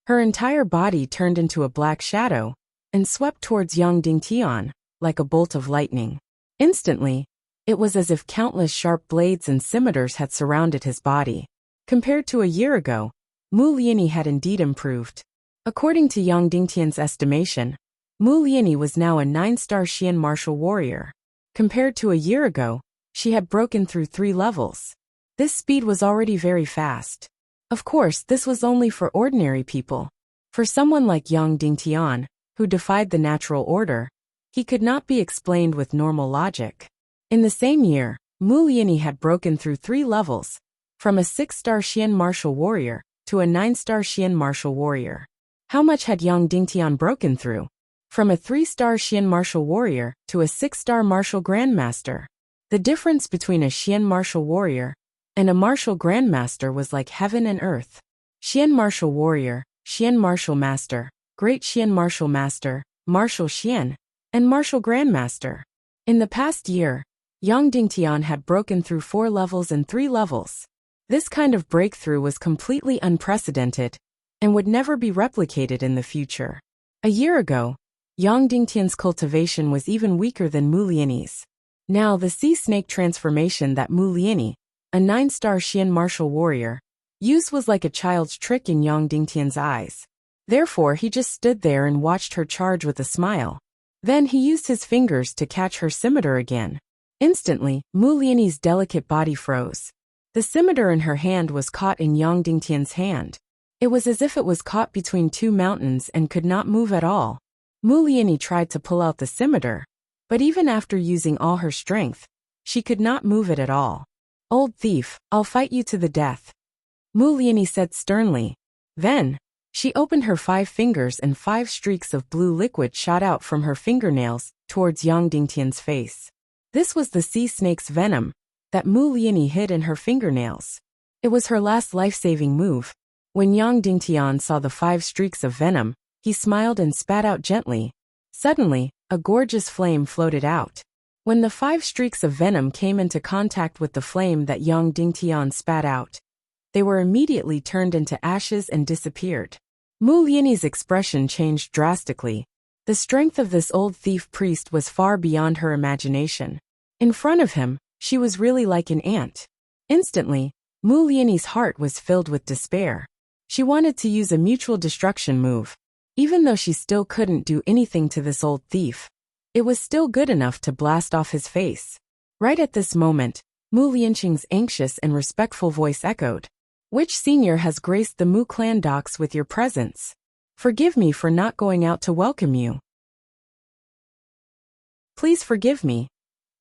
Her entire body turned into a black shadow and swept towards young Dingtian like a bolt of lightning. Instantly, it was as if countless sharp blades and scimitars had surrounded his body. Compared to a year ago, Mu Liani had indeed improved. According to young Dingtian's estimation, Mu Liani was now a 9-star Xian martial warrior. Compared to a year ago, she had broken through 3 levels. This speed was already very fast. Of course, this was only for ordinary people. For someone like young Dingtian, who defied the natural order, he could not be explained with normal logic. In the same year, Mu Liani had broken through 3 levels, from a 6-star Xian martial warrior to a 9-star Xian martial warrior. How much had young Dingtian broken through? From a 3-star Xian martial warrior to a 6-star martial grandmaster. The difference between a Xian martial warrior and a martial grandmaster was like heaven and earth. Xian martial warrior, Xian martial master, great Xian martial master, martial Xian, and martial grandmaster. In the past year, young Dingtian had broken through 4 levels and 3 levels. This kind of breakthrough was completely unprecedented and would never be replicated in the future. A year ago, young Dingtian's cultivation was even weaker than Mu Liani's. Now the sea snake transformation that Mu Liani, a 9-star Xian martial warrior, used was like a child's trick in young Dingtian's eyes. Therefore he just stood there and watched her charge with a smile. Then he used his fingers to catch her scimitar again. Instantly, Mu Liani's delicate body froze. The scimitar in her hand was caught in young Dingtian's hand. It was as if it was caught between 2 mountains and could not move at all. Mu Liani tried to pull out the scimitar, but even after using all her strength, she could not move it at all. Old thief, I'll fight you to the death, Mu Liani said sternly. Then, she opened her 5 fingers and 5 streaks of blue liquid shot out from her fingernails towards young Dingtian's face. This was the sea snake's venom that Mu Liani hid in her fingernails. It was her last life-saving move. When young Dingtian saw the 5 streaks of venom, he smiled and spat out gently. Suddenly, a gorgeous flame floated out. When the 5 streaks of venom came into contact with the flame that young Dingtian spat out, they were immediately turned into ashes and disappeared. Mu Lianyi's expression changed drastically. The strength of this old thief priest was far beyond her imagination. In front of him, she was really like an ant. Instantly, Mu Lianyi's heart was filled with despair. She wanted to use a mutual destruction move. Even though she still couldn't do anything to this old thief, it was still good enough to blast off his face. Right at this moment, Mu Lianqing's anxious and respectful voice echoed. Which senior has graced the Mu clan docks with your presence? Forgive me for not going out to welcome you. Please forgive me.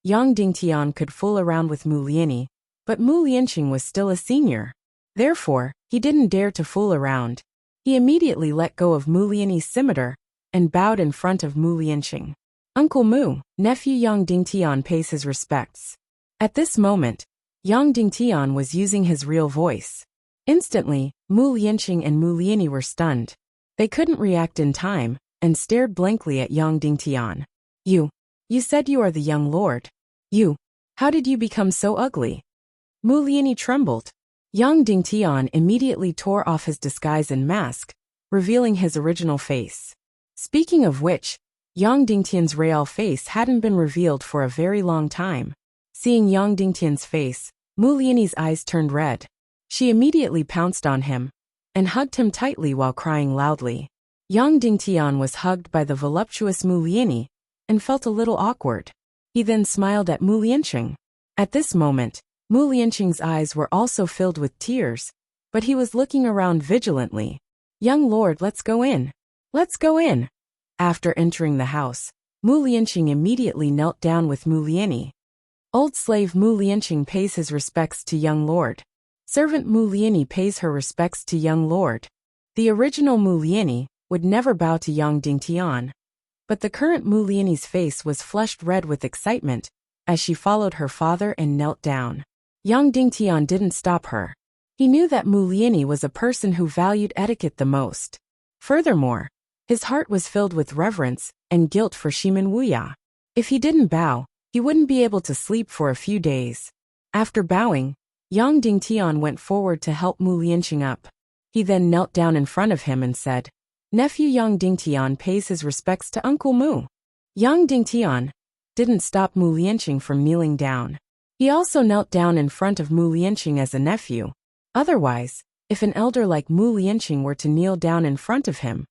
Yang Dingtian could fool around with Mu Lianyi, but Mu Lianqing was still a senior. Therefore, he didn't dare to fool around. He immediately let go of Mu Lianyi's scimitar and bowed in front of Mu Lianqing. Uncle Mu, nephew Yang Dingtian pays his respects. At this moment, Yang Dingtian was using his real voice. Instantly, Mu Lianqing and Mu Lianyi were stunned. They couldn't react in time and stared blankly at Yang Dingtian. You said you are the young lord. How did you become so ugly? Mu Lianyi trembled. Yang Dingtian immediately tore off his disguise and mask, revealing his original face. Speaking of which, Yang Dingtian's real face hadn't been revealed for a very long time. Seeing Yang Dingtian's face, Mu Lianyi's eyes turned red. She immediately pounced on him and hugged him tightly while crying loudly. Yang Dingtian was hugged by the voluptuous Mu Lianyi and felt a little awkward. He then smiled at Mu Lianqing. At this moment, Mu Lianqing's eyes were also filled with tears, but he was looking around vigilantly. Young lord, let's go in. Let's go in. After entering the house, Mu Lianqing immediately knelt down with Mu Lianyi. Old slave Mu Lianqing pays his respects to young lord. Servant Mu Lianyi pays her respects to young lord. The original Mu Lianyi would never bow to Yang Dingtian, but the current Mu Lianyi's face was flushed red with excitement as she followed her father and knelt down. Yang Dingtian didn't stop her. He knew that Mu Lianyi was a person who valued etiquette the most. Furthermore, his heart was filled with reverence and guilt for Shimin Wuya. If he didn't bow, he wouldn't be able to sleep for a few days. After bowing, Yang Dingtian went forward to help Mu Lianqing up. He then knelt down in front of him and said, Nephew Yang Dingtian pays his respects to Uncle Mu. Yang Dingtian didn't stop Mu Lianqing from kneeling down. He also knelt down in front of Mu Lianqing as a nephew. Otherwise, if an elder like Mu Lianqing were to kneel down in front of him,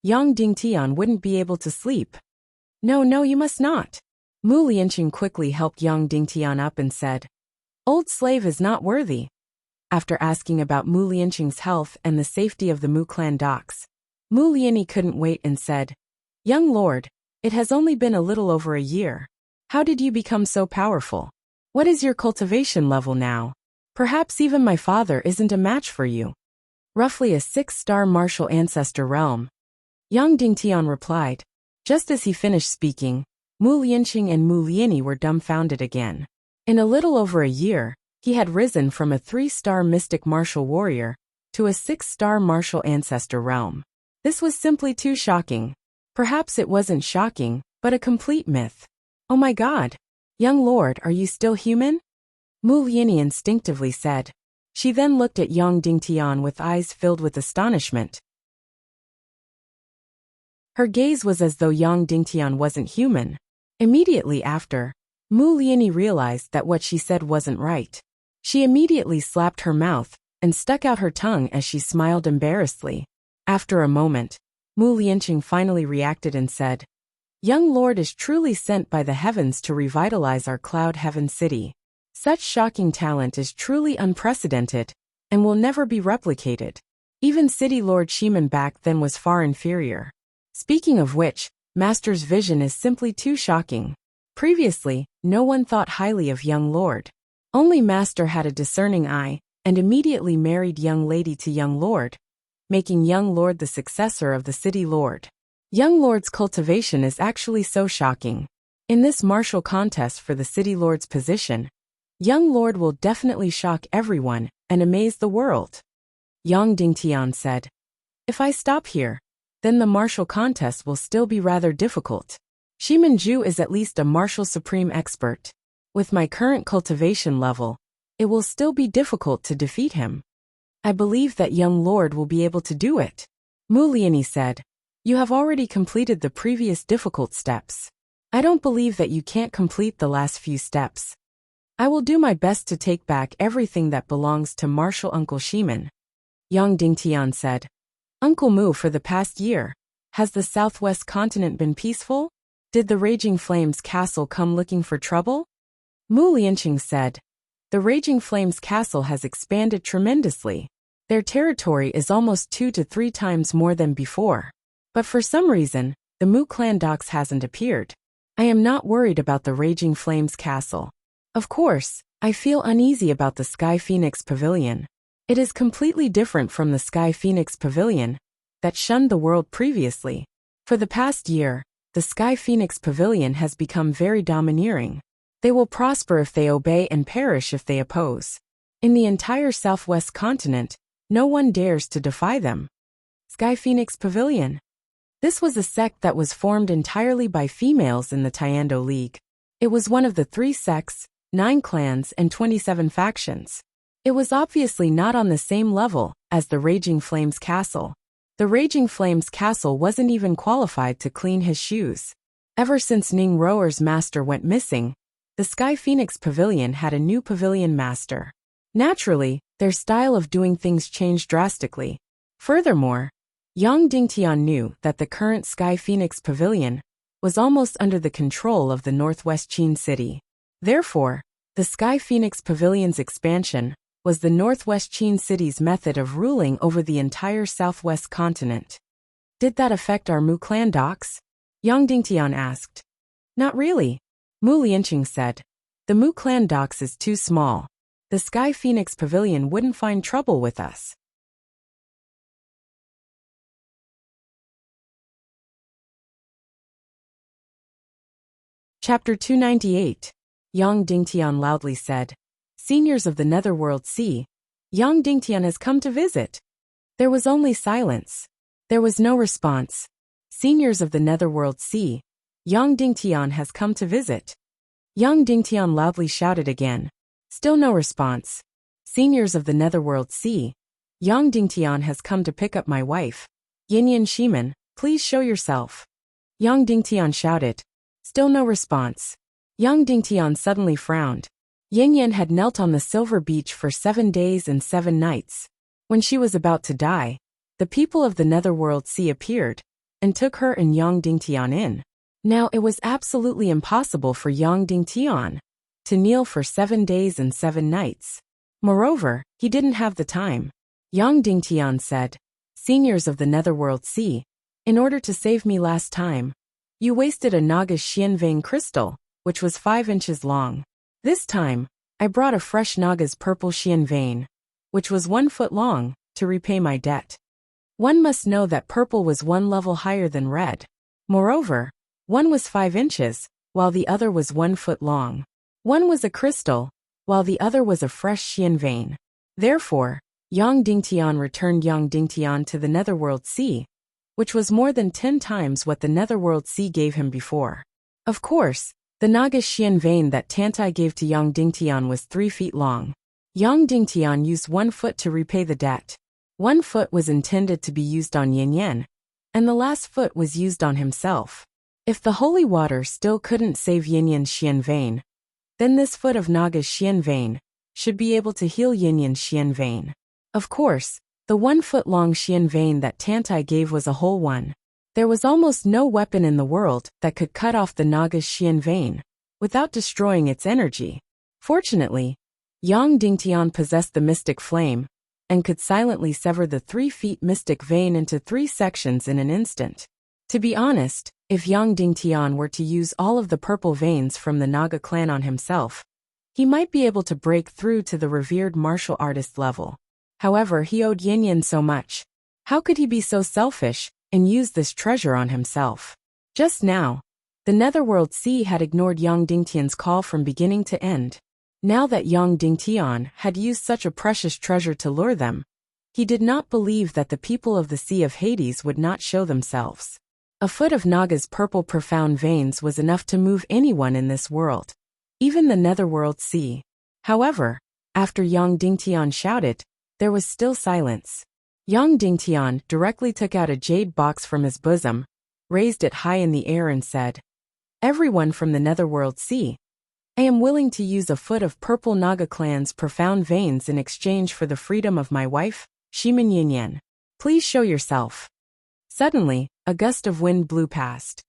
Yang Dingtian wouldn't be able to sleep. No, you must not. Mu Lianqing quickly helped Yang Dingtian up and said, Old slave is not worthy. After asking about Mu Lianqing's health and the safety of the Mu clan docks, Mu Lianyi couldn't wait and said, Young lord, it has only been a little over a year. How did you become so powerful? What is your cultivation level now? Perhaps even my father isn't a match for you. Roughly a 6-star martial ancestor realm. Yang Dingtian replied. Just as he finished speaking, Mu Lianqing and Mu Lianyi were dumbfounded again. In a little over a year, he had risen from a 3-star mystic martial warrior to a 6-star martial ancestor realm. This was simply too shocking. Perhaps it wasn't shocking, but a complete myth. Oh my god! Young lord, are you still human? Mu Lianyi instinctively said. She then looked at Yang Dingtian with eyes filled with astonishment. Her gaze was as though Yang Dingtian wasn't human. Immediately after, Mu Lianyi realized that what she said wasn't right. She immediately slapped her mouth and stuck out her tongue as she smiled embarrassedly. After a moment, Mu Lianqing finally reacted and said, Young lord is truly sent by the heavens to revitalize our cloud heaven city. Such shocking talent is truly unprecedented and will never be replicated. Even City Lord Shimin back then was far inferior. Speaking of which, Master's vision is simply too shocking. Previously, no one thought highly of young lord. Only Master had a discerning eye and immediately married young lady to young lord, making young lord the successor of the city lord. Young lord's cultivation is actually so shocking. In this martial contest for the city lord's position, young lord will definitely shock everyone and amaze the world. Yang Dingtian said, If I stop here, then the martial contest will still be rather difficult. Shimin Ju is at least a martial supreme expert. With my current cultivation level, it will still be difficult to defeat him. I believe that young lord will be able to do it. Mu Lianyi said. You have already completed the previous difficult steps. I don't believe that you can't complete the last few steps. I will do my best to take back everything that belongs to Martial Uncle Shiman. Yang Dingtian said. Uncle Mu, for the past year, has the southwest continent been peaceful? Did the Raging Flames Castle come looking for trouble? Mu Lianqing said. The Raging Flames Castle has expanded tremendously. Their territory is almost 2 to 3 times more than before. But for some reason, the Mu clan docks hasn't appeared. I am not worried about the Raging Flames Castle. Of course, I feel uneasy about the Sky Phoenix Pavilion. It is completely different from the Sky Phoenix Pavilion that shunned the world previously. For the past year, the Sky Phoenix Pavilion has become very domineering. They will prosper if they obey and perish if they oppose. In the entire southwest continent, no one dares to defy them. Sky Phoenix Pavilion. This was a sect that was formed entirely by females in the Tiando League. It was one of the 3 sects, 9 clans and 27 factions. It was obviously not on the same level as the Raging Flames Castle. The Raging Flames Castle wasn't even qualified to clean his shoes. Ever since Ning Rower's master went missing, the Sky Phoenix Pavilion had a new pavilion master. Naturally, their style of doing things changed drastically. Furthermore, Yang Dingtian knew that the current Sky Phoenix Pavilion was almost under the control of the Northwest Qin City. Therefore, the Sky Phoenix Pavilion's expansion was the Northwest Qin City's method of ruling over the entire southwest continent. Did that affect our Mu clan docks? Yang Dingtian asked. Not really, Mu Lianqing said. The Mu clan docks is too small. The Sky Phoenix Pavilion wouldn't find trouble with us. Chapter 298. Yang Dingtian loudly said. Seniors of the Netherworld Sea, Yang Dingtian has come to visit. There was only silence. There was no response. Seniors of the Netherworld Sea, Yang Dingtian has come to visit. Yang Dingtian loudly shouted again. Still no response. Seniors of the Netherworld Sea, Yang Dingtian has come to pick up my wife. Yinyan Shiman, please show yourself. Yang Dingtian shouted. Still no response. Yang Dingtian suddenly frowned. Yinyan had knelt on the silver beach for 7 days and 7 nights. When she was about to die, the people of the Netherworld Sea appeared and took her and Yang Dingtian in. Now it was absolutely impossible for Yang Dingtian to kneel for 7 days and 7 nights. Moreover, he didn't have the time. Yang Dingtian said, Seniors of the Netherworld Sea, in order to save me last time, you wasted a Naga's Xianvein crystal, which was 5 inches long. This time, I brought a fresh Naga's purple Xianvein, which was 1 foot long, to repay my debt. One must know that purple was 1 level higher than red. Moreover, one was 5 inches, while the other was 1 foot long. One was a crystal, while the other was a fresh Xianvein. Therefore, Yang Dingtian returned Yang Dingtian to the Netherworld Sea, which was more than 10 times what the Netherworld Sea gave him before. Of course, the Naga's Xianvein that Tantai gave to Yang Dingtian was 3 feet long. Yang Dingtian used 1 foot to repay the debt. 1 foot was intended to be used on Yin Yan, and the last foot was used on himself. If the holy water still couldn't save Yin Yan's Xianvein, then this foot of Naga's Xianvein should be able to heal Yin Yan's Xianvein. Of course, the 1 foot long Xianvein that Tantai gave was a whole one. There was almost no weapon in the world that could cut off the Naga's Xianvein without destroying its energy. Fortunately, Yang Dingtian possessed the mystic flame and could silently sever the 3 feet mystic vein into 3 sections in an instant. To be honest, if Yang Dingtian were to use all of the purple veins from the Naga clan on himself, he might be able to break through to the revered martial artist level. However, he owed Yin Yan so much. How could he be so selfish and use this treasure on himself? Just now, the Netherworld Sea had ignored Yang Dingtian's call from beginning to end. Now that Yang Dingtian had used such a precious treasure to lure them, he did not believe that the people of the Sea of Hades would not show themselves. A foot of Naga's purple profound veins was enough to move anyone in this world, even the Netherworld Sea. However, after Yang Dingtian shouted, There was still silence. Yang Dingtian directly took out a jade box from his bosom, raised it high in the air and said, "Everyone from the Netherworld Sea, I am willing to use a foot of Purple Naga clan's profound veins in exchange for the freedom of my wife, Shimin Yinyan. Please show yourself." Suddenly, a gust of wind blew past.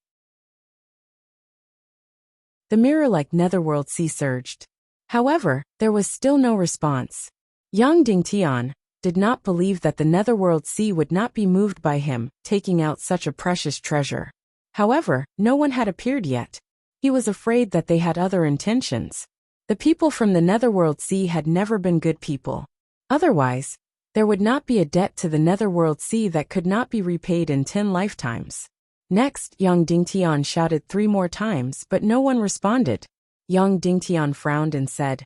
The mirror-like Netherworld Sea surged. However, there was still no response. Yang Dingtian did not believe that the Netherworld Sea would not be moved by him taking out such a precious treasure. However, no one had appeared yet. He was afraid that they had other intentions. The people from the Netherworld Sea had never been good people. Otherwise, there would not be a debt to the Netherworld Sea that could not be repaid in 10 lifetimes. Next, Yang Dingtian shouted 3 more times, but no one responded. Yang Dingtian frowned and said,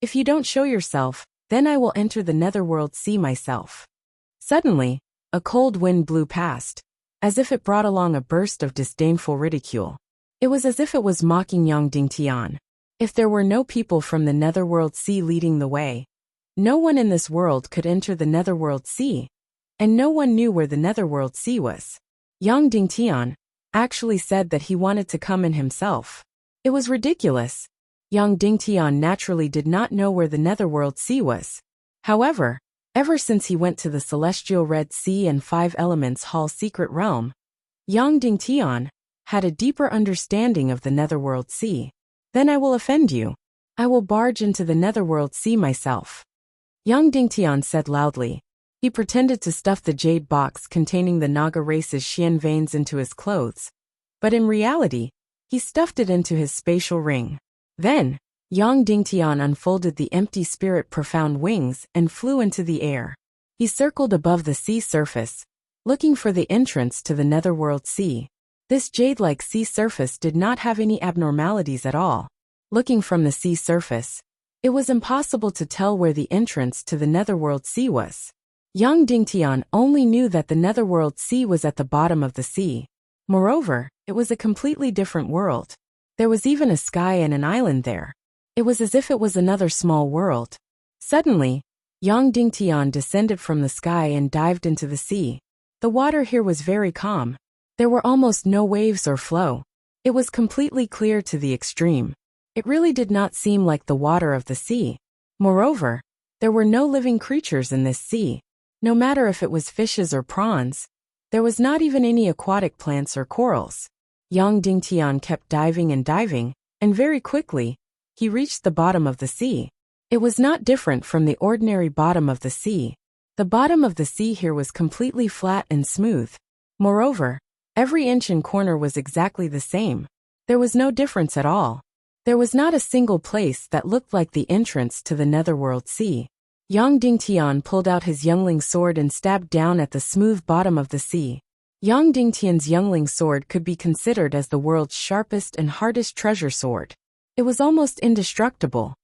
"If you don't show yourself, then I will enter the Netherworld Sea myself." Suddenly, a cold wind blew past, as if it brought along a burst of disdainful ridicule. It was as if it was mocking Yang Dingtian. If there were no people from the Netherworld Sea leading the way, no one in this world could enter the Netherworld Sea, and no one knew where the Netherworld Sea was. Yang Dingtian actually said that he wanted to come in himself. It was ridiculous. Yang Dingtian naturally did not know where the Netherworld Sea was. However, ever since he went to the Celestial Red Sea and 5 Elements Hall secret realm, Yang Dingtian had a deeper understanding of the Netherworld Sea. "Then I will offend you. I will barge into the Netherworld Sea myself," Yang Dingtian said loudly. He pretended to stuff the jade box containing the Naga race's Xian veins into his clothes, but in reality, he stuffed it into his spatial ring. Then, Yang Dingtian unfolded the empty spirit profound wings and flew into the air. He circled above the sea surface, looking for the entrance to the Netherworld Sea. This jade-like sea surface did not have any abnormalities at all. Looking from the sea surface, it was impossible to tell where the entrance to the Netherworld Sea was. Yang Dingtian only knew that the Netherworld Sea was at the bottom of the sea. Moreover, it was a completely different world. There was even a sky and an island there. It was as if it was another small world. Suddenly, Yang Dingtian descended from the sky and dived into the sea. The water here was very calm. There were almost no waves or flow. It was completely clear to the extreme. It really did not seem like the water of the sea. Moreover, there were no living creatures in this sea. No matter if it was fishes or prawns, there was not even any aquatic plants or corals. Yang Dingtian kept diving, and very quickly, he reached the bottom of the sea. It was not different from the ordinary bottom of the sea. The bottom of the sea here was completely flat and smooth. Moreover, every inch and corner was exactly the same. There was no difference at all. There was not a single place that looked like the entrance to the Netherworld Sea. Yang Dingtian pulled out his youngling sword and stabbed down at the smooth bottom of the sea. Yang Dingtian's youngling sword could be considered as the world's sharpest and hardest treasure sword. It was almost indestructible.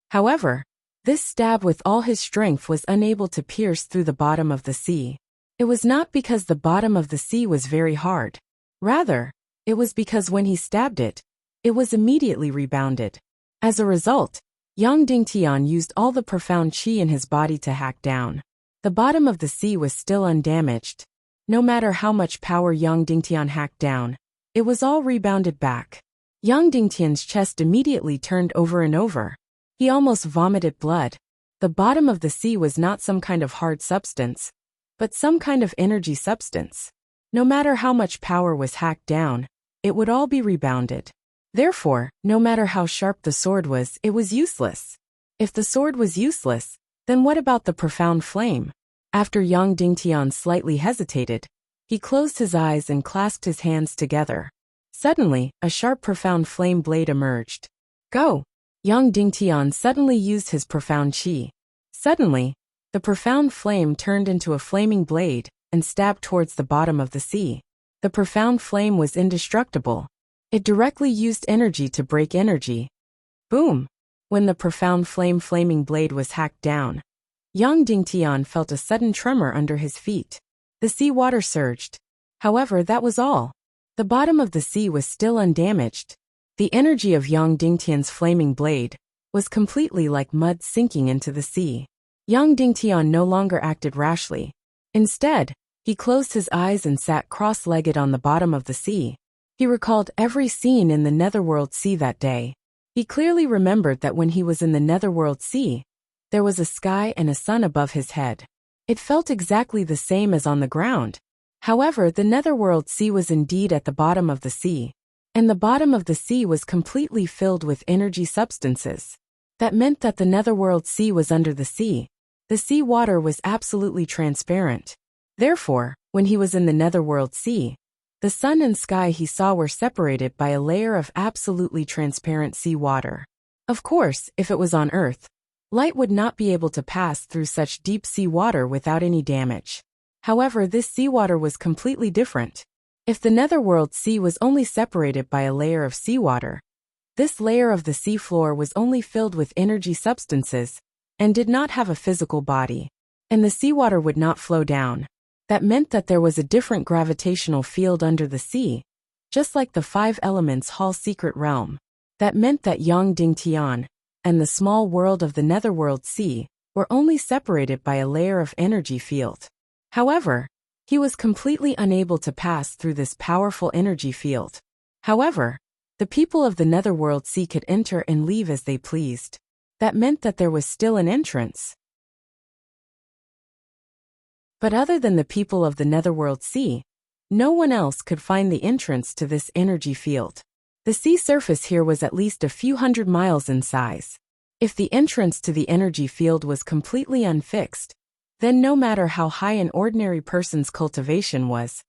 However, this stab with all his strength was unable to pierce through the bottom of the sea. It was not because the bottom of the sea was very hard. Rather, it was because when he stabbed it, it was immediately rebounded. As a result, Yang Dingtian used all the profound qi in his body to hack down. The bottom of the sea was still undamaged. No matter how much power Yang Dingtian hacked down, it was all rebounded back. Yang Dingtian's chest immediately turned over and over. He almost vomited blood. The bottom of the sea was not some kind of hard substance, but some kind of energy substance. No matter how much power was hacked down, it would all be rebounded. Therefore, no matter how sharp the sword was, it was useless. If the sword was useless, then what about the profound flame? After Yang Dingtian slightly hesitated, he closed his eyes and clasped his hands together. Suddenly, a sharp profound flame blade emerged. Go! Yang Dingtian suddenly used his profound qi. Suddenly, the profound flame turned into a flaming blade and stabbed towards the bottom of the sea. The profound flame was indestructible. It directly used energy to break energy. Boom! When the profound flaming blade was hacked down, Yang Dingtian felt a sudden tremor under his feet. The sea water surged. However, that was all. The bottom of the sea was still undamaged. The energy of Yang Dingtian's flaming blade was completely like mud sinking into the sea. Yang Dingtian no longer acted rashly. Instead, he closed his eyes and sat cross-legged on the bottom of the sea. He recalled every scene in the Netherworld Sea that day. He clearly remembered that when he was in the Netherworld Sea, there was a sky and a sun above his head. It felt exactly the same as on the ground. However, the Netherworld Sea was indeed at the bottom of the sea, and the bottom of the sea was completely filled with energy substances. That meant that the Netherworld Sea was under the sea. The sea water was absolutely transparent. Therefore, when he was in the Netherworld Sea, the sun and sky he saw were separated by a layer of absolutely transparent sea water. Of course, if it was on Earth, light would not be able to pass through such deep sea water without any damage. However, this seawater was completely different. If the Netherworld Sea was only separated by a layer of seawater, this layer of the seafloor was only filled with energy substances and did not have a physical body, and the seawater would not flow down. That meant that there was a different gravitational field under the sea, just like the 5 elements Hall secret realm. That meant that Yang Dingtian and the small world of the Netherworld Sea were only separated by a layer of energy field. However, he was completely unable to pass through this powerful energy field. However, the people of the Netherworld Sea could enter and leave as they pleased. That meant that there was still an entrance. But other than the people of the Netherworld Sea, no one else could find the entrance to this energy field. The sea surface here was at least a few hundred miles in size. If the entrance to the energy field was completely unfixed, then no matter how high an ordinary person's cultivation was,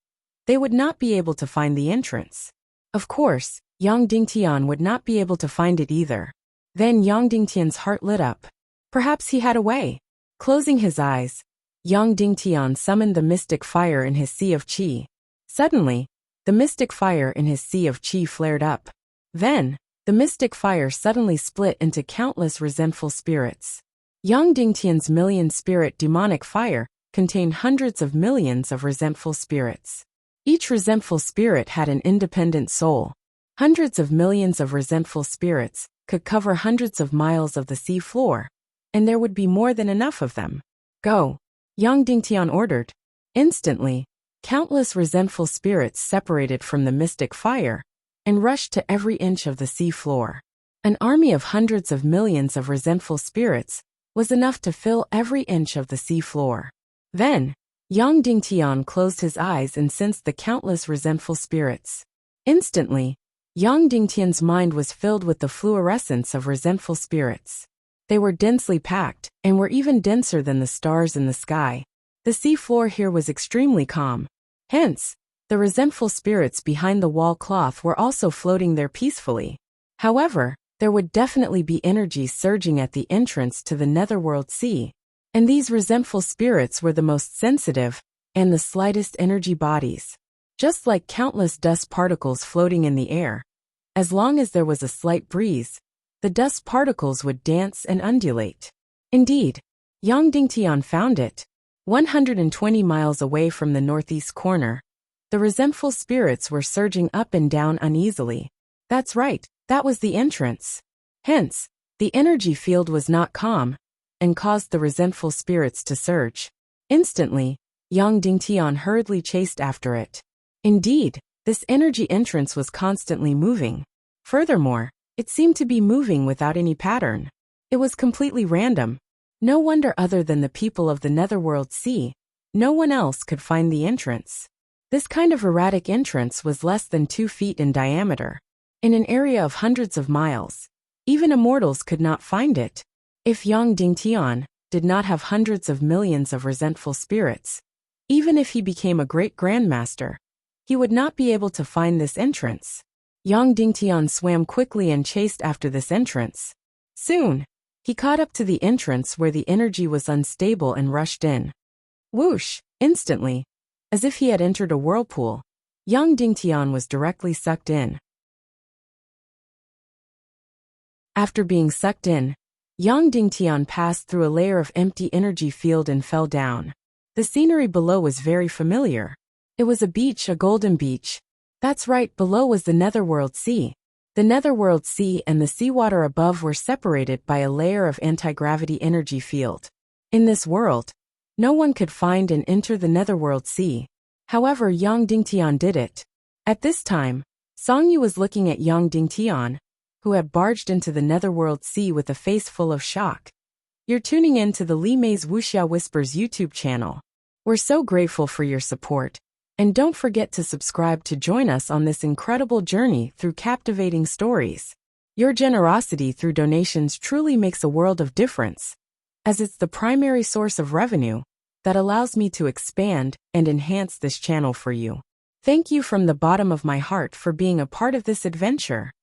they would not be able to find the entrance. Of course, Yang Dingtian would not be able to find it either. Then Yang Dingtian's heart lit up. Perhaps he had a way. Closing his eyes, Yang Dingtian summoned the mystic fire in his sea of qi. Suddenly, the mystic fire in his sea of qi flared up. Then, the mystic fire suddenly split into countless resentful spirits. Yang Dingtian's million-spirit demonic fire contained hundreds of millions of resentful spirits. Each resentful spirit had an independent soul. Hundreds of millions of resentful spirits could cover hundreds of miles of the sea floor, and there would be more than enough of them. Go, Yang Dingtian ordered. Instantly, countless resentful spirits separated from the mystic fire and rushed to every inch of the sea floor. An army of hundreds of millions of resentful spirits was enough to fill every inch of the sea floor. Then, Yang Dingtian closed his eyes and sensed the countless resentful spirits. Instantly, Yang Dingtian's mind was filled with the fluorescence of resentful spirits. They were densely packed, and were even denser than the stars in the sky. The sea floor here was extremely calm. Hence, the resentful spirits behind the wall cloth were also floating there peacefully. However, there would definitely be energy surging at the entrance to the Netherworld Sea, and these resentful spirits were the most sensitive and the slightest energy bodies. Just like countless dust particles floating in the air, as long as there was a slight breeze, the dust particles would dance and undulate. Indeed, Yang Dingtian found it. 120 miles away from the northeast corner, the resentful spirits were surging up and down uneasily. That's right, that was the entrance. Hence, the energy field was not calm, and caused the resentful spirits to surge. Instantly, Yang Dingtian hurriedly chased after it. Indeed, this energy entrance was constantly moving. Furthermore, it seemed to be moving without any pattern. It was completely random. No wonder other than the people of the Netherworld Sea, no one else could find the entrance. This kind of erratic entrance was less than 2 feet in diameter. In an area of hundreds of miles, even immortals could not find it. If Yang Dingtian did not have hundreds of millions of resentful spirits, even if he became a great grandmaster, he would not be able to find this entrance. Yang Dingtian swam quickly and chased after this entrance. Soon, he caught up to the entrance where the energy was unstable and rushed in. Whoosh! Instantly, as if he had entered a whirlpool, Yang Dingtian was directly sucked in. After being sucked in, Yang Dingtian passed through a layer of empty energy field and fell down. The scenery below was very familiar. It was a beach, a golden beach. That's right, below was the Netherworld Sea. The netherworld sea and the seawater above were separated by a layer of anti-gravity energy field. In this world, no one could find and enter the netherworld sea. However, Yang Dingtian did it. At this time, Song Yu was looking at Yang Dingtian, who had barged into the netherworld sea with a face full of shock. You're tuning in to the Li Mei's Wuxia Whispers YouTube channel. We're so grateful for your support. And don't forget to subscribe to join us on this incredible journey through captivating stories. Your generosity through donations truly makes a world of difference, as it's the primary source of revenue that allows me to expand and enhance this channel for you. Thank you from the bottom of my heart for being a part of this adventure.